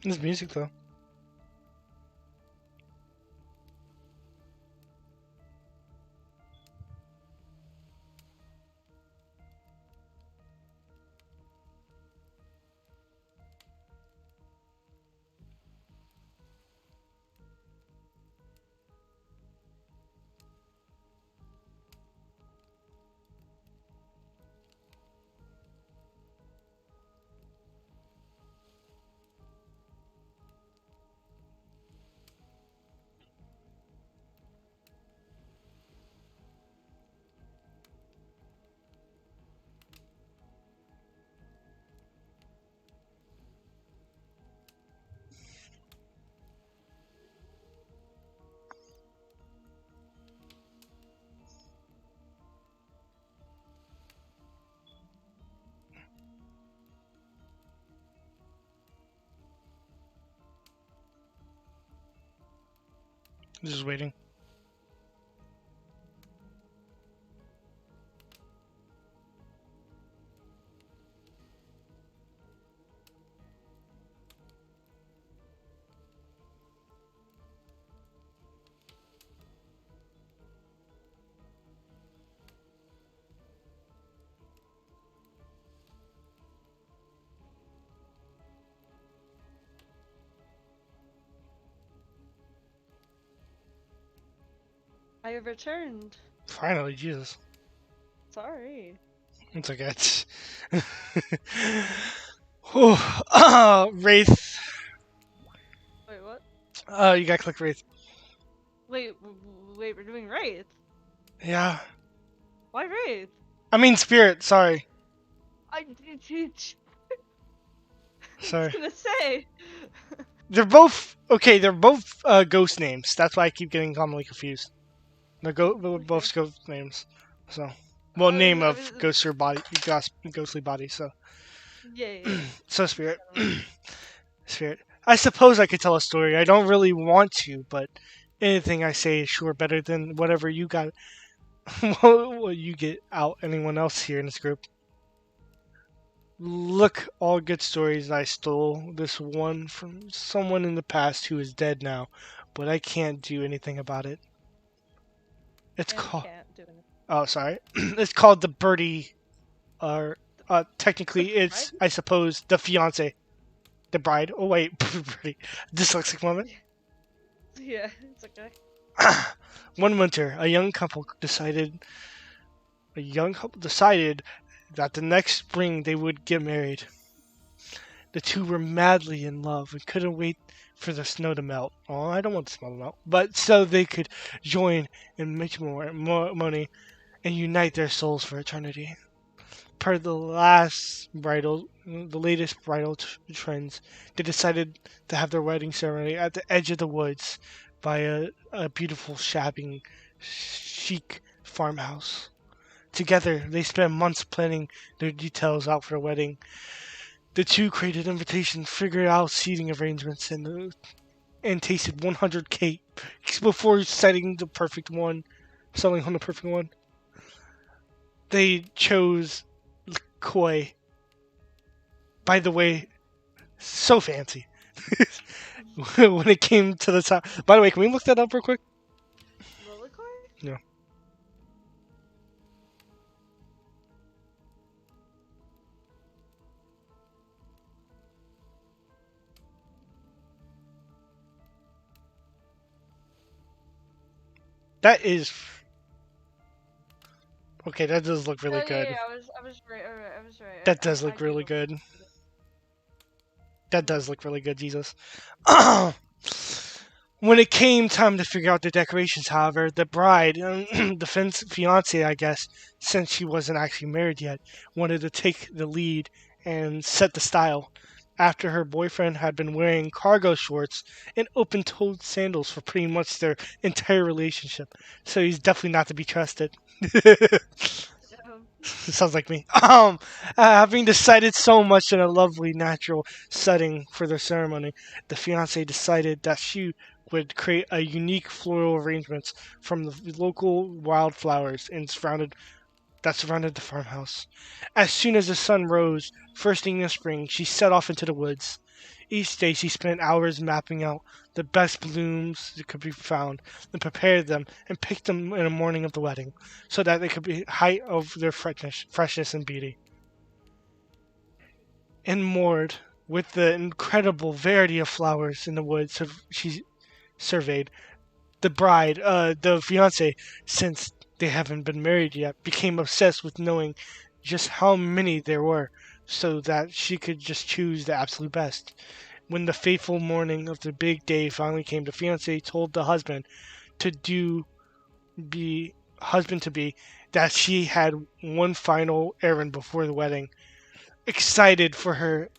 Speaker 1: There's music though. Just waiting.
Speaker 2: I have returned.
Speaker 1: Finally, Jesus.
Speaker 2: Sorry.
Speaker 1: It's okay. Whew. Wraith.
Speaker 2: Wait, what?
Speaker 1: You gotta click Wraith.
Speaker 2: Wait, we're doing Wraith.
Speaker 1: Yeah.
Speaker 2: Why Wraith?
Speaker 1: I mean Spirit, sorry.
Speaker 2: I was
Speaker 1: Sorry.
Speaker 2: gonna say.
Speaker 1: They're both ghost names. That's why I keep getting commonly confused. They're
Speaker 2: Okay.
Speaker 1: both ghost names. So, well, name
Speaker 2: I
Speaker 1: of
Speaker 2: mean,
Speaker 1: ghostly body. So,
Speaker 2: yeah.
Speaker 1: so
Speaker 2: Just
Speaker 1: Spirit,
Speaker 2: general.
Speaker 1: Spirit. I suppose I could tell a story. I don't really want to, but anything I say is sure better than whatever you got. What you get out anyone else here in this group. Look, all good stories. I stole this one from someone in the past who is dead now, but I can't do anything about it. It's
Speaker 2: And
Speaker 1: called.
Speaker 2: can't do anything.
Speaker 1: Oh, sorry. It's called the birdie. Or technically,
Speaker 2: Right?
Speaker 1: it's I suppose the fiance, the bride. Oh wait, birdie. Dyslexic moment.
Speaker 2: Yeah, it's okay.
Speaker 1: One winter, a young couple decided that the next spring they would get married. The two were madly in love and couldn't wait for the snow to melt. Oh, I don't want the snow to melt. But so they could join and make more money and unite their souls for eternity. Per the latest bridal trends, they decided to have their wedding ceremony at the edge of the woods by a beautiful, chic farmhouse. Together, they spent months planning their details out for the wedding. The two created invitations, figured out seating arrangements, and tasted 100 cakes before settling on the perfect one. They chose koi. By the way, so fancy. When it came to the top. By the way, can we look that up real quick?
Speaker 2: Lilicore?
Speaker 1: Yeah. That is okay. That does look really
Speaker 2: Yeah, yeah,
Speaker 1: good.
Speaker 2: yeah. I was right. I was right.
Speaker 1: That does
Speaker 2: I
Speaker 1: look
Speaker 2: do
Speaker 1: really
Speaker 2: know.
Speaker 1: good. That does look really good, Jesus. When it came time to figure out the decorations, however, the bride, the fiance, I guess, since she wasn't actually married yet, wanted to take the lead and set the style. After her boyfriend had been wearing cargo shorts and open toed sandals for pretty much their entire relationship, so he's definitely not to be trusted.
Speaker 2: Um,
Speaker 1: Sounds like me. Having decided so much in a lovely natural setting for their ceremony, the fiance decided that she would create a unique floral arrangements from the local wildflowers that surrounded the farmhouse. As soon as the sun rose, first thing in the spring, she set off into the woods. Each day she spent hours mapping out the best blooms that could be found and prepared them and picked them in the morning of the wedding so that they could be height of their freshness and beauty. And moored with the incredible variety of flowers in the woods she surveyed, the fiance, since they haven't been married yet, became obsessed with knowing just how many there were so that she could just choose the absolute best. When the fateful morning of the big day finally came, the fiance told the to do be husband to be that she had one final errand before the wedding. Excited for her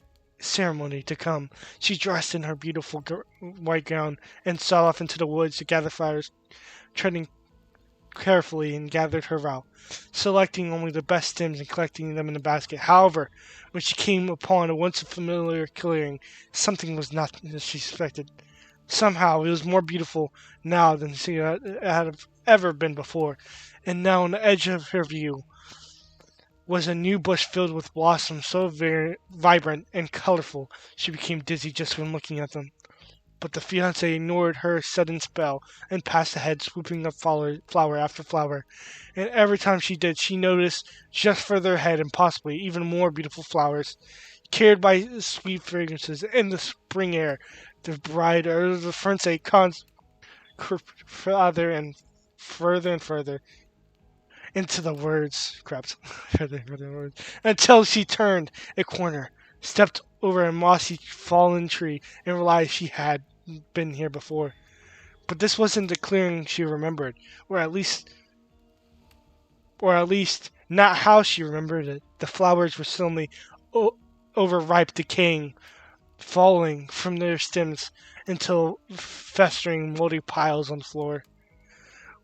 Speaker 1: ceremony to come, she dressed in her beautiful white gown and set off into the woods to gather flowers, treading carefully and gathered her vow, selecting only the best stems and collecting them in a basket. However, when she came upon a once familiar clearing, something was not as she expected. Somehow, it was more beautiful now than she had ever been before, and now on the edge of her view was a new bush filled with blossoms so very vibrant and colorful she became dizzy just when looking at them. But the fiance ignored her sudden spell and passed ahead, swooping up flower after flower. And every time she did, she noticed just further ahead and possibly even more beautiful flowers, carried by sweet fragrances in the spring air. The fiance further and further into the words, crept further and further words, until she turned a corner, stepped over a mossy fallen tree, and realized she had been here before. But this wasn't the clearing she remembered, or at least not how she remembered it. The flowers were suddenly o- overripe, decaying, falling from their stems until festering moldy piles on the floor.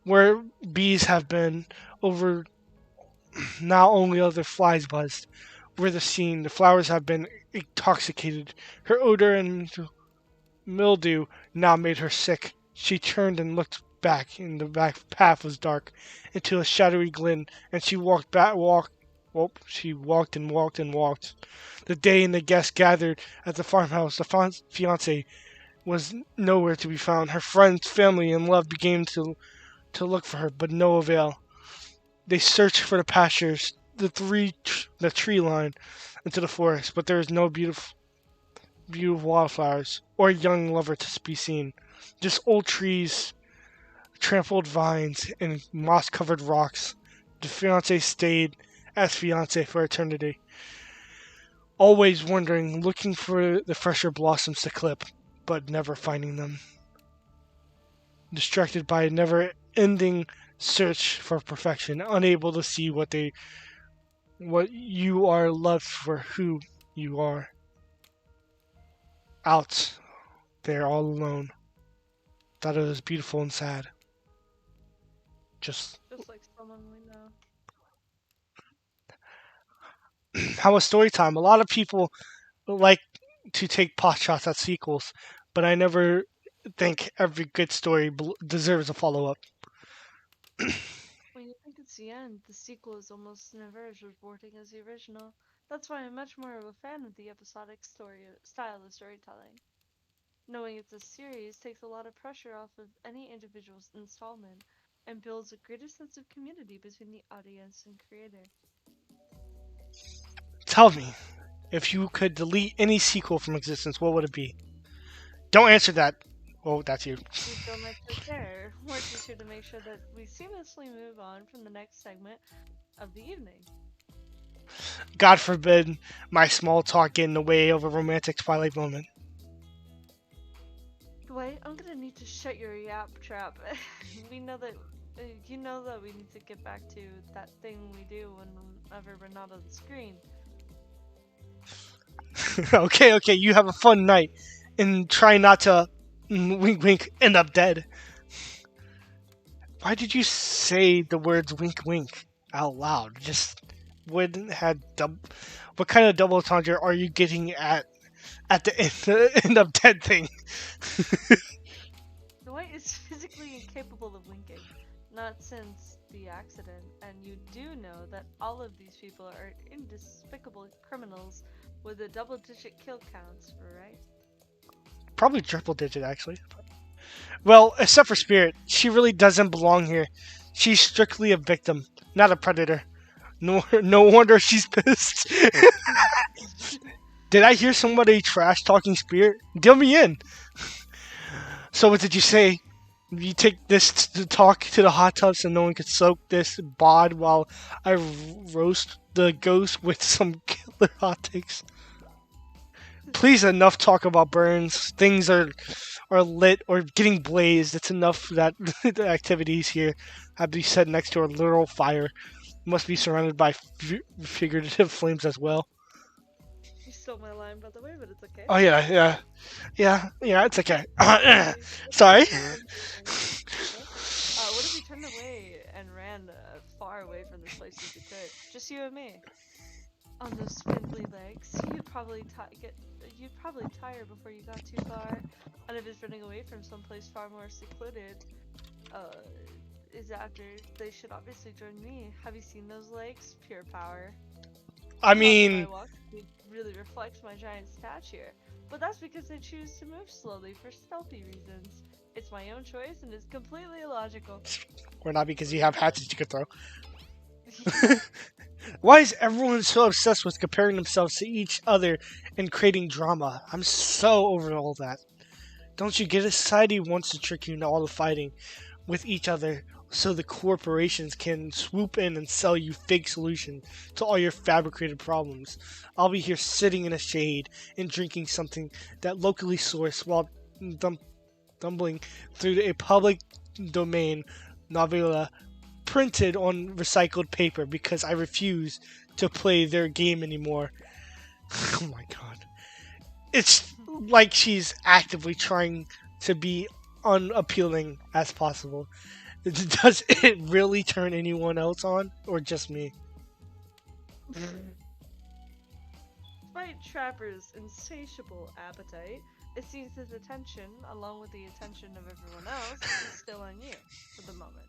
Speaker 1: Where bees have been, over now only other flies buzzed. Where the scene, the flowers have been intoxicated. Her odor and mildew now made her sick. She turned and looked back, and the back path was dark into a shadowy glen, and she walked and walked and walked. The day and the guests gathered at the farmhouse. The fiance was nowhere to be found. Her friends, family, and love began to look for her, but no avail. They searched for the pastures, the tree line, into the forest, but there is no beautiful wildflowers or young lover to be seen. Just old trees, trampled vines, and moss-covered rocks. The fiance stayed as fiance for eternity, always wondering, looking for the fresher blossoms to clip, but never finding them. Distracted by a never-ending search for perfection, unable to see what you are loved for who you are. Out there all alone. Thought it was beautiful and sad. Just
Speaker 2: just like someone we know.
Speaker 1: How was story time? A lot of people like to take pot shots at sequels, but I never think every good story deserves a follow up.
Speaker 2: When you think it's the end, the sequel is almost never as rewarding as the original. That's why I'm much more of a fan of the episodic story style of storytelling. Knowing it's a series takes a lot of pressure off of any individual installment and builds a greater sense of community between the audience and creator.
Speaker 1: Tell me, if you could delete any sequel from existence, what would it be? Don't answer that. Oh, that's you.
Speaker 2: You don't actually care. We're just here to make sure that we seamlessly move on from the next segment of the evening.
Speaker 1: God forbid my small talk get in the way of a romantic Twilight moment.
Speaker 2: Wait, I'm gonna need to shut your yap trap. we know that you know that we need to get back to that thing we do whenever we're not on the screen.
Speaker 1: Okay, you have a fun night and try not to wink wink end up dead. Why did you say the words wink wink out loud? Just wouldn't have what kind of double entendre are you getting at the end of dead thing?
Speaker 2: Dwight is physically incapable of winking, not since the accident, and you do know that all of these people are indespicable criminals with a double-digit kill counts, right?
Speaker 1: Probably triple digit actually. Well, except for Spirit, she really doesn't belong here. She's strictly a victim, not a predator. No wonder she's pissed. Did I hear somebody trash talking Spirit? Deal me in. So what did you say? You take this to talk to the hot tub so no one could soak this bod while I roast the ghost with some killer hot takes. Please, enough talk about burns. Things are lit or getting blazed. It's enough that the activities here have to be set next to a literal fire. Must be surrounded by figurative flames as well.
Speaker 2: You stole my line, by the way, but it's okay.
Speaker 1: Oh yeah. It's okay.
Speaker 2: What
Speaker 1: Sorry.
Speaker 2: if we turned away and ran far away from this place as we could? Just you and me. On those spindly legs, you'd probably tire before you got too far. And if it's running away from someplace far more secluded, is after they should obviously join me. Have you seen those legs? Pure power.
Speaker 1: I
Speaker 2: Not that
Speaker 1: mean,
Speaker 2: my walk really reflects my giant stature, but that's because I choose to move slowly for stealthy reasons. It's my own choice and it's completely illogical.
Speaker 1: or not because you have hatchets you could throw.
Speaker 2: Yeah.
Speaker 1: Why is everyone so obsessed with comparing themselves to each other and creating drama? I'm so over all that. Don't you get it? Society wants to trick you into all the fighting with each other so the corporations can swoop in and sell you fake solutions to all your fabricated problems. I'll be here sitting in a shade and drinking something that locally sourced while tumbling through a public domain novella printed on recycled paper because I refuse to play their game anymore. Oh my god. It's like she's actively trying to be unappealing as possible. Does it really turn anyone else on, or just me?
Speaker 2: Despite Trapper's insatiable appetite, it seems his attention, along with the attention of everyone else, is still on you for the moment.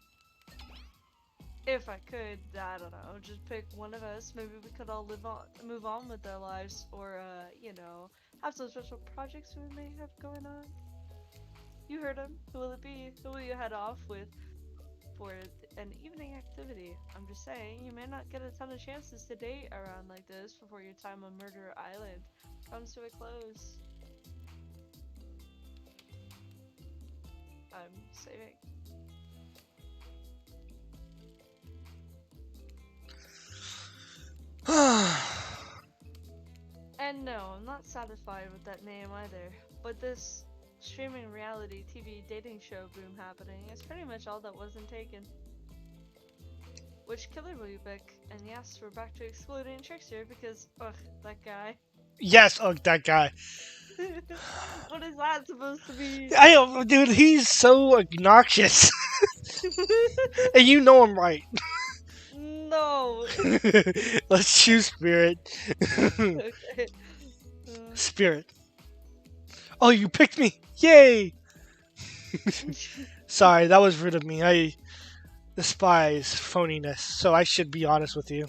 Speaker 2: If I could, I don't know, just pick one of us. Maybe we could all move on with our lives, or have some special projects we may have going on. You heard him. Who will it be? Who will you head off with for an evening activity? I'm just saying, you may not get a ton of chances to date around like this before your time on Murder Island comes to a close. I'm saving. And no, I'm not satisfied with that name either, but this streaming reality TV dating show boom happening is pretty much all that wasn't taken. Which killer will you pick? And yes, we're back to excluding Trickster because, ugh, that guy.
Speaker 1: Yes, that guy.
Speaker 2: What is that supposed to be?
Speaker 1: I don't, dude. He's so obnoxious, and you know I'm right.
Speaker 2: No.
Speaker 1: Let's choose spirit.
Speaker 2: Okay. Uh,
Speaker 1: Spirit. Oh, you picked me! Yay! Sorry, that was rude of me. I despise phoniness, so I should be honest with you.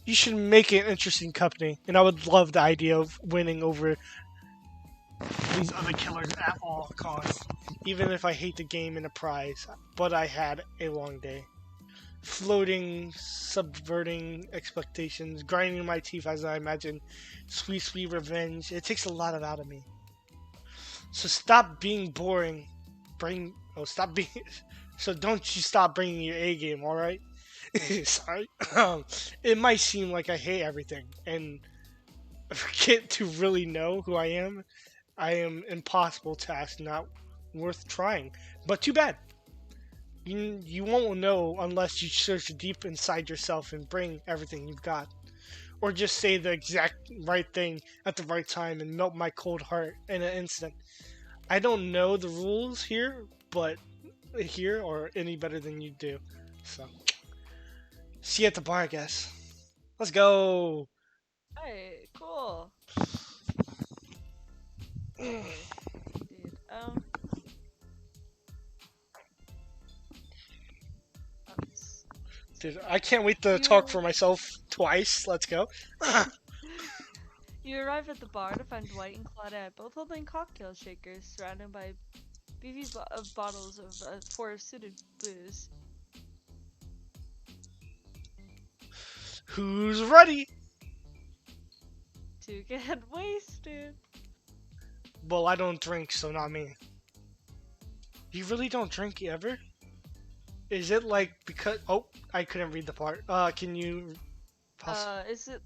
Speaker 1: You should make an interesting company, and I would love the idea of winning over these other killers at all costs, even if I hate the game and the prize. But I had a long day. Floating, subverting expectations, grinding my teeth as I imagine sweet, sweet revenge. It takes a lot out of me. So stop being boring. Stop being. So don't you stop bringing your A game, all right? Sorry. It might seem like I hate everything and forget to really know who I am. I am impossible task, not worth trying. But too bad. You won't know unless you search deep inside yourself and bring everything you've got. Or just say the exact right thing at the right time and melt my cold heart in an instant. I don't know the rules here, but here or any better than you do. So, see you at the bar, I guess. Let's go.
Speaker 2: Alright, cool. Okay, dude. Let's
Speaker 1: Dude,
Speaker 2: see.
Speaker 1: I can't wait to talk
Speaker 2: You
Speaker 1: for myself twice. Let's go.
Speaker 2: you arrive at the bar to find Dwight and Claudette both holding cocktail shakers, surrounded by bottles of for suited booze.
Speaker 1: Who's ready?
Speaker 2: To get wasted.
Speaker 1: Well, I don't drink, so not me. You really don't drink ever? Is it like because? Oh, I couldn't read the part. Can you?
Speaker 2: Is it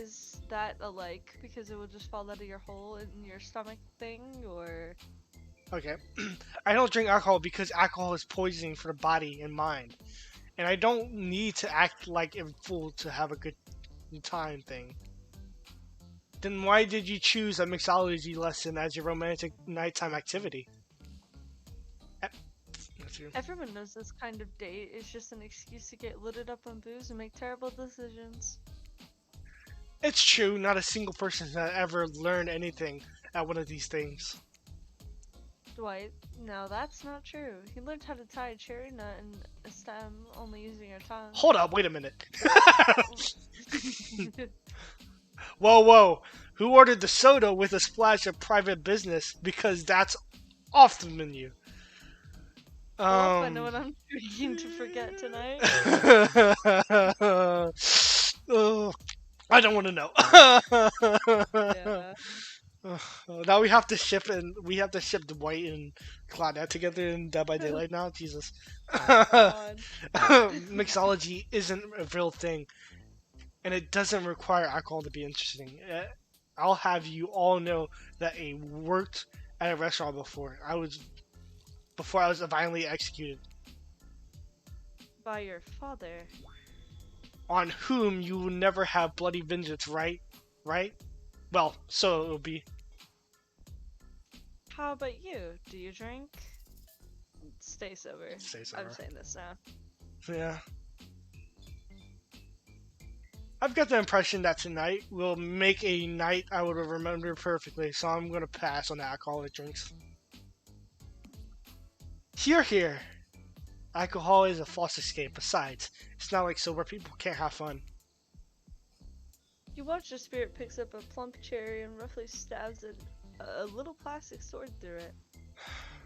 Speaker 2: is that a like because it will just fall out of your hole in your stomach thing, or
Speaker 1: Okay. I don't drink alcohol because alcohol is poisoning for the body and mind, and I don't need to act like a fool to have a good time thing. Then why did you choose a mixology lesson as your romantic nighttime activity? Eh, That's you.
Speaker 2: everyone knows this kind of date is just an excuse to get littered up on booze and make terrible decisions.
Speaker 1: It's true, not a single person has ever learned anything at one of these things.
Speaker 2: Dwight, no, that's not true. He learned how to tie a cherry nut and a stem only using your tongue.
Speaker 1: Hold up, wait a minute. Whoa, whoa. Who ordered the soda with a splash of private business? Because that's off the menu.
Speaker 2: Well, I know what I'm drinking to forget tonight.
Speaker 1: Oh, I don't want to know.
Speaker 2: Yeah.
Speaker 1: Now we have to ship Dwight and Claudette together in Dead by Daylight now. Jesus.
Speaker 2: God.
Speaker 1: Mixology isn't a real thing, and it doesn't require alcohol to be interesting. I'll have you all know that I worked at a restaurant before I was violently executed,
Speaker 2: By your father.
Speaker 1: on whom you will never have bloody vengeance. Right? Right? Well, so it'll be.
Speaker 2: How about you? Do you drink? Stay sober.
Speaker 1: Say so.
Speaker 2: I'm saying this now.
Speaker 1: Yeah. I've got the impression that tonight will make a night I would remember perfectly, so I'm gonna pass on the alcoholic drinks. Here. Alcohol is a false escape. Besides, it's not like sober people can't have fun.
Speaker 2: You watch the spirit picks up a plump cherry and roughly stabs a little plastic sword through it.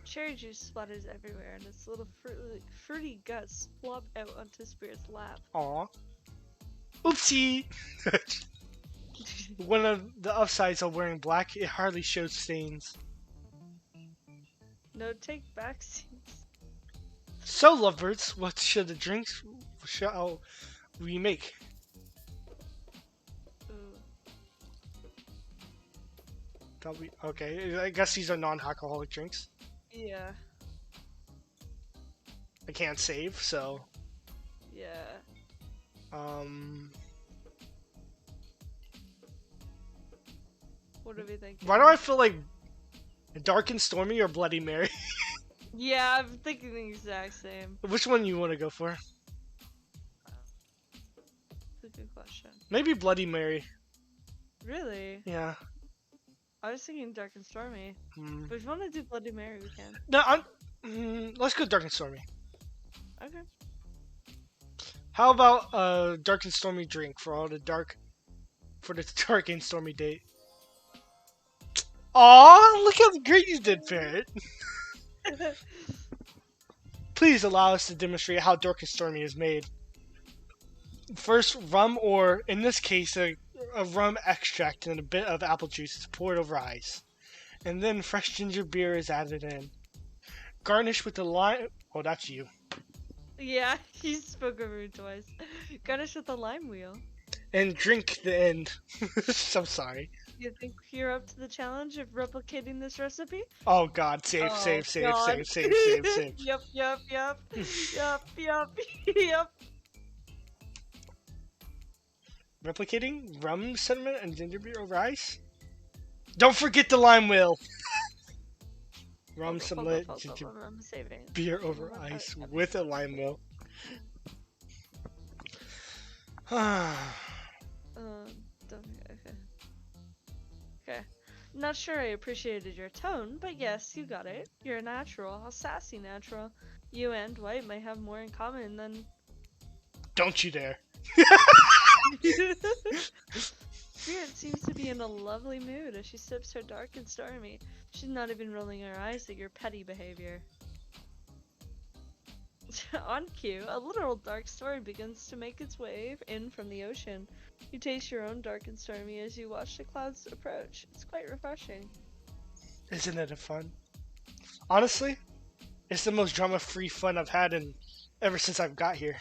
Speaker 2: Cherry juice splatters everywhere, and its little fruity guts flop out onto Spirit's lap.
Speaker 1: Aw. Oopsie! One of the upsides of wearing black, it hardly shows stains.
Speaker 2: No take backseats.
Speaker 1: So, lovebirds, what should the drinks shall we make?
Speaker 2: Ooh.
Speaker 1: Okay, I guess these are non-alcoholic drinks.
Speaker 2: Yeah.
Speaker 1: I can't save, so
Speaker 2: Yeah.
Speaker 1: um.
Speaker 2: What are we thinking?
Speaker 1: Why do I feel like Dark and Stormy or Bloody Mary?
Speaker 2: Yeah, I'm thinking the exact same.
Speaker 1: Which one you want to go for? Maybe Bloody Mary.
Speaker 2: Really?
Speaker 1: Yeah.
Speaker 2: I was thinking Dark and Stormy.
Speaker 1: Mm.
Speaker 2: But if you want to do Bloody Mary, we can.
Speaker 1: No, let's go Dark and Stormy.
Speaker 2: Okay.
Speaker 1: How about dark and stormy drink for the dark and stormy date? Aw, look how great you did, Parrot. Please allow us to demonstrate how dark and stormy is made. First, rum, or in this case, a rum extract and a bit of apple juice is poured over ice. And then fresh ginger beer is added in. Garnish with the lime. Oh, that's you.
Speaker 2: Yeah, he spoke over me twice. Garnish with the lime wheel.
Speaker 1: And drink the end. I'm sorry.
Speaker 2: You think you're up to the challenge of replicating this recipe?
Speaker 1: Oh God, save,
Speaker 2: Oh
Speaker 1: save, save,
Speaker 2: God.
Speaker 1: save, save, save, save.
Speaker 2: Yep, yep, yep, yep, yep, yep.
Speaker 1: Replicating rum, cinnamon, and ginger beer over ice? Don't forget the lime wheel! Rum, cinnamon, ginger
Speaker 2: I'm saving.
Speaker 1: beer over ice with a lime wheel.
Speaker 2: Okay. Okay. Not sure I appreciated your tone, but yes, you got it. You're a natural, a sassy natural. You and Dwight might have more in common than.
Speaker 1: Don't you dare.
Speaker 2: Spirit seems to be in a lovely mood as she sips her dark and stormy. She's not even rolling her eyes at your petty behavior. On cue, a literal dark storm begins to make its way in from the ocean. You taste your own dark and stormy as you watch the clouds approach. It's quite refreshing.
Speaker 1: Isn't it a fun? Honestly, it's the most drama-free fun I've had ever since I've got here.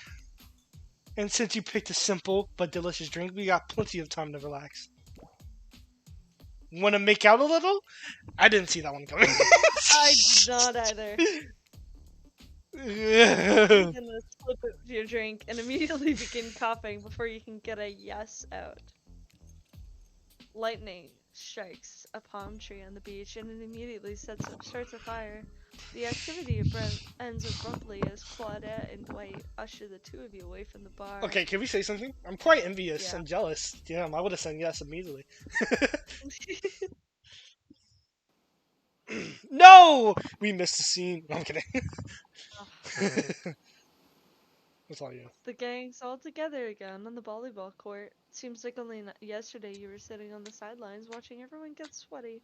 Speaker 1: And since you picked a simple but delicious drink, we got plenty of time to relax. Want to make out a little? I didn't see that one coming.
Speaker 2: I did not either. You're gonna slip it with your drink and immediately begin coughing before you can get a yes out. Lightning strikes a palm tree on the beach and it immediately starts a fire. The activity ends abruptly as Claudette and Dwight usher the two of you away from the bar.
Speaker 1: Okay, can we say something? I'm quite envious
Speaker 2: Yeah.
Speaker 1: and jealous. Damn, I would have said yes immediately. No! We missed the scene. No, I'm kidding. That's all you.
Speaker 2: The gang's all together again on the volleyball court. Seems like only yesterday you were sitting on the sidelines watching everyone get sweaty.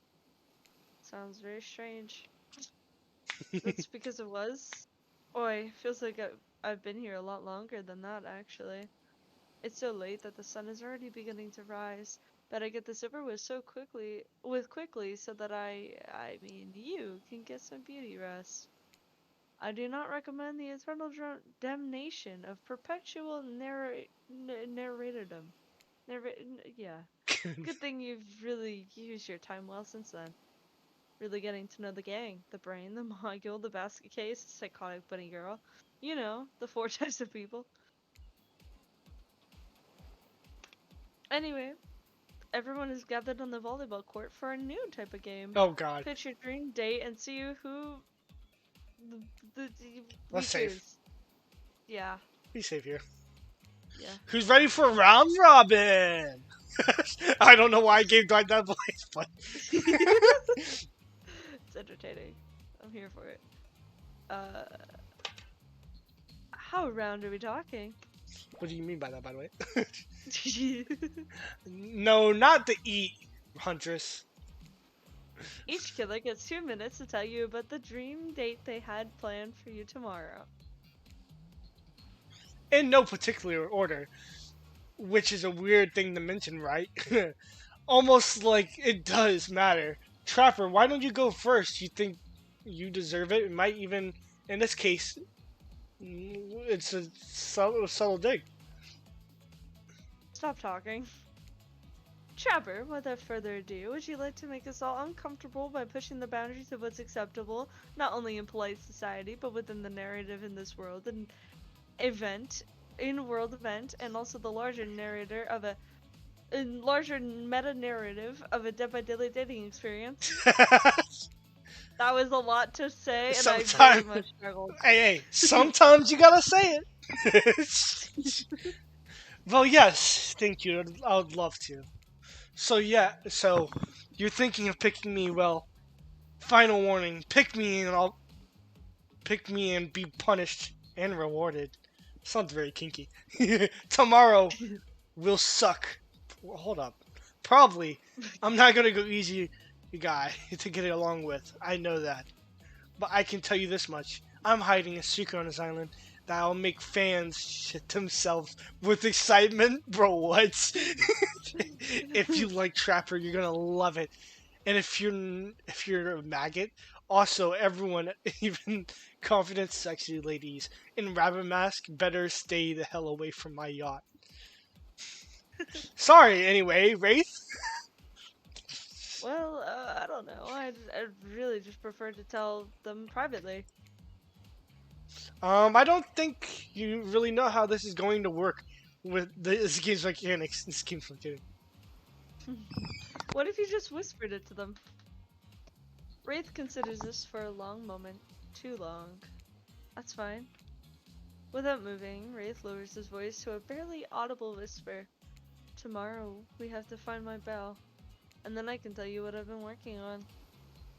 Speaker 2: Sounds very strange. That's because it was? Oi, feels like I've been here a lot longer than that, actually. It's so late that the sun is already beginning to rise. Better get this over with quickly so that I mean, you can get some beauty rest. I do not recommend the eternal damnation of perpetual narratordom. Yeah. Good thing you've really used your time well since then. Really getting to know the gang, the brain, the module, the basket case, the psychotic bunny girl. You know, the 4 types of people. Anyway, everyone is gathered on the volleyball court for a new type of game.
Speaker 1: Oh God.
Speaker 2: Pitch your dream date and see who
Speaker 1: Let's save.
Speaker 2: Yeah.
Speaker 1: Be safe here.
Speaker 2: Yeah.
Speaker 1: Who's ready for round robin? I don't know why I gave Dwight that voice, but
Speaker 2: It's entertaining. I'm here for it. How round are we talking?
Speaker 1: what do you mean by that, by the way? No, not the eat, Huntress.
Speaker 2: Each killer gets 2 minutes to tell you about the dream date they had planned for you tomorrow.
Speaker 1: In no particular order, which is a weird thing to mention, right? Almost like it does matter. Trapper, why don't you go first? You think you deserve it? It might even, in this case, it's a subtle dig.
Speaker 2: Stop talking. Trapper, without further ado, would you like to make us all uncomfortable by pushing the boundaries of what's acceptable, not only in polite society, but within the narrative in this world and world event, and also the larger narrator of a larger meta narrative of a Dead by Daylight dating experience? That was a lot to say, and I very much struggled.
Speaker 1: Hey, sometimes you gotta say it. Well, yes, thank you. I would love to. So yeah, so you're thinking of picking me. Well, final warning: pick me and be punished and rewarded. Sounds very kinky. Tomorrow will suck. Well, hold up. Probably. I'm not gonna go easy, guy, to get along with. I know that. But I can tell you this much. I'm hiding a secret on this island that'll make fans shit themselves with excitement. Bro, what? If you like Trapper, you're gonna love it. And if you're a maggot, also everyone, even confident sexy ladies in rabbit mask, better stay the hell away from my yacht. Sorry, anyway, Wraith.
Speaker 2: Well, I don't know. I'd really just prefer to tell them privately.
Speaker 1: I don't think you really know how this is going to work with this game's mechanics. This game's mechanics.
Speaker 2: What if you just whispered it to them? Wraith considers this for a long moment. Too long. That's fine. Without moving, Wraith lowers his voice to a barely audible whisper. Tomorrow, we have to find my bell. And then I can tell you what I've been working on.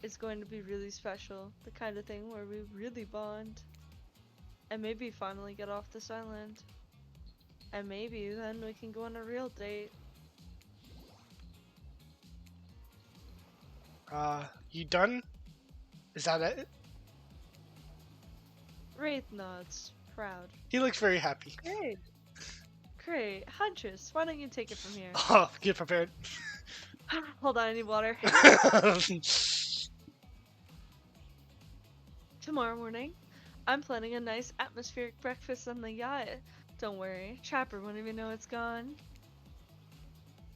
Speaker 2: It's going to be really special. The kind of thing where we really bond. And maybe finally get off this island. And maybe then we can go on a real date.
Speaker 1: You done? Is that it?
Speaker 2: Wraith nods, proud.
Speaker 1: He looks very happy.
Speaker 2: Great. Great. Huntress, why don't you take it from here?
Speaker 1: Oh, get prepared.
Speaker 2: Hold on, I need water. Tomorrow morning, I'm planning a nice atmospheric breakfast on the yacht. Don't worry, Trapper won't even know it's gone.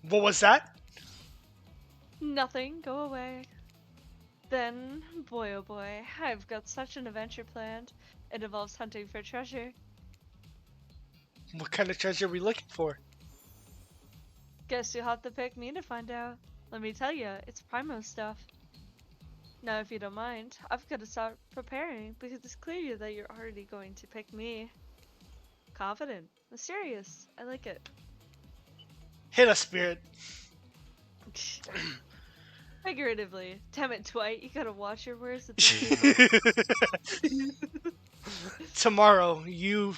Speaker 1: What was that?
Speaker 2: Nothing, go away. Then, boy oh boy, I've got such an adventure planned. It involves hunting for treasure.
Speaker 1: What kind of treasure are we looking for?
Speaker 2: Guess you'll have to pick me to find out. Let me tell you, it's primo stuff. Now, if you don't mind, I've got to start preparing because it's clear that you're already going to pick me. Confident, mysterious, I like it.
Speaker 1: Hit us, spirit.
Speaker 2: Figuratively. Damn it, Dwight, you gotta watch your words at the table.
Speaker 1: Tomorrow, you'll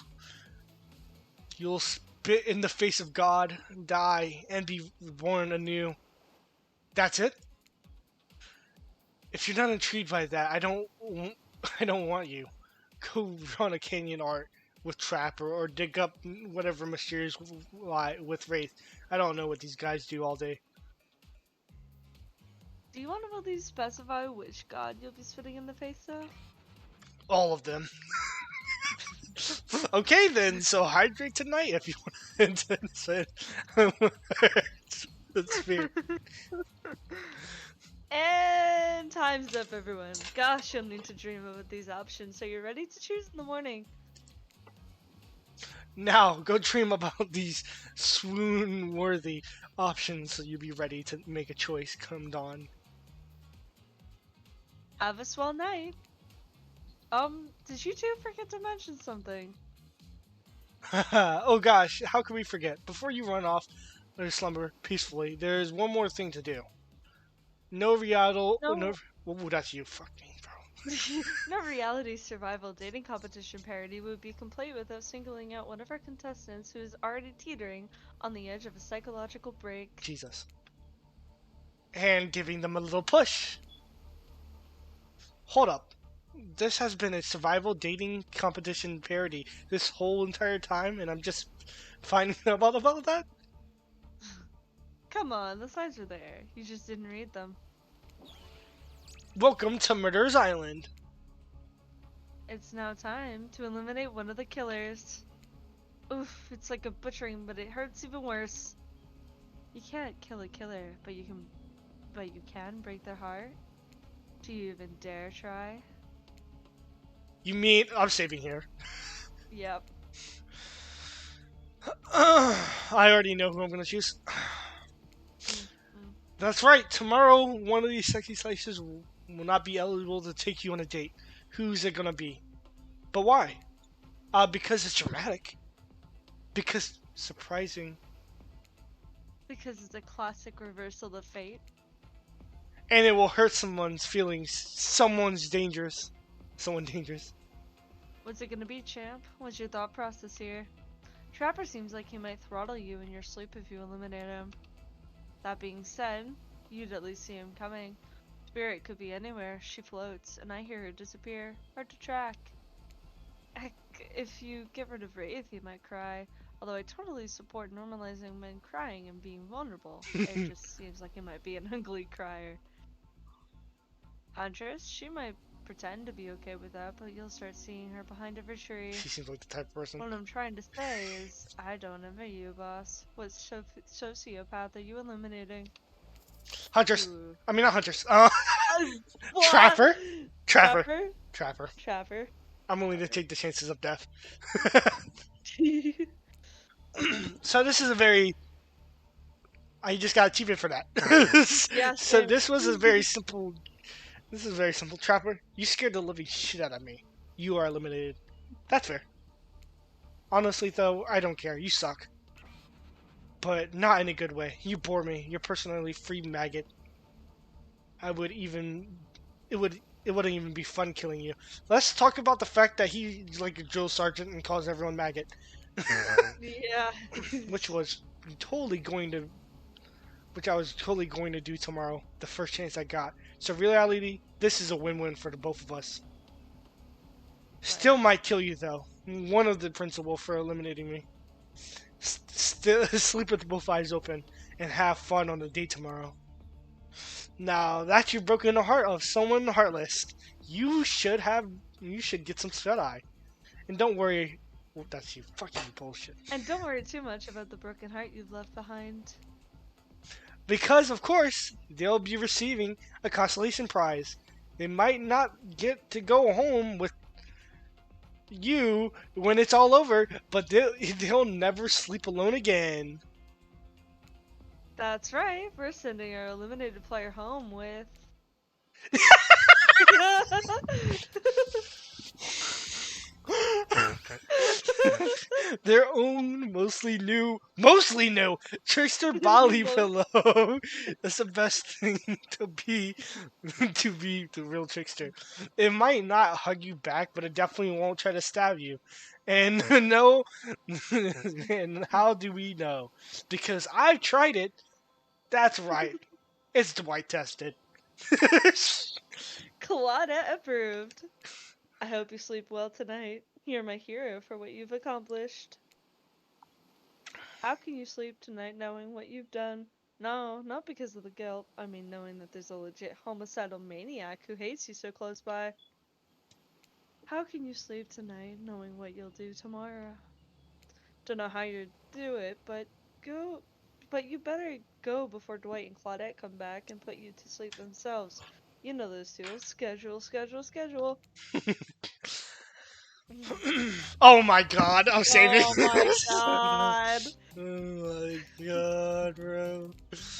Speaker 1: spit in the face of God, die, and be born anew. That's it. If you're not intrigued by that, I don't want you. Go run a canyon art with Trapper or dig up whatever mysterious lie with Wraith. I don't know what these guys do all day.
Speaker 2: Do you want to at least specify which god you'll be spitting in the face of?
Speaker 1: All of them. Okay then, so hydrate tonight if you want to say it's fair.
Speaker 2: And time's up, everyone. Gosh, you'll need to dream about these options so you're ready to choose in the morning.
Speaker 1: Now go dream about these swoon-worthy options so you'll be ready to make a choice come dawn.
Speaker 2: Have a swell night. Did you two forget to mention something?
Speaker 1: Oh gosh, how could we forget? Before you run off or slumber peacefully, there's one more thing to do. No reality.
Speaker 2: No.
Speaker 1: Oh, that's you. Fuck me, bro.
Speaker 2: No reality survival dating competition parody would be complete without singling out one of our contestants who is already teetering on the edge of a psychological break.
Speaker 1: Jesus. And giving them a little push. Hold up. This has been a survival dating competition parody this whole entire time, and I'm just finding out about that?
Speaker 2: Come on, the signs are there. You just didn't read them.
Speaker 1: Welcome to Murder's Island.
Speaker 2: It's now time to eliminate one of the killers. Oof, it's like a butchering, but it hurts even worse. You can't kill a killer, but you can break their heart. Do you even dare try?
Speaker 1: You mean I'm saving here?
Speaker 2: Yep.
Speaker 1: I already know who I'm gonna choose.
Speaker 2: Mm.
Speaker 1: That's right. Tomorrow, one of these sexy slices will not be eligible to take you on a date. Who's it gonna be? But why? Because it's dramatic. Because Surprising.
Speaker 2: Because it's a classic reversal of fate.
Speaker 1: And it will hurt someone's feelings. Someone's dangerous. Someone dangerous.
Speaker 2: What's it gonna be, champ? What's your thought process here? Trapper seems like he might throttle you in your sleep if you eliminate him. That being said, you'd at least see him coming. Spirit could be anywhere. She floats, and I hear her disappear. Hard to track. Heck, if you get rid of Wraith, he might cry. Although I totally support normalizing men crying and being vulnerable. It just seems like he might be an ugly crier. Huntress, she might pretend to be okay with that, but you'll start seeing her behind every tree.
Speaker 1: She seems like the type of person.
Speaker 2: What I'm trying to say is, I don't envy you, boss. What sociopath are you eliminating?
Speaker 1: Hunters.
Speaker 2: Ooh.
Speaker 1: I mean, not hunters.
Speaker 2: What?
Speaker 1: Trapper. Trapper.
Speaker 2: Trapper?
Speaker 1: Trapper.
Speaker 2: Trapper.
Speaker 1: I'm willing to take the chances of death.
Speaker 2: Okay.
Speaker 1: So this is a very. I just got achievement for that.
Speaker 2: Yeah,
Speaker 1: So
Speaker 2: same.
Speaker 1: this was a very simple. This is very simple. Trapper, you scared the living shit out of me. You are eliminated. That's fair. Honestly, though, I don't care. You suck. But not in a good way. You bore me. You're personally free maggot. I would even. It wouldn't even be fun killing you. Let's talk about the fact that he's like a drill sergeant and calls everyone maggot.
Speaker 2: Yeah.
Speaker 1: which was totally going to which I was totally going to do tomorrow, the first chance I got. So reality, this is a win-win for the both of us. Still might kill you though. One of the principal for eliminating me. Still sleep with both eyes open and have fun on the date tomorrow. Now that you've broken the heart of someone heartless, you should get some shut eye. And don't worry, well, that's you fucking bullshit.
Speaker 2: And don't worry too much about the broken heart you've left behind.
Speaker 1: Because, of course, they'll be receiving a consolation prize. They might not get to go home with you when it's all over, but they'll never sleep alone again.
Speaker 2: That's right, we're sending our eliminated player home with...
Speaker 1: Their own mostly new trickster body pillow. That's the best thing to be the real trickster. It might not hug you back, but it definitely won't try to stab you. And no, and how do we know? Because I've tried it. That's right. It's Dwight tested.
Speaker 2: Claudette approved. I hope you sleep well tonight. You're my hero for what you've accomplished. How can you sleep tonight knowing what you've done? No, not because of the guilt. I mean, knowing that there's a legit homicidal maniac who hates you so close by. How can you sleep tonight knowing what you'll do tomorrow? Don't know how you'd do it, but go. But you better go before Dwight and Claudette come back and put you to sleep themselves. You know those two. Schedule, schedule, schedule.
Speaker 1: Oh my god, I'm saving.
Speaker 2: Oh my god.
Speaker 1: Oh my god, bro.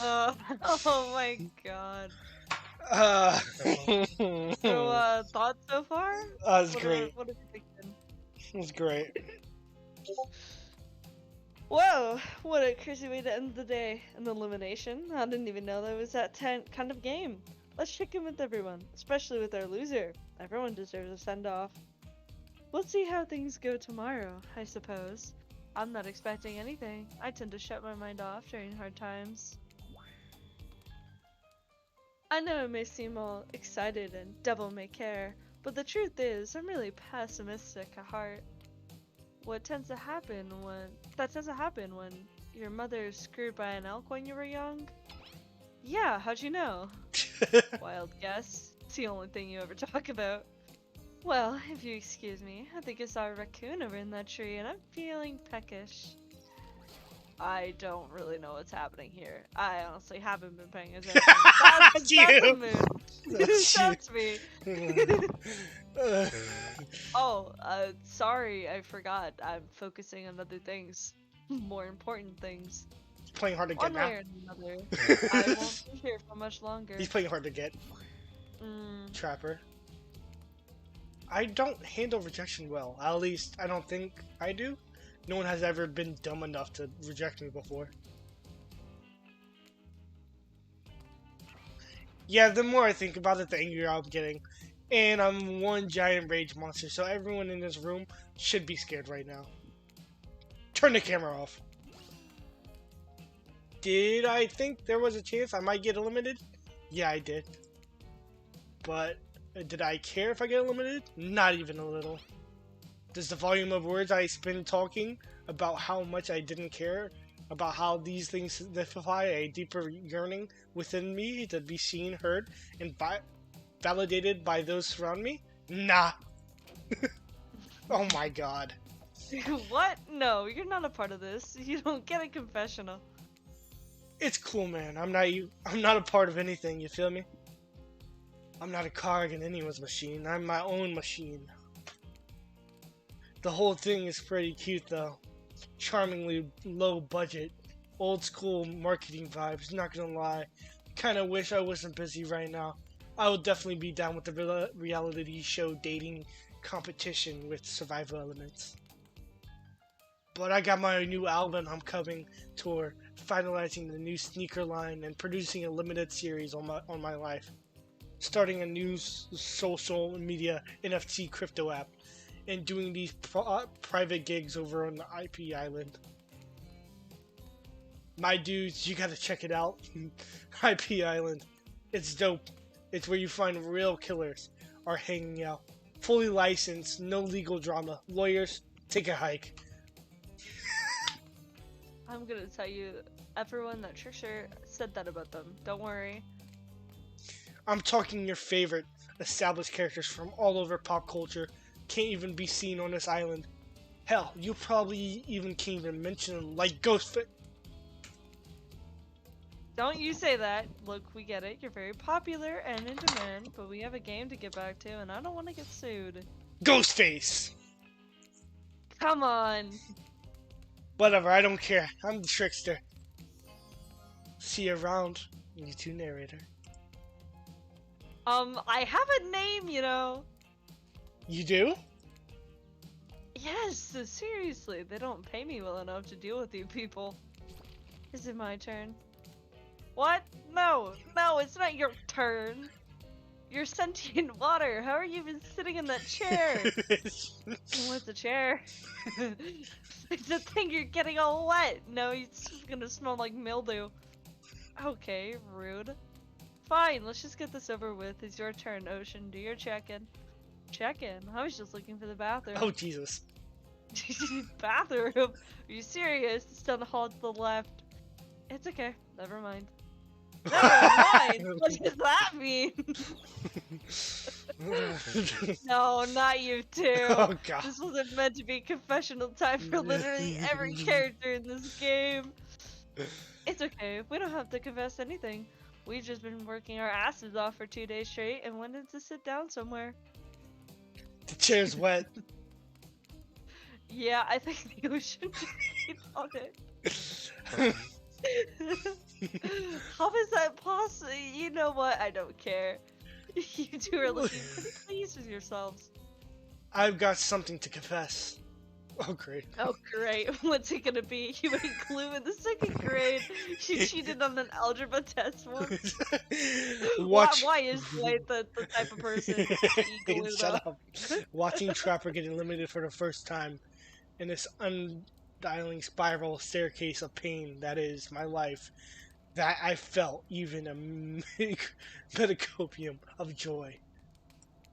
Speaker 2: Oh my god.
Speaker 1: That
Speaker 2: So, thoughts so far?
Speaker 1: was great.
Speaker 2: What are you thinking?
Speaker 1: It was great.
Speaker 2: Whoa, what a crazy way to end the day. An elimination? I didn't even know that was that kind of game. Let's check in with everyone, especially with our loser. Everyone deserves a send-off. We'll see how things go tomorrow, I suppose. I'm not expecting anything. I tend to shut my mind off during hard times. I know it may seem all excited and devil may care, but the truth is, I'm really pessimistic at heart. That tends to happen when your mother is screwed by an elk when you were young? Yeah, how'd you know? Wild guess. It's the only thing you ever talk about. Well, if you excuse me, I think I saw a raccoon over in that tree and I'm feeling peckish. I don't really know what's happening here. I honestly haven't been paying attention. That's
Speaker 1: you.
Speaker 2: the moon.
Speaker 1: That's you.
Speaker 2: That's me. Oh, sorry, I forgot. I'm focusing on other things. More important things.
Speaker 1: He's playing hard to get
Speaker 2: One
Speaker 1: now.
Speaker 2: way or another. I won't be here for much longer.
Speaker 1: He's playing hard to get. Trapper. I don't handle rejection well. At least I don't think I do. No one has ever been dumb enough to reject me before. Yeah, the more I think about it, the angrier I'm getting. And I'm one giant rage monster, so everyone in this room should be scared right now. Turn the camera off. Did I think there was a chance I might get eliminated? Yeah, I did. But did I care if I get eliminated? Not even a little. Does the volume of words I spend talking about how much I didn't care, about how these things signify a deeper yearning within me to be seen, heard, and validated by those surround me? Nah. Oh my god.
Speaker 2: What? No, you're not a part of this. You don't get a confessional.
Speaker 1: It's cool, man. I'm not you. I'm not a part of anything. You feel me? I'm not a cog in anyone's machine. I'm my own machine. The whole thing is pretty cute, though. Charmingly low budget, old school marketing vibes. Not gonna lie. Kind of wish I wasn't busy right now. I would definitely be down with the reality show dating competition with survival elements. But I got my new album Homecoming tour, finalizing the new sneaker line and producing a limited series on my life. Starting a new social media NFT crypto app and doing these private gigs over on the IP island. My dudes, you gotta check it out. IP Island. It's dope. It's where you find real killers are hanging out. Fully licensed, no legal drama. Lawyers, take a hike.
Speaker 2: I'm gonna tell you, everyone that Trickster said that about them. Don't worry.
Speaker 1: I'm talking your favorite established characters from all over pop culture can't even be seen on this island. Hell, you probably even can't even mention them, like Ghostface.
Speaker 2: Don't you say that. Look, we get it. You're very popular and in demand, but we have a game to get back to, and I don't want to get sued.
Speaker 1: Ghostface!
Speaker 2: Come on.
Speaker 1: Whatever, I don't care. I'm the trickster. See you around, you two narrator.
Speaker 2: I have a name, you know.
Speaker 1: You do?
Speaker 2: Yes, seriously, they don't pay me well enough to deal with you people. Is it my turn? What? No, it's not your turn. You're sentient water. How are you even sitting in that chair? What's a chair? It's a thing you're getting all wet. No, it's gonna smell like mildew. Okay, rude. Fine, let's just get this over with. It's your turn, Ocean. Do your check-in. Check-in? I was just looking for the bathroom.
Speaker 1: Oh, Jesus.
Speaker 2: Bathroom? Are you serious? It's down the hall to the left. It's okay. Never mind. Never mind? What does that mean? No, not you two.
Speaker 1: Oh, God.
Speaker 2: This wasn't meant to be confessional time for literally every character in this game. It's okay. We don't have to confess anything. We've just been working our asses off for 2 days straight and wanted to sit down somewhere.
Speaker 1: The chair's wet.
Speaker 2: Yeah, I think the ocean just on it. How is that possible? You know what? I don't care. You two are looking pretty pleased with yourselves.
Speaker 1: I've got something to confess. Oh, great.
Speaker 2: Oh, great. What's it gonna be? You made glue in the 2nd grade. She cheated on an algebra test once.
Speaker 1: Watch.
Speaker 2: Why is Dwight the type of person to eat glue,
Speaker 1: Shut
Speaker 2: though?
Speaker 1: up. Watching Trapper get eliminated for the first time in this undialing spiral staircase of pain that is my life, that I felt even a metacopium of joy.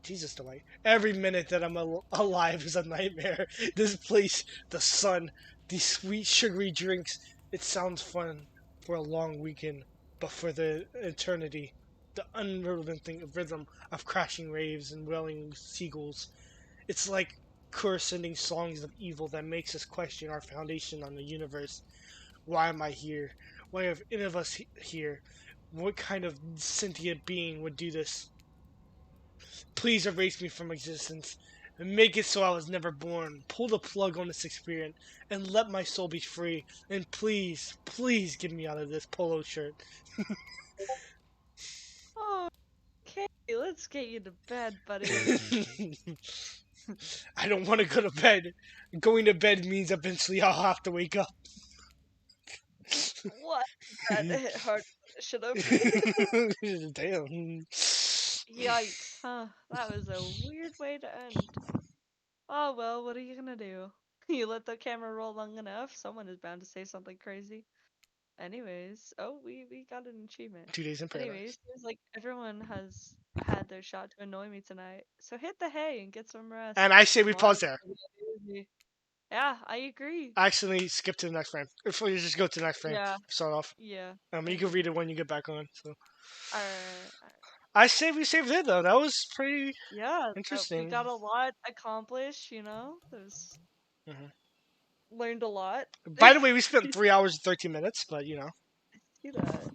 Speaker 1: Jesus, Dwight. Every minute that I'm alive is a nightmare. This place, the sun, these sweet, sugary drinks. It sounds fun for a long weekend, but for the eternity, the unrelenting rhythm of crashing waves and wailing seagulls. It's like chorus-sending songs of evil that makes us question our foundation on the universe. Why am I here? Why have any of us here? What kind of sentient being would do this? Please erase me from existence and make it so I was never born. Pull the plug on this experience and let my soul be free. And please, please get me out of this polo shirt.
Speaker 2: Oh, okay, let's get you to bed, buddy.
Speaker 1: I don't want to go to bed. Going to bed means eventually I'll have to wake up.
Speaker 2: What? That hit harder than it should have.
Speaker 1: Damn.
Speaker 2: Yikes, huh? That was a weird way to end. Oh well, what are you gonna do? You let the camera roll long enough, someone is bound to say something crazy. Anyways, oh, we got an achievement.
Speaker 1: 2 days in paradise.
Speaker 2: Anyways, seems like everyone has had their shot to annoy me tonight. So hit the hay and get some rest.
Speaker 1: And I say we
Speaker 2: Tomorrow's
Speaker 1: pause there.
Speaker 2: gonna be a doozy. Yeah, I agree.
Speaker 1: I actually skip to the next frame. If we just go to the next frame,
Speaker 2: Yeah,
Speaker 1: start off.
Speaker 2: yeah, I
Speaker 1: You can
Speaker 2: agree.
Speaker 1: read it when you get back on. So
Speaker 2: Alright.
Speaker 1: I say we saved it though. That was pretty
Speaker 2: Yeah, we
Speaker 1: interesting.
Speaker 2: got a lot accomplished, you know? There's
Speaker 1: Mhm.
Speaker 2: learned a lot.
Speaker 1: By the way, we spent 3 hours and 13 minutes, but
Speaker 2: See that.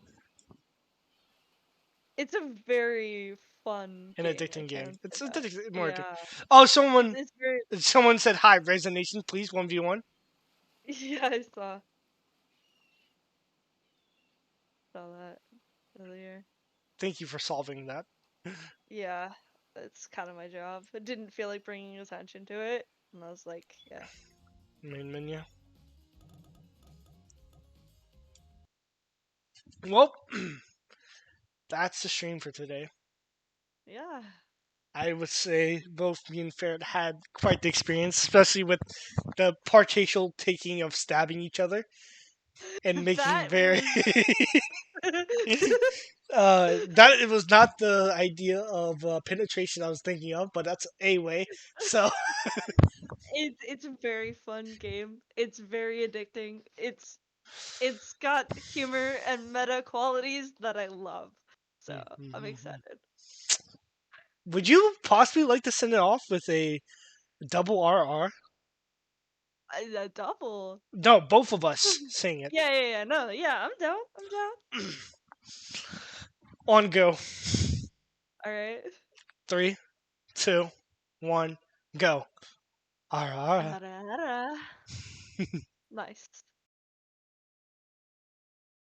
Speaker 2: It's a very fun
Speaker 1: an
Speaker 2: game, I
Speaker 1: addicting game.
Speaker 2: can say
Speaker 1: It's
Speaker 2: that.
Speaker 1: addicting, more addicting.
Speaker 2: Yeah.
Speaker 1: Oh,
Speaker 2: It's very
Speaker 1: someone said hi. Resignation, please. 1v1.
Speaker 2: yeah, I saw that earlier.
Speaker 1: Thank you for solving that.
Speaker 2: Yeah, that's kind of my job. I didn't feel like bringing attention to it, and I was like, yeah,
Speaker 1: Main menu. Well, that's the stream for today.
Speaker 2: yeah.
Speaker 1: I would say both me and Ferret had quite the experience, especially with the partial taking of stabbing each other and making
Speaker 2: That
Speaker 1: very.
Speaker 2: was
Speaker 1: That it was not the idea of penetration I was thinking of, but that's a way. So
Speaker 2: it's a very fun game. It's very addicting. It's got humor and meta qualities that I love. So I'm excited.
Speaker 1: would you possibly like to send it off with a double RR?
Speaker 2: A double.
Speaker 1: No, both of us saying it.
Speaker 2: Yeah, yeah, yeah. No, yeah, I'm down. I'm down.
Speaker 1: On go.
Speaker 2: All right.
Speaker 1: 3, 2, 1, go. RR.
Speaker 2: Ara, ara. Nice.